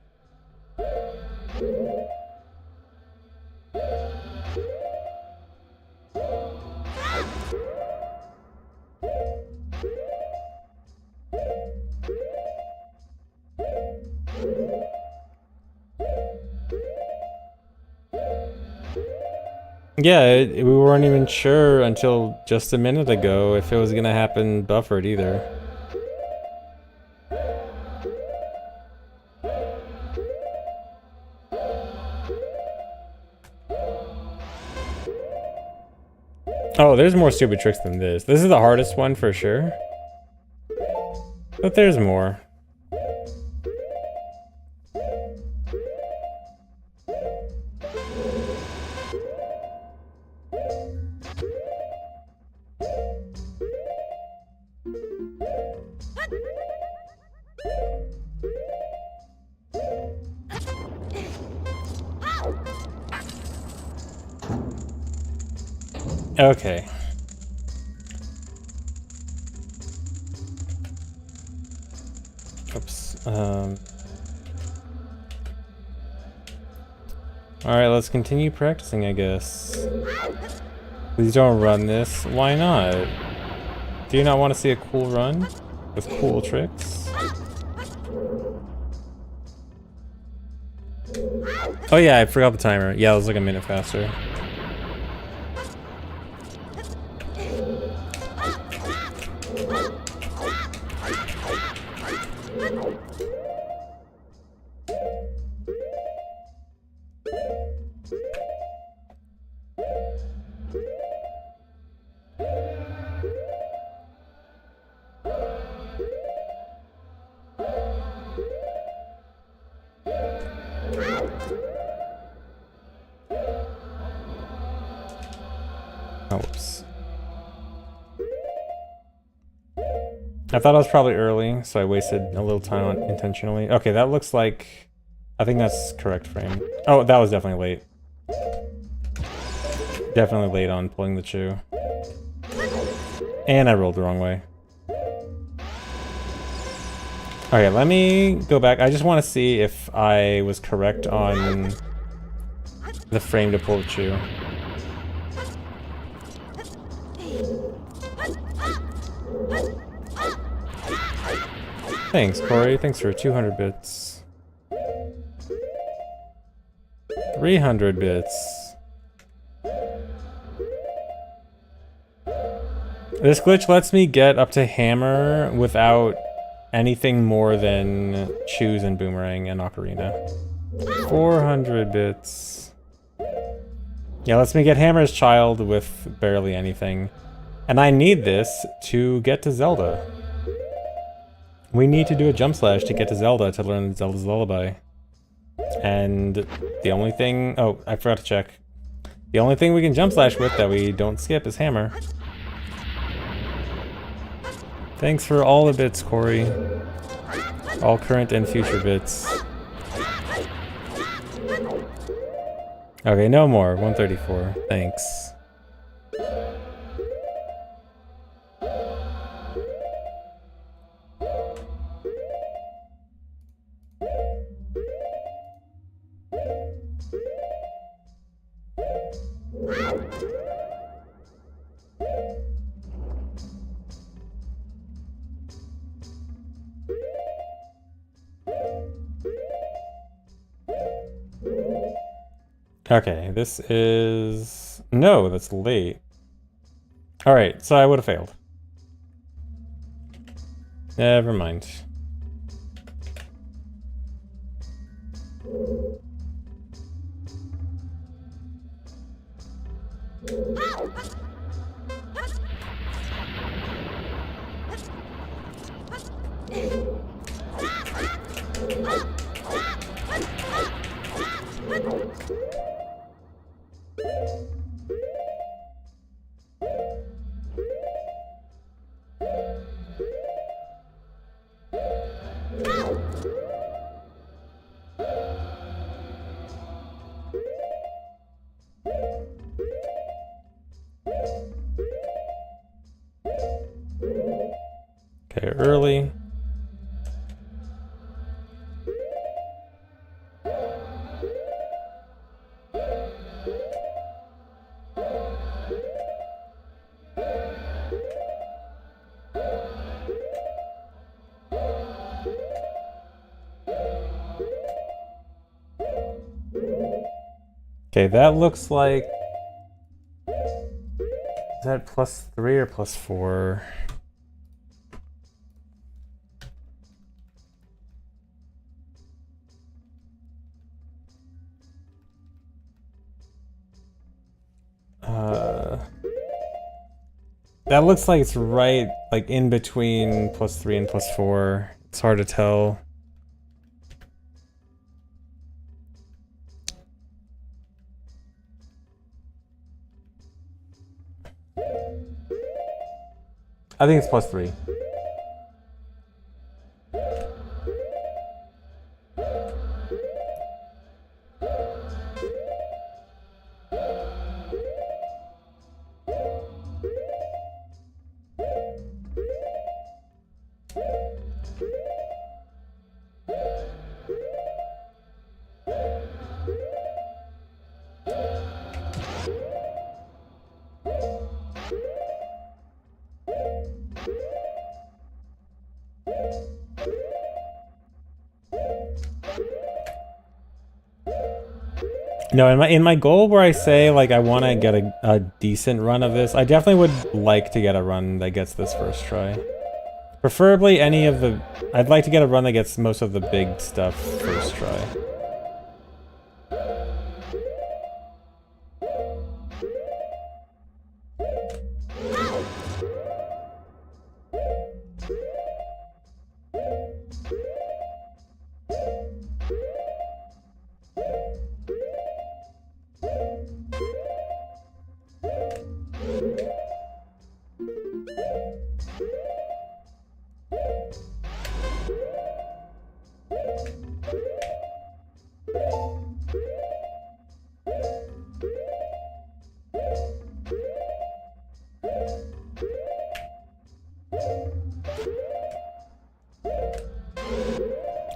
Yeah, we weren't even sure until just a minute ago if it was gonna happen buffered either. Oh, there's more stupid tricks than this. This is the hardest one for sure. But there's more. Okay. Oops. Alright, let's continue practicing, I guess. Please don't run this. Why not? Do you not want to see a cool run? With cool tricks? Oh yeah, I forgot the timer. Yeah, it was like a minute faster. Oops. I thought I was probably early, so I wasted a little time on intentionally. Okay, that looks like... I think that's correct frame. Oh, that was definitely late. Definitely late on pulling the chew. And I rolled the wrong way. Okay, let me go back. I just want to see if I was correct on the frame to pull the chew. Thanks, Corey. Thanks for 200 bits. 300 bits. This glitch lets me get up to hammer without anything more than chews and boomerang and ocarina. 400 bits. Yeah, lets me get hammer's child with barely anything. And I need this to get to Zelda. We need to do a jump slash to get to Zelda to learn Zelda's Lullaby. And the only thing... Oh, I forgot to check. The only thing we can jump slash with that we don't skip is hammer. Thanks for all the bits, Corey. All current and future bits. Okay, no more. 134. Thanks. Okay, this is... No, that's late. Alright, so I would have failed. Never mind. Okay, early. Okay, that looks like... Is that +3 or +4? That looks like it's right, like in between +3 and +4. It's hard to tell. I think it's +3. No, in my goal where I say like I want to get a decent run of this, I definitely would like to get a run that gets this first try. Preferably any of the... I'd like to get a run that gets most of the big stuff first try.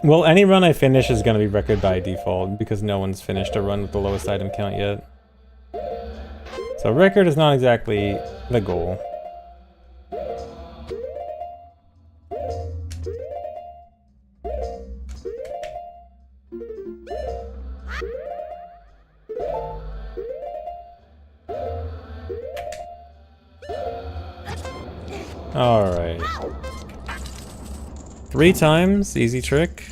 Well, any run I finish is going to be record by default, because no one's finished a run with the lowest item count yet. So record is not exactly the goal. Alright. 3 times, easy trick.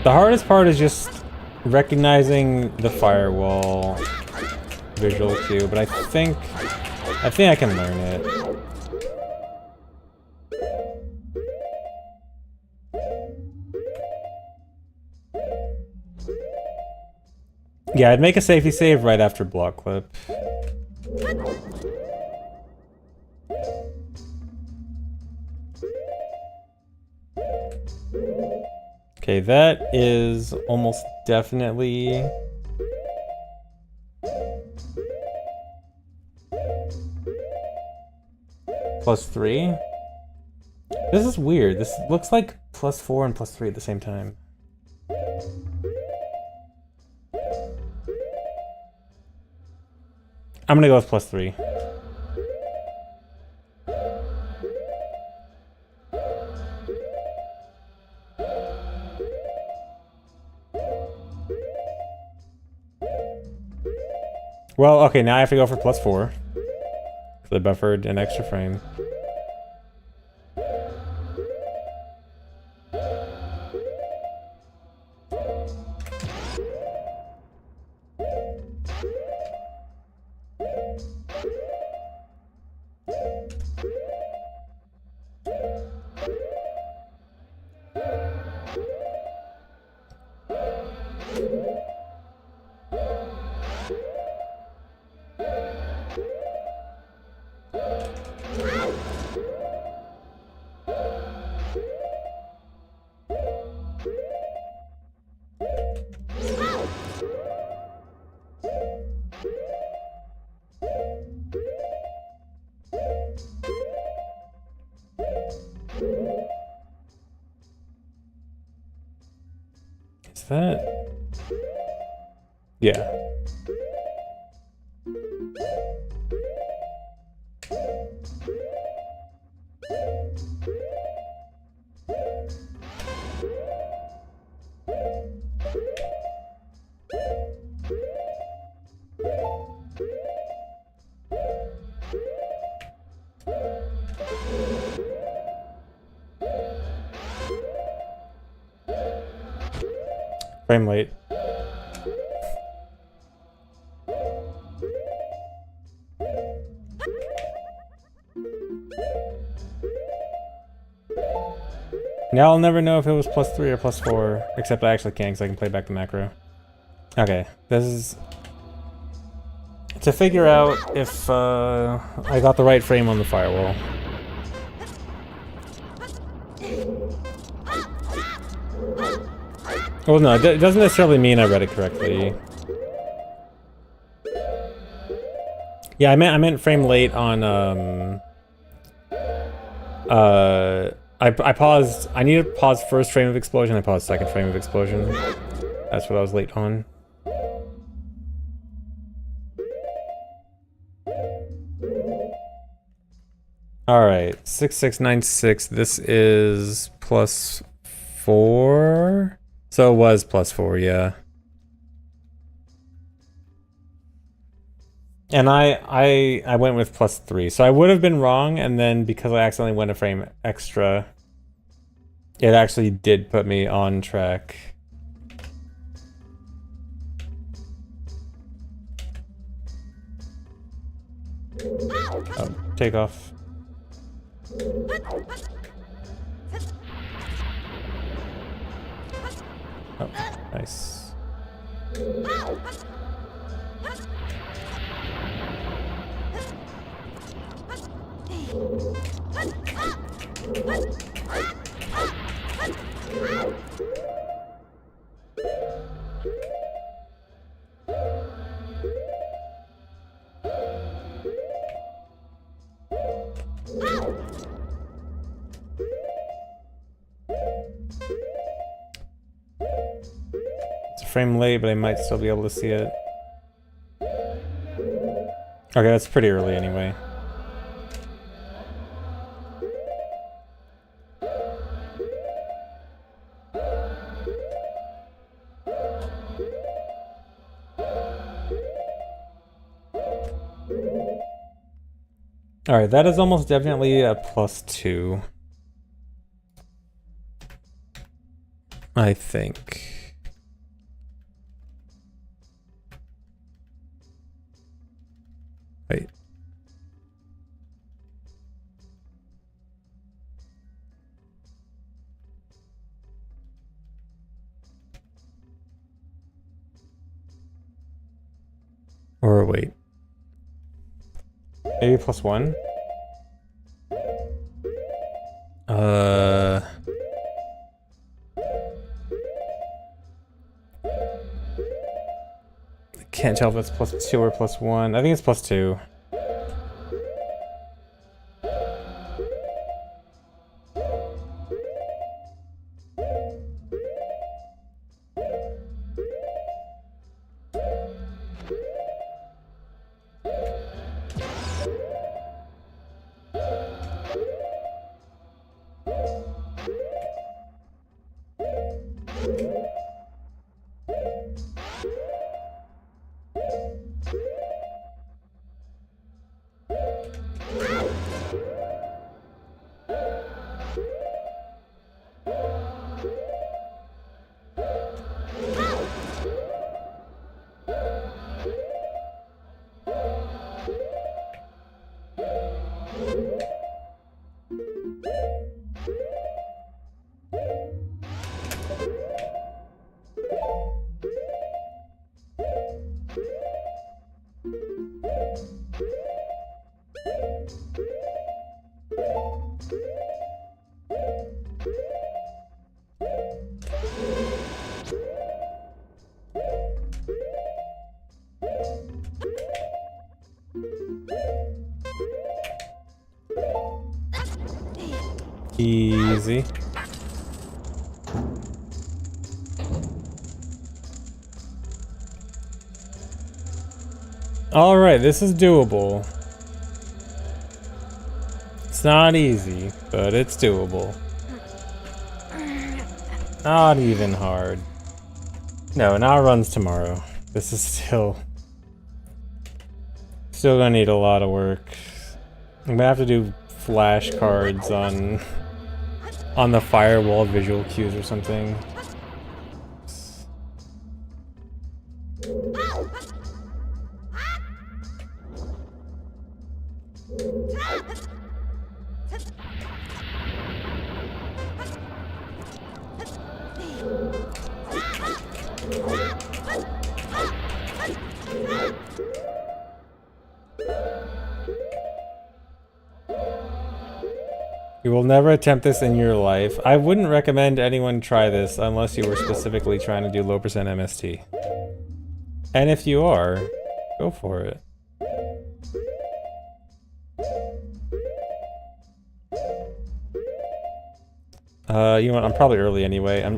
The hardest part is just recognizing the firewall visual cue, but I think I can learn it. Yeah, I'd make a safety save right after block clip. Okay, that is almost definitely +3. This is weird. This looks like +4 and +3 at the same time. I'm gonna go with +3. Well, okay, now I have to go for +4. So I buffered an extra frame. Is that? Yeah. Frame late. Now I'll never know if it was +3 or +4, except I actually can because I can play back the macro. Okay, this is to figure out if I got the right frame on the firewall. Well, no, it doesn't necessarily mean I read it correctly. Yeah, I meant frame late on I paused. I needed to pause first frame of explosion. I paused second frame of explosion. That's what I was late on. All right, 6696. This is +4. So it was +4, yeah. And I went with +3, so I would have been wrong, and then because I accidentally went a frame extra, it actually did put me on track. Oh, take off. Oh, nice. It's a frame late, but I might still be able to see it. Okay, that's pretty early anyway. Alright, that is almost definitely a +2. I think. Wait. Or wait. Maybe +1? Can't tell if it's +2 or +1. I think it's +2. Easy. All right, this is doable. It's not easy, but it's doable. Not even hard. No, not runs tomorrow. This is still gonna need a lot of work. I'm gonna have to do flashcards on the firewall visual cues or something. You will never attempt this in your life. I wouldn't recommend anyone try this unless you were specifically trying to do low percent MST. And if you are, go for it. You know what? I'm probably early anyway.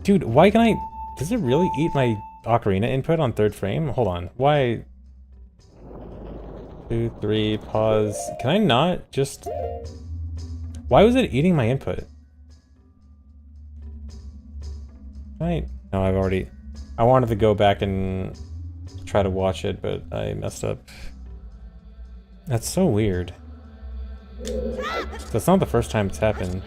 Dude, why can I... Does it really eat my Ocarina input on 3rd frame? Hold on. Why... 2, 3, pause. Can I not just... Why was it eating my input? Right? No, I've already... I wanted to go back and try to watch it, but I messed up. That's so weird. That's not the first time it's happened.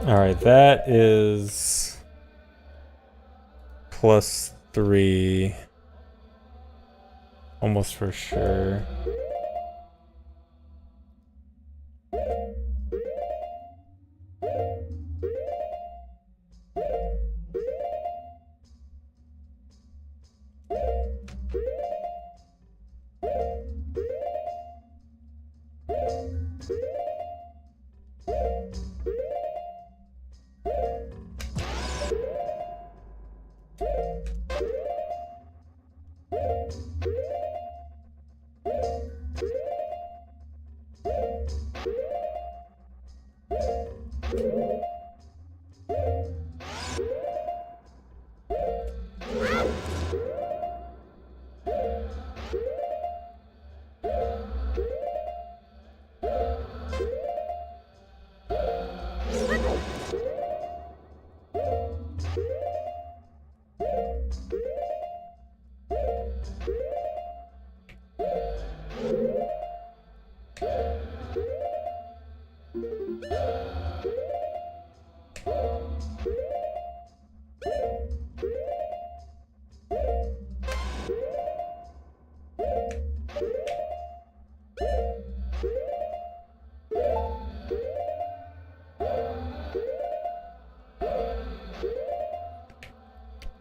Alright, that is +3. Almost for sure.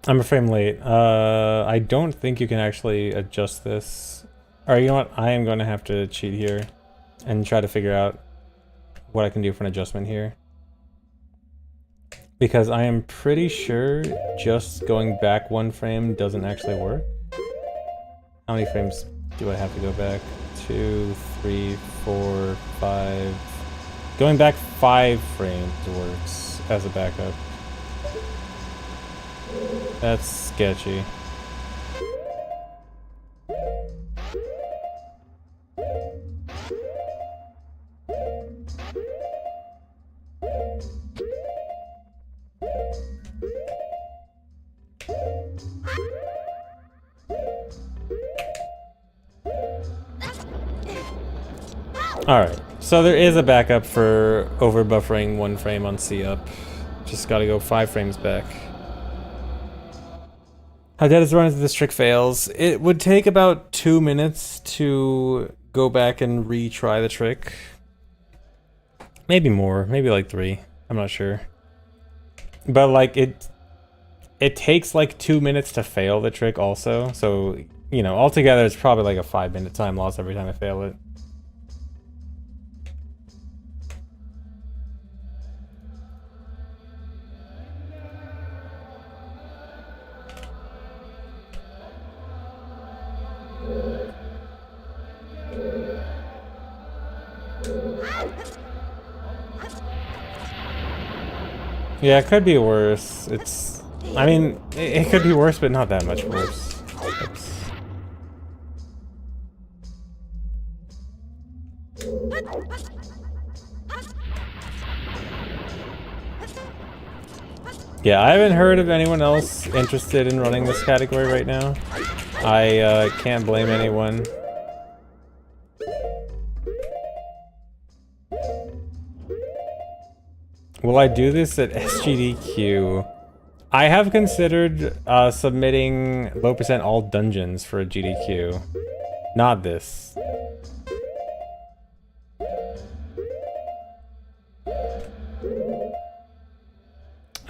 I'm a frame late. I don't think you can actually adjust this. Or you know what? I am going to have to cheat here and try to figure out what I can do for an adjustment here. Because I am pretty sure just going back 1 frame doesn't actually work. How many frames do I have to go back? 2, 3, 4, 5. Going back 5 frames works as a backup. That's sketchy. Alright, so there is a backup for overbuffering 1 frame on C up. Just gotta go 5 frames back. How dead is the run if this trick fails? It would take about 2 minutes to go back and retry the trick. Maybe more, maybe like 3. I'm not sure. But like it takes like 2 minutes to fail the trick also. So, you know, altogether it's probably like a 5-minute time loss every time I fail it. Yeah, it could be worse. I mean, it could be worse, but not that much worse. Oops. Yeah, I haven't heard of anyone else interested in running this category right now. I can't blame anyone. Will I do this at SGDQ? I have considered submitting low percent all dungeons for a GDQ. Not this.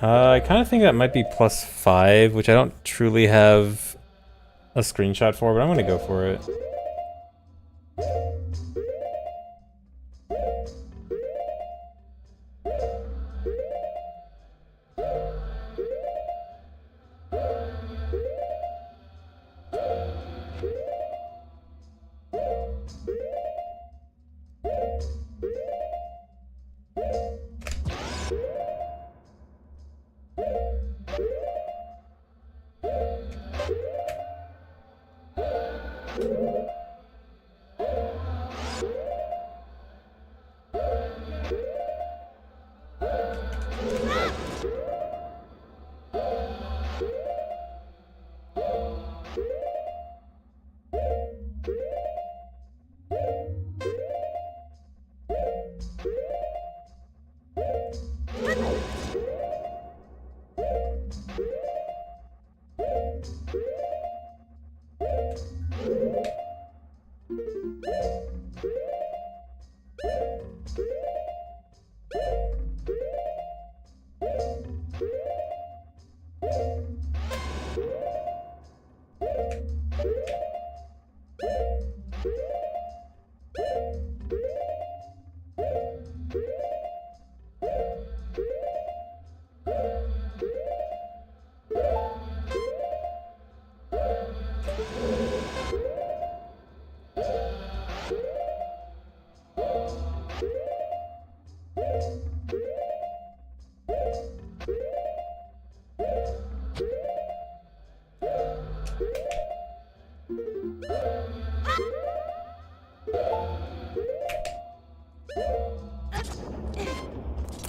I kind of think that might be +5, which I don't truly have a screenshot for, but I'm gonna go for it.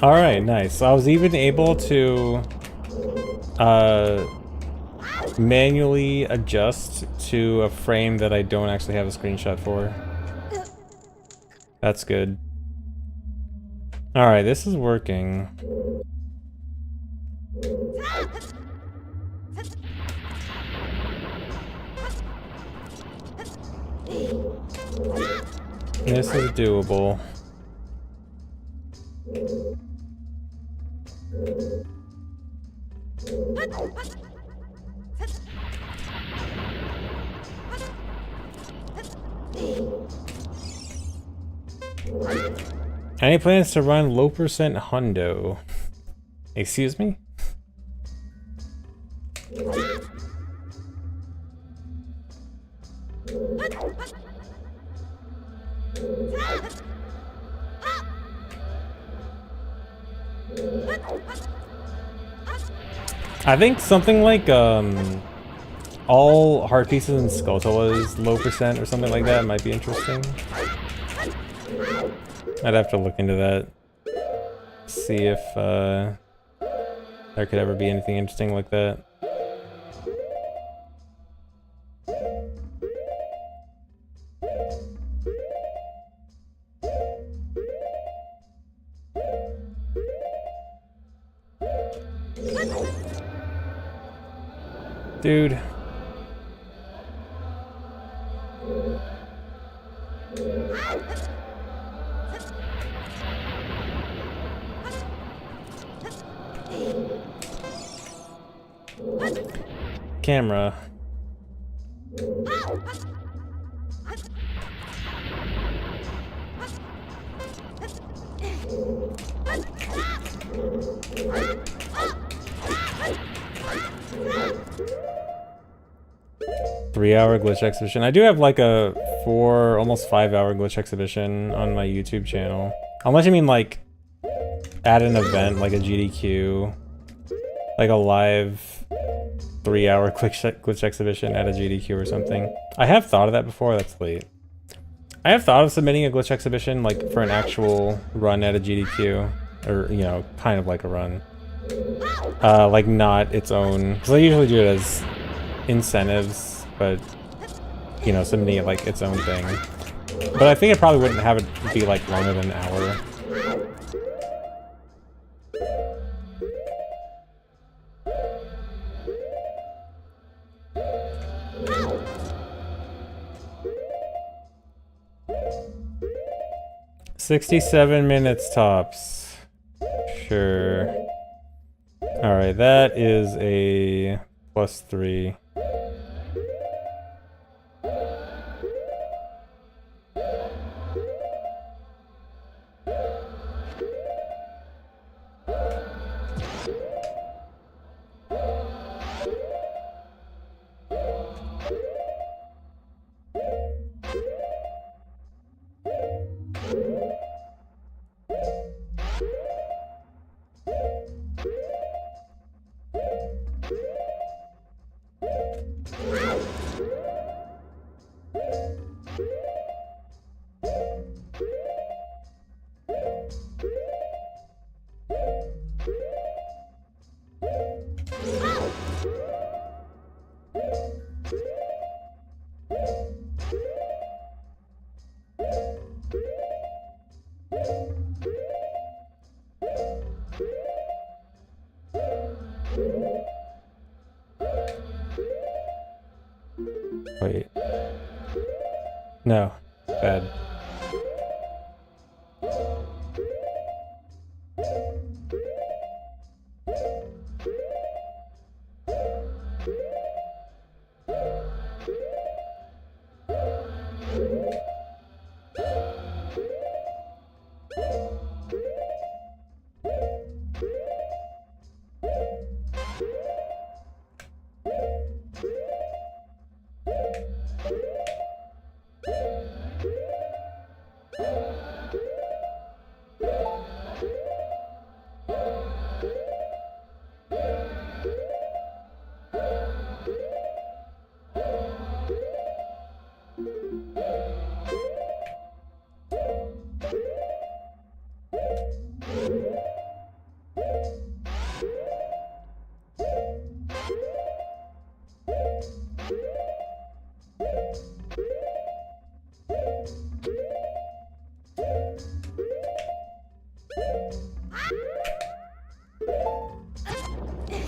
Alright, nice. So I was even able to manually adjust to a frame that I don't actually have a screenshot for. That's good. Alright, this is working. This is doable. Any plans to run low percent hundo? Excuse me? I think something like all heart pieces and Skulltulas low percent or something like that might be interesting. I'd have to look into that. See if there could ever be anything interesting like that. Dude. Camera. Three-hour glitch exhibition. I do have like a 4, almost 5-hour glitch exhibition on my YouTube channel. Unless you mean like at an event, like a GDQ, like a live 3-hour glitch exhibition at a GDQ or something. I have thought of that before. That's late. I have thought of submitting a glitch exhibition like for an actual run at a GDQ, or you know, kind of like a run. Like not its own, because I usually do it as incentives, but you know, submitting it like its own thing. But I think I probably wouldn't have it be like longer than an hour. $67 minutes tops. Sure. Alright, that is a +3. Wait. No. Bad.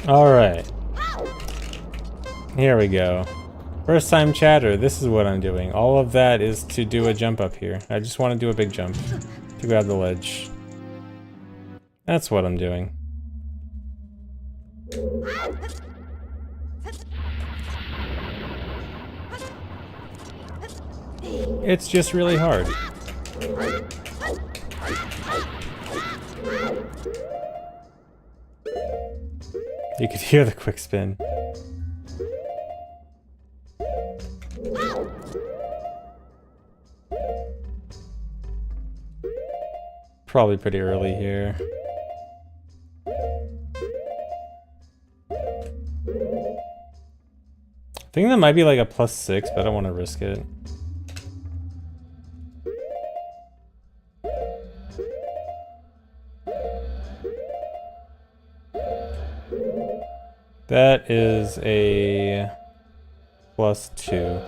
Alright. Here we go. First time chatter, this is what I'm doing. All of that is to do a jump up here. I just want to do a big jump to grab the ledge. That's what I'm doing. It's just really hard. You could hear the quick spin. Probably pretty early here. I think that might be like a +6, but I don't want to risk it. That is a +2.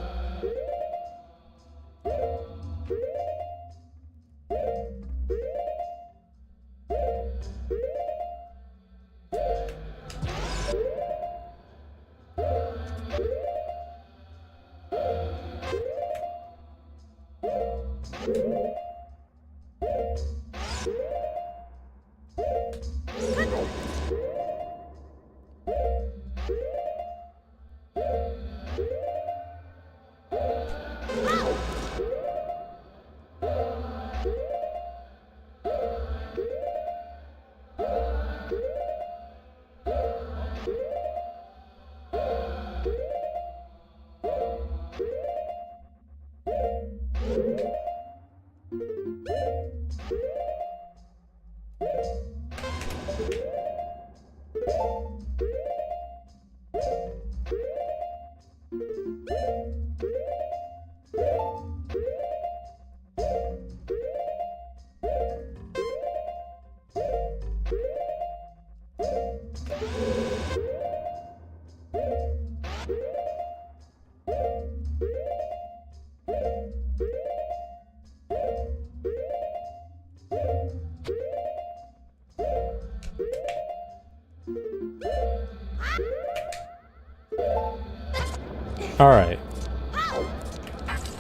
Alright.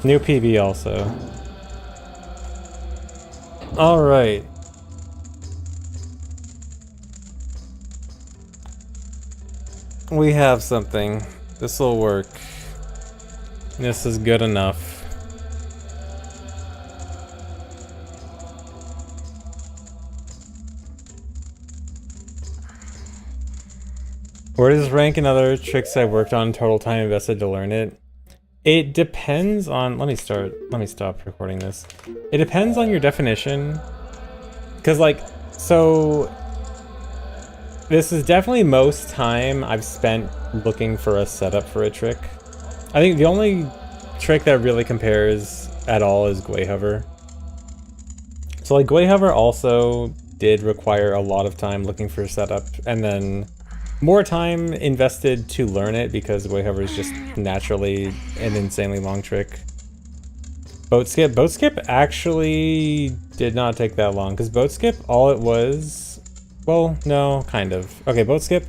New PB also. Alright. We have something. This'll work. This is good enough. Where does this rank in other tricks I've worked on, total time invested to learn it? It depends on, let me stop recording this. It depends on your definition. Cause like, so this is definitely most time I've spent looking for a setup for a trick. I think the only trick that really compares at all is Gwei Hover. So like Gwei Hover also did require a lot of time looking for a setup, and then more time invested to learn it because Gwei Hover is just naturally an insanely long trick. Boat skip actually did not take that long, because boat skip, all it was, well, no, kind of. Okay, boat skip,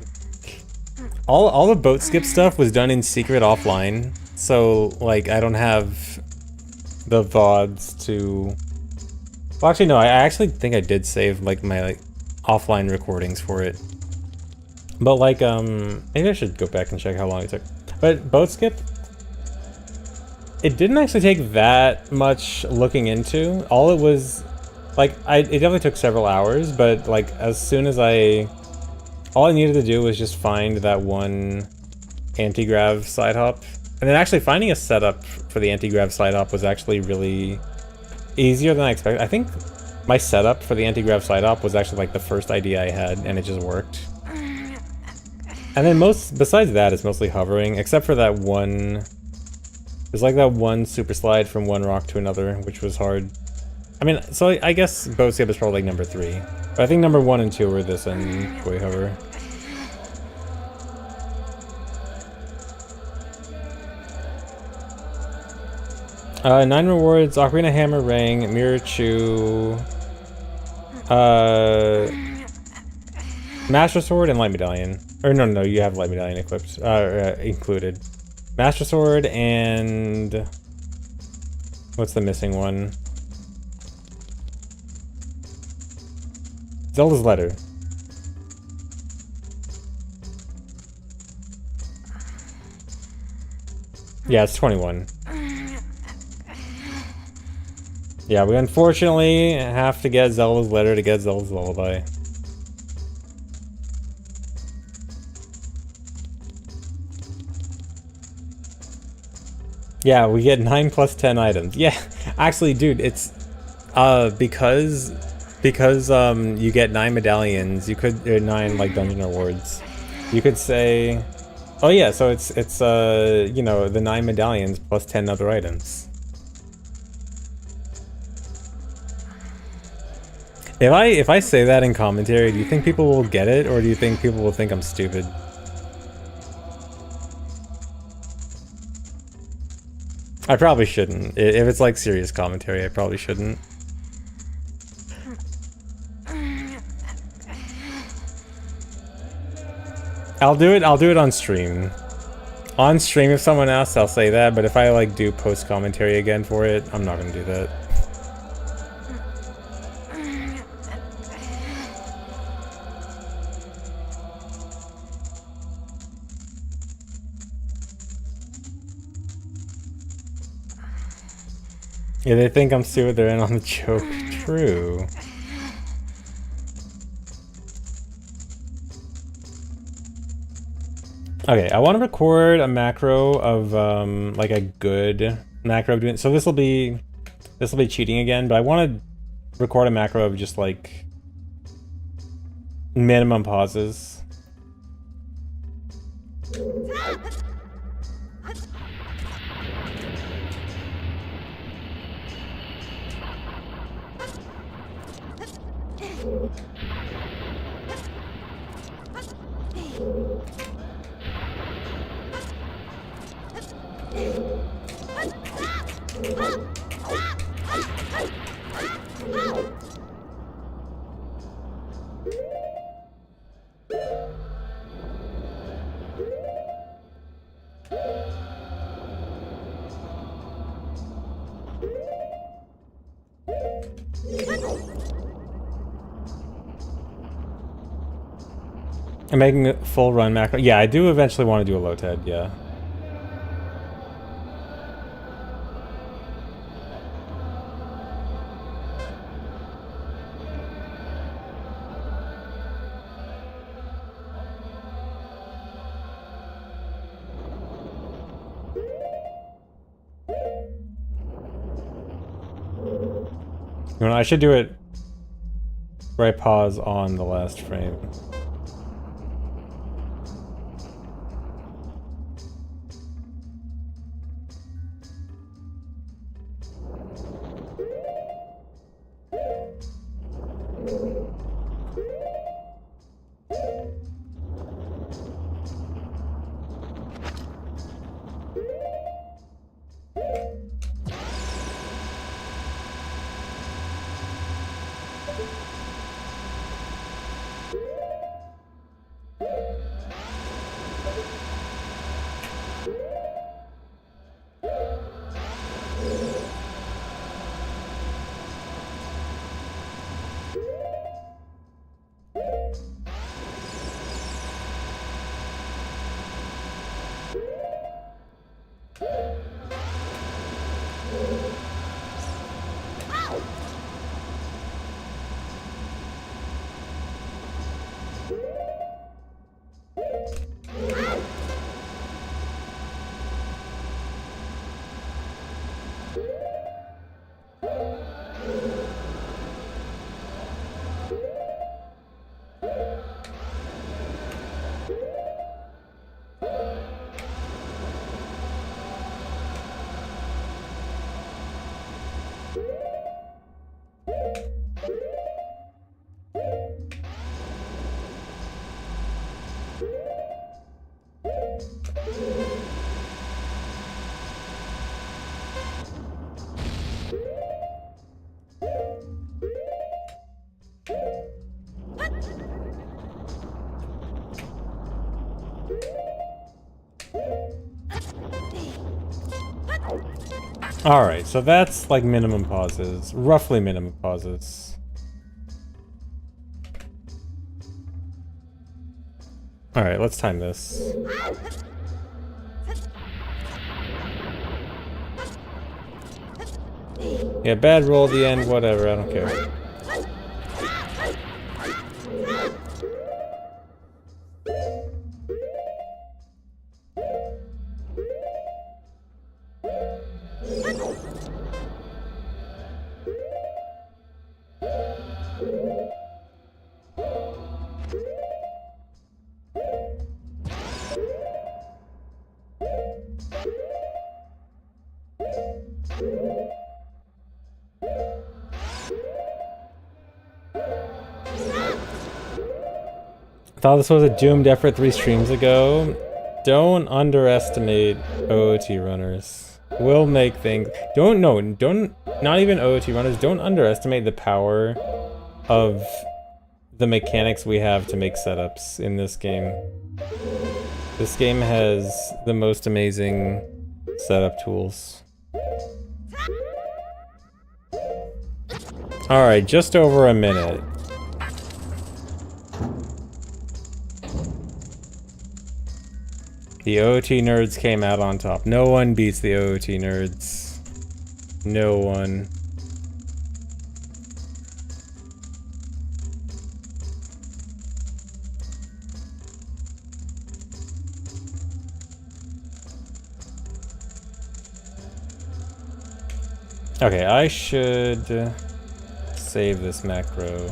all the boat skip stuff was done in secret offline, so like I don't have the VODs to, well actually no, I actually think I did save like my offline recordings for it. But like, maybe I should go back and check how long it took. But boat skip, it didn't actually take that much looking into. All it was, like, it definitely took several hours, but like, as soon as all I needed to do was just find that one anti-grav side hop. And then actually finding a setup for the anti-grav side hop was actually really easier than I expected. I think my setup for the anti-grav side hop was actually like the first idea I had, and it just worked. And then besides that, it's mostly hovering, except for that one, there's like that one super slide from one rock to another, which was hard. I mean, so I guess boat skip is probably like number 3. But I think number 1 and 2 were this and Gwei Hover. Nine rewards, Ocarina Hammer Ring, Mirror Chew, Master Sword, and Light Medallion. Or no, you have light medallion equipped, included. Master Sword and... What's the missing one? Zelda's Letter. Yeah, it's 21. Yeah, we unfortunately have to get Zelda's Letter to get Zelda's Lullaby. Yeah, we get 9 plus 10 items. Yeah, actually, dude, it's because you get 9 medallions. You could 9 like dungeon rewards. You could say, oh yeah, so it's you know, the 9 medallions plus 10 other items. If I say that in commentary, do you think people will get it, or do you think people will think I'm stupid? I probably shouldn't. If it's like serious commentary, I probably shouldn't. I'll do it on stream. On stream, if someone asks, I'll say that, but if I like do post commentary again for it, I'm not gonna do that. Yeah, they think I'm stupid, they're in on the joke. True. Okay, I want to record a macro of like a good macro of doing. So this will be cheating again, but I want to record a macro of just like minimum pauses. I'm making a full run macro. Yeah, I do eventually want to do a low TED, yeah. You know, I should do it where I pause on the last frame. Alright, so that's like minimum pauses. Roughly minimum pauses. Alright, let's time this. Yeah, bad roll at the end, whatever, I don't care. Thought this was a doomed effort 3 streams ago. Don't underestimate OOT runners. We'll make things. Don't not even OOT runners. Don't underestimate the power of the mechanics we have to make setups in this game. This game has the most amazing setup tools. Alright, just over a minute. The OOT nerds came out on top. No one beats the OOT nerds. No one. Okay, I should save this macro.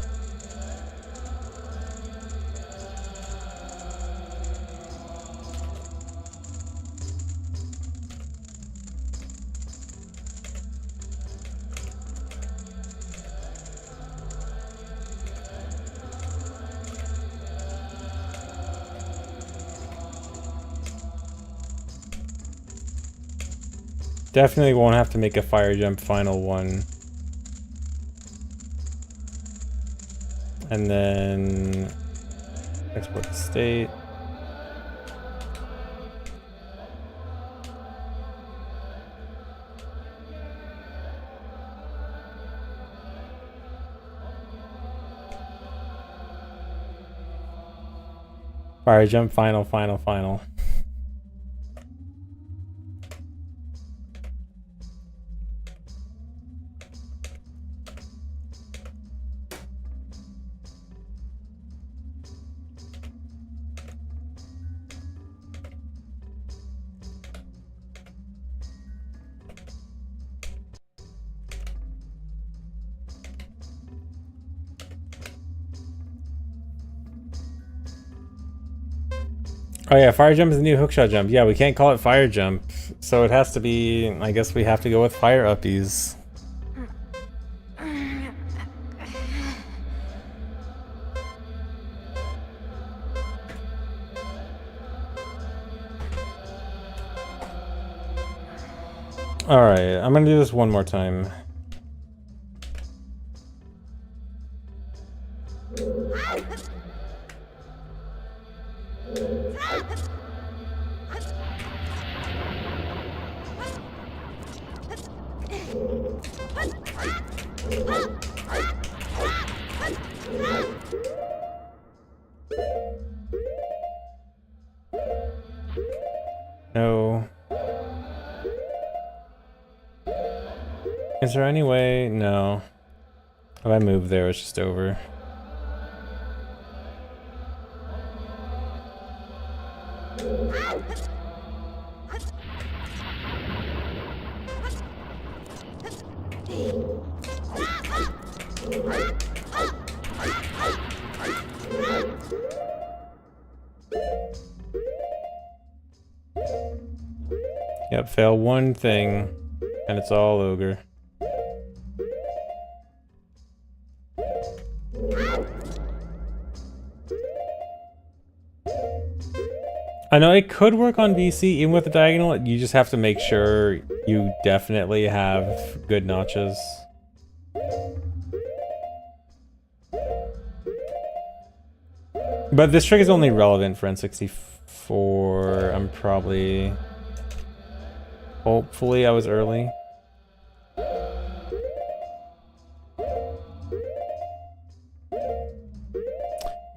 Definitely won't have to make a fire jump final one. And then export the state. Fire jump final. Oh yeah, fire jump is the new hookshot jump. Yeah, we can't call it fire jump, so it has to be, I guess we have to go with fire uppies. Alright, I'm gonna do this one more time. No. Is there any way? No. If I move there, it's just over. Yep, fail one thing, and it's all ogre. I know it could work on VC even with the diagonal. You just have to make sure you definitely have good notches. But this trick is only relevant for N64 4. I'm probably... Hopefully I was early.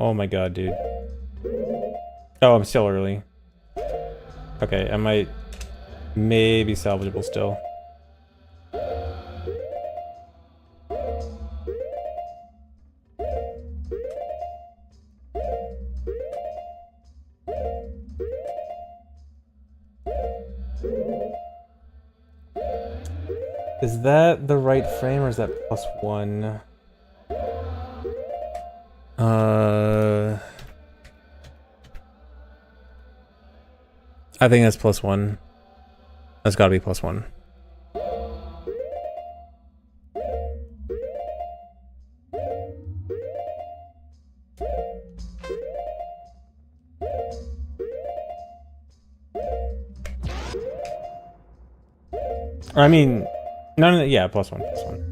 Oh my god, dude. Oh, I'm still early. Okay, I might... Maybe salvageable still. Is that the right frame or is that +1? I think that's +1. That's gotta be +1. Or I mean, no, yeah, +1, +1.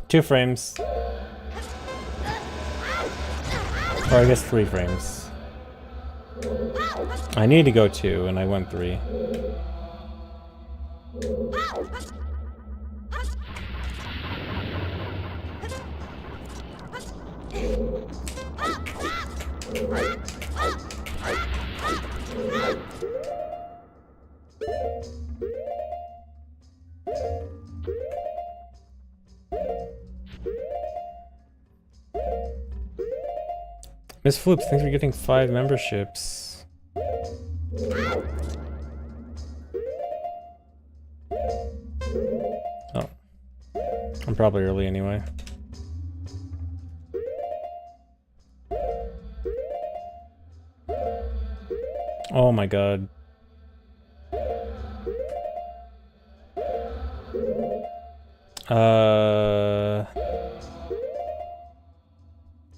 Two frames. Or I guess 3 frames. I need to go 2 and I went 3. Miss Floops, thanks for getting 5 memberships. Oh. I'm probably early anyway. Oh my god.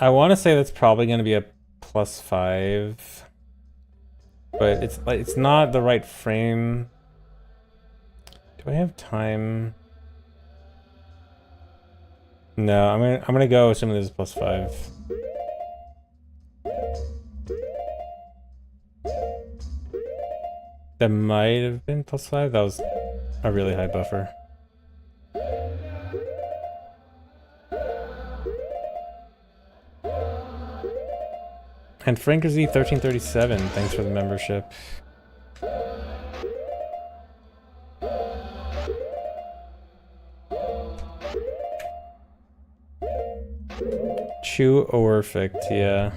I want to say that's probably going to be a +5, but it's not the right frame. Do I have time? No, I'm gonna go assuming this is +5. That might have been +5. That was a really high buffer. And Frankerzy1337, thanks for the membership. Chew perfect, yeah.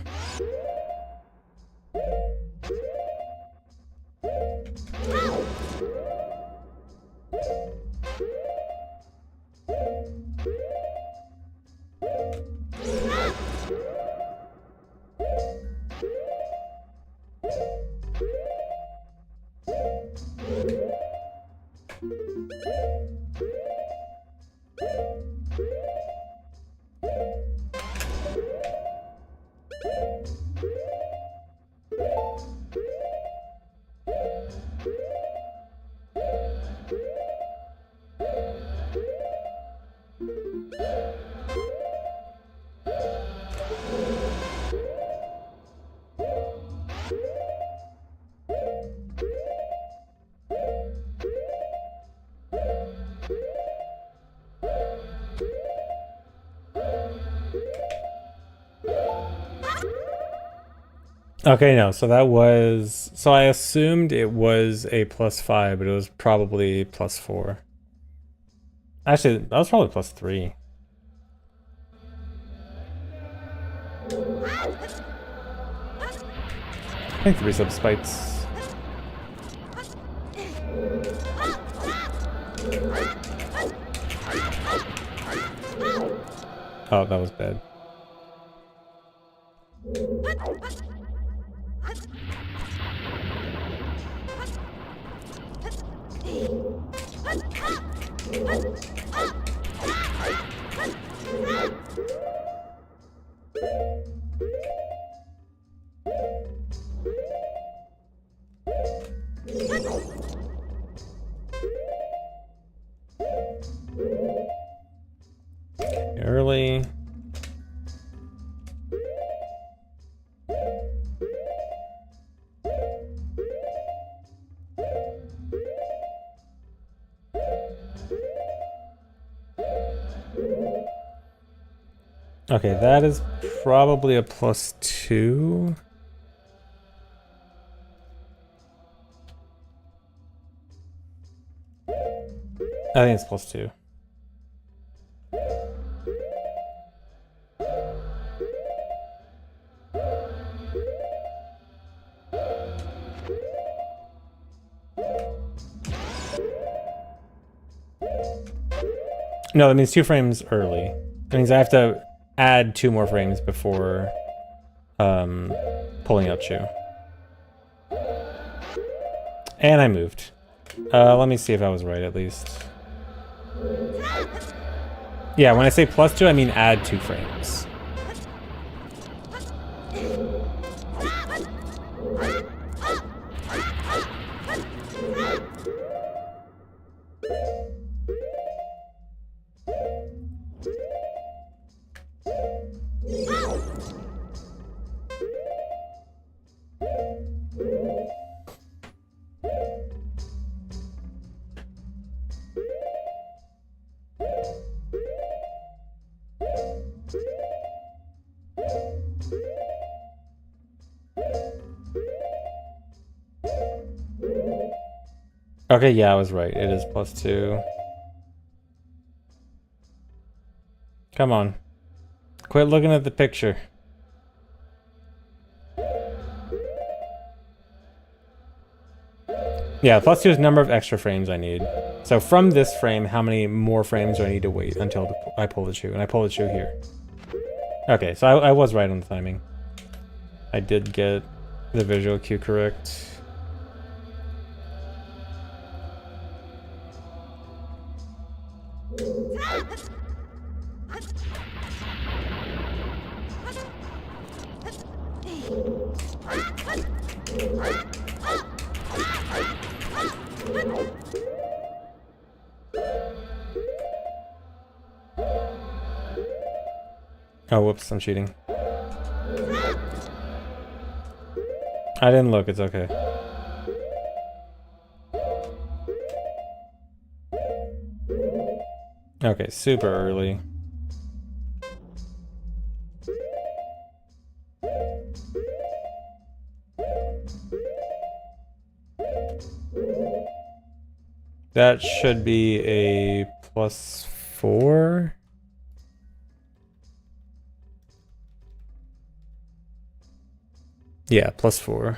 Okay, no, so that was... So I assumed it was a +5, but it was probably +4. Actually, that was probably +3. I think 3 sub-spites. Oh, that was bad. Early. Okay, that is probably a +2. I think it's +2. No, that means 2 frames early. That means I have to add 2 more frames before pulling out Chew. And I moved. Let me see if I was right at least. Yeah, when I say +2, I mean add 2 frames. Okay, yeah, I was right. It is +2. Come on. Quit looking at the picture. Yeah, +2 is number of extra frames I need. So from this frame, how many more frames do I need to wait until I pull the Chew? And I pull the Chew here. Okay, so I was right on the timing. I did get the visual cue correct. Oh, whoops, I'm cheating. I didn't look, it's okay. Okay, super early. That should be a +4. Yeah, +4.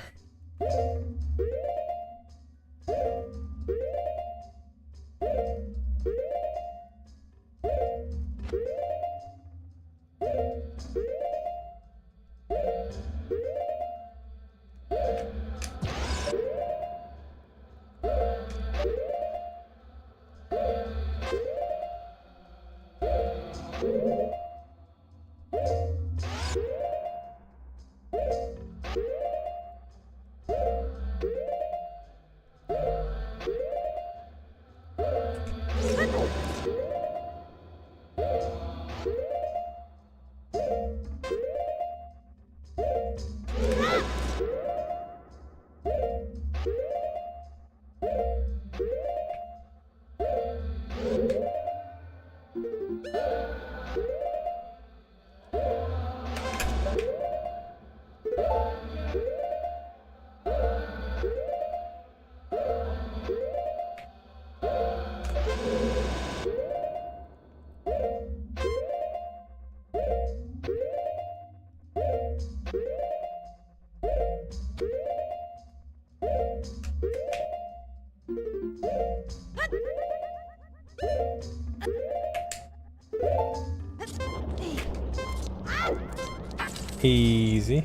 Easy.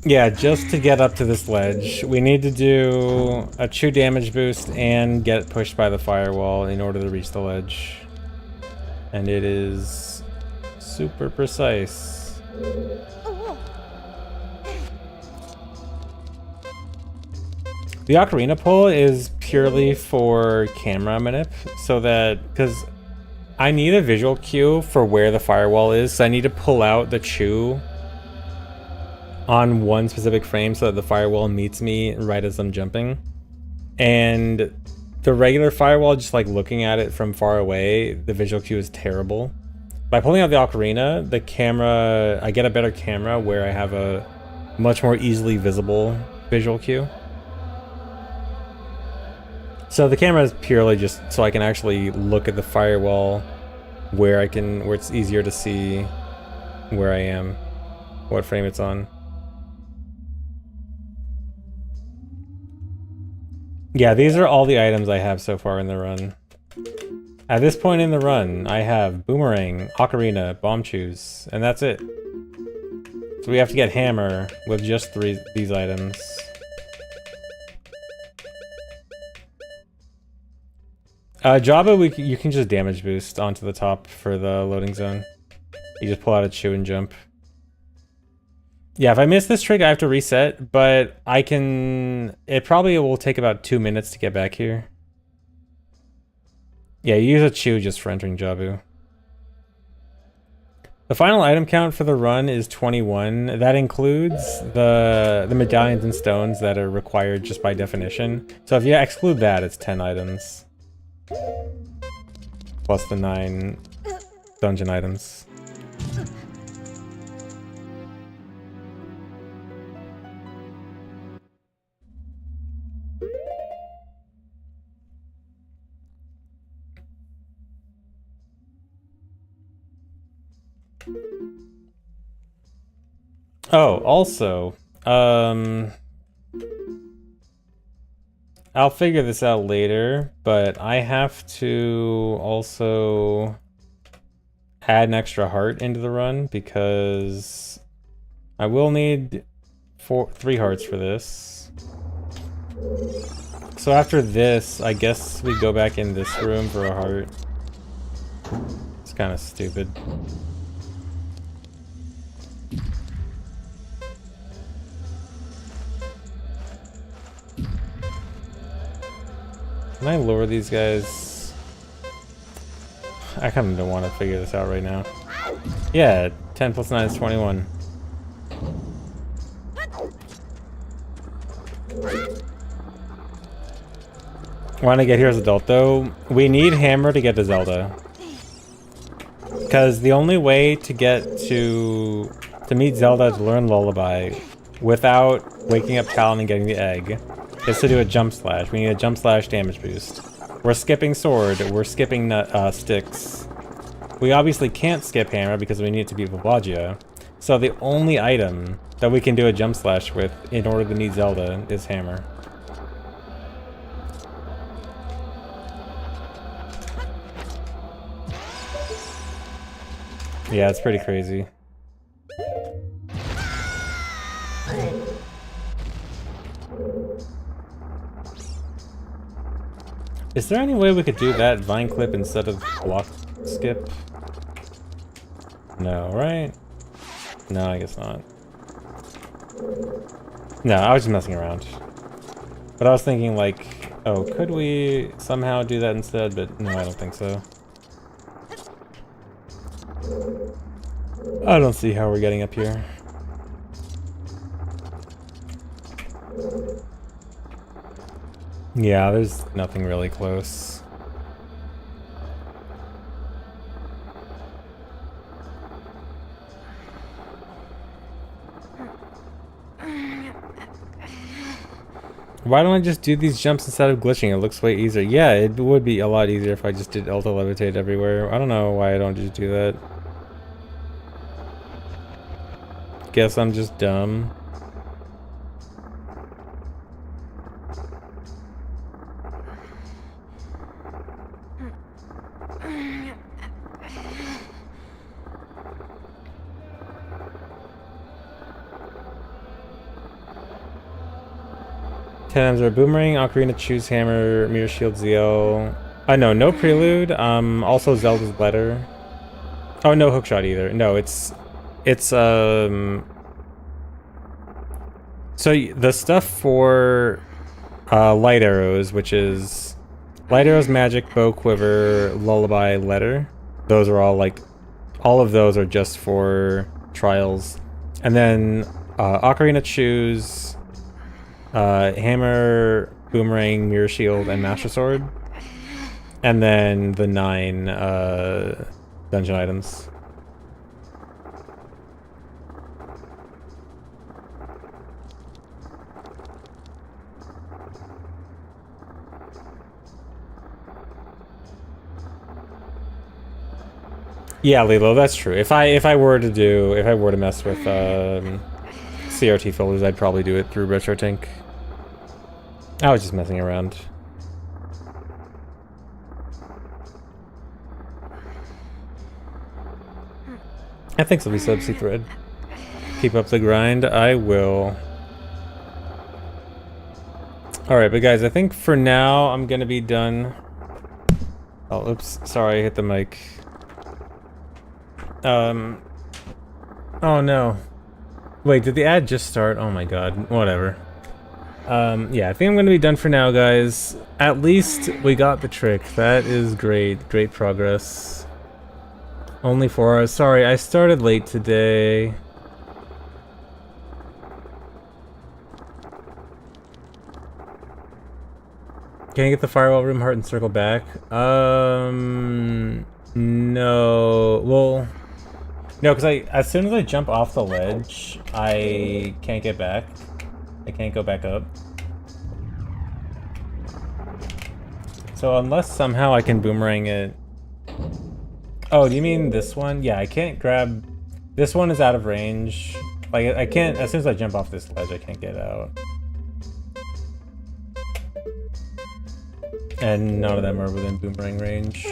Yeah, just to get up to this ledge, we need to do a true damage boost and get pushed by the firewall in order to reach the ledge. And it is super precise. The Ocarina pull is purely for camera manip, so that, because I need a visual cue for where the firewall is, so I need to pull out the chew on one specific frame so that the firewall meets me right as I'm jumping. And the regular firewall, just like looking at it from far away, the visual cue is terrible. By pulling out the Ocarina, the camera, I get a better camera where I have a much more easily visible visual cue. So the camera is purely just so I can actually look at the firewall where it's easier to see where I am, what frame it's on. Yeah, these are all the items I have so far in the run. At this point in the run, I have Boomerang, Ocarina, Bomb Chews, and that's it. So we have to get Hammer with just these items. Jabba, you can just damage boost onto the top for the loading zone. You just pull out a chew and jump. Yeah, if I miss this trick, I have to reset, but I can... It probably will take about 2 minutes to get back here. Yeah, you use a chew just for entering Jabu. The final item count for the run is 21. That includes the medallions and stones that are required just by definition. So if you exclude that, it's 10 items. Plus the 9 dungeon items. Oh, also, I'll figure this out later, but I have to also add an extra heart into the run because I will need 3 hearts for this. So after this, I guess we go back in this room for a heart. It's kind of stupid. Can I lower these guys? I kind of don't want to figure this out right now. Yeah, 10 plus 9 is 21. Want to get here as adult though? We need Hammer to get to Zelda. Because the only way to get to meet Zelda to learn Lullaby without waking up Talon and getting the egg is to do a jump slash. We need a jump slash damage boost. We're skipping sword, we're skipping sticks. We obviously can't skip Hammer because we need it to be Volvagia. So the only item that we can do a jump slash with in order to meet Zelda is Hammer. Yeah, it's pretty crazy. Is there any way we could do that vine clip instead of block skip? No, right? No, I guess not. No, I was just messing around. But I was thinking like, oh, could we somehow do that instead? But no, I don't think so. I don't see how we're getting up here. Yeah, there's nothing really close. Why don't I just do these jumps instead of glitching? It looks way easier. Yeah, it would be a lot easier if I just did auto levitate everywhere. I don't know why I don't just do that. guess I'm just dumb. Times are Boomerang, Ocarina, Choose Hammer, Mirror Shield, ZL. No Prelude. Also Zelda's Letter. Oh, no Hookshot either. No, it's so the stuff for Light Arrows, which is Light Arrows, Magic, Bow, Quiver, Lullaby, Letter. Those are all of those are just for trials. And then Ocarina, Choose, Hammer, Boomerang, Mirror Shield, and Master Sword. And then the 9 dungeon items. Yeah, Lilo, that's true. If I were to mess with CRT filters, I'd probably do it through RetroTink. I was just messing around. I think so. Be Subsea Thread. Keep up the grind. I will. Alright, but guys, I think for now I'm gonna be done. Oh, oops. Sorry, I hit the mic. Oh no. Wait, did the ad just start? Oh my god. Whatever. Yeah, I think I'm gonna be done for now, guys. At least we got the trick. That is great. Great progress. Only 4 hours. Sorry, I started late today. Can I get the firewall room heart and circle back? No. Well, no, because as soon as I jump off the ledge, I can't get back. I can't go back up. So unless somehow I can boomerang it. Oh, do you mean this one? Yeah, I can't grab. This one is out of range. Like, I can't. As soon as I jump off this ledge, I can't get out. And none of them are within boomerang range.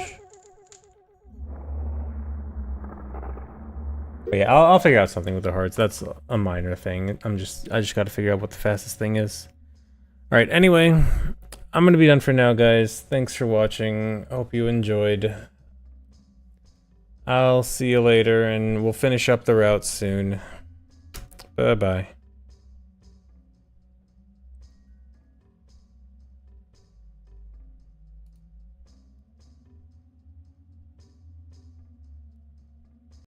But yeah, I'll figure out something with the hearts. That's a minor thing. I just gotta figure out what the fastest thing is. Alright, anyway, I'm gonna be done for now, guys. Thanks for watching. Hope you enjoyed. I'll see you later, and we'll finish up the route soon. Bye-bye.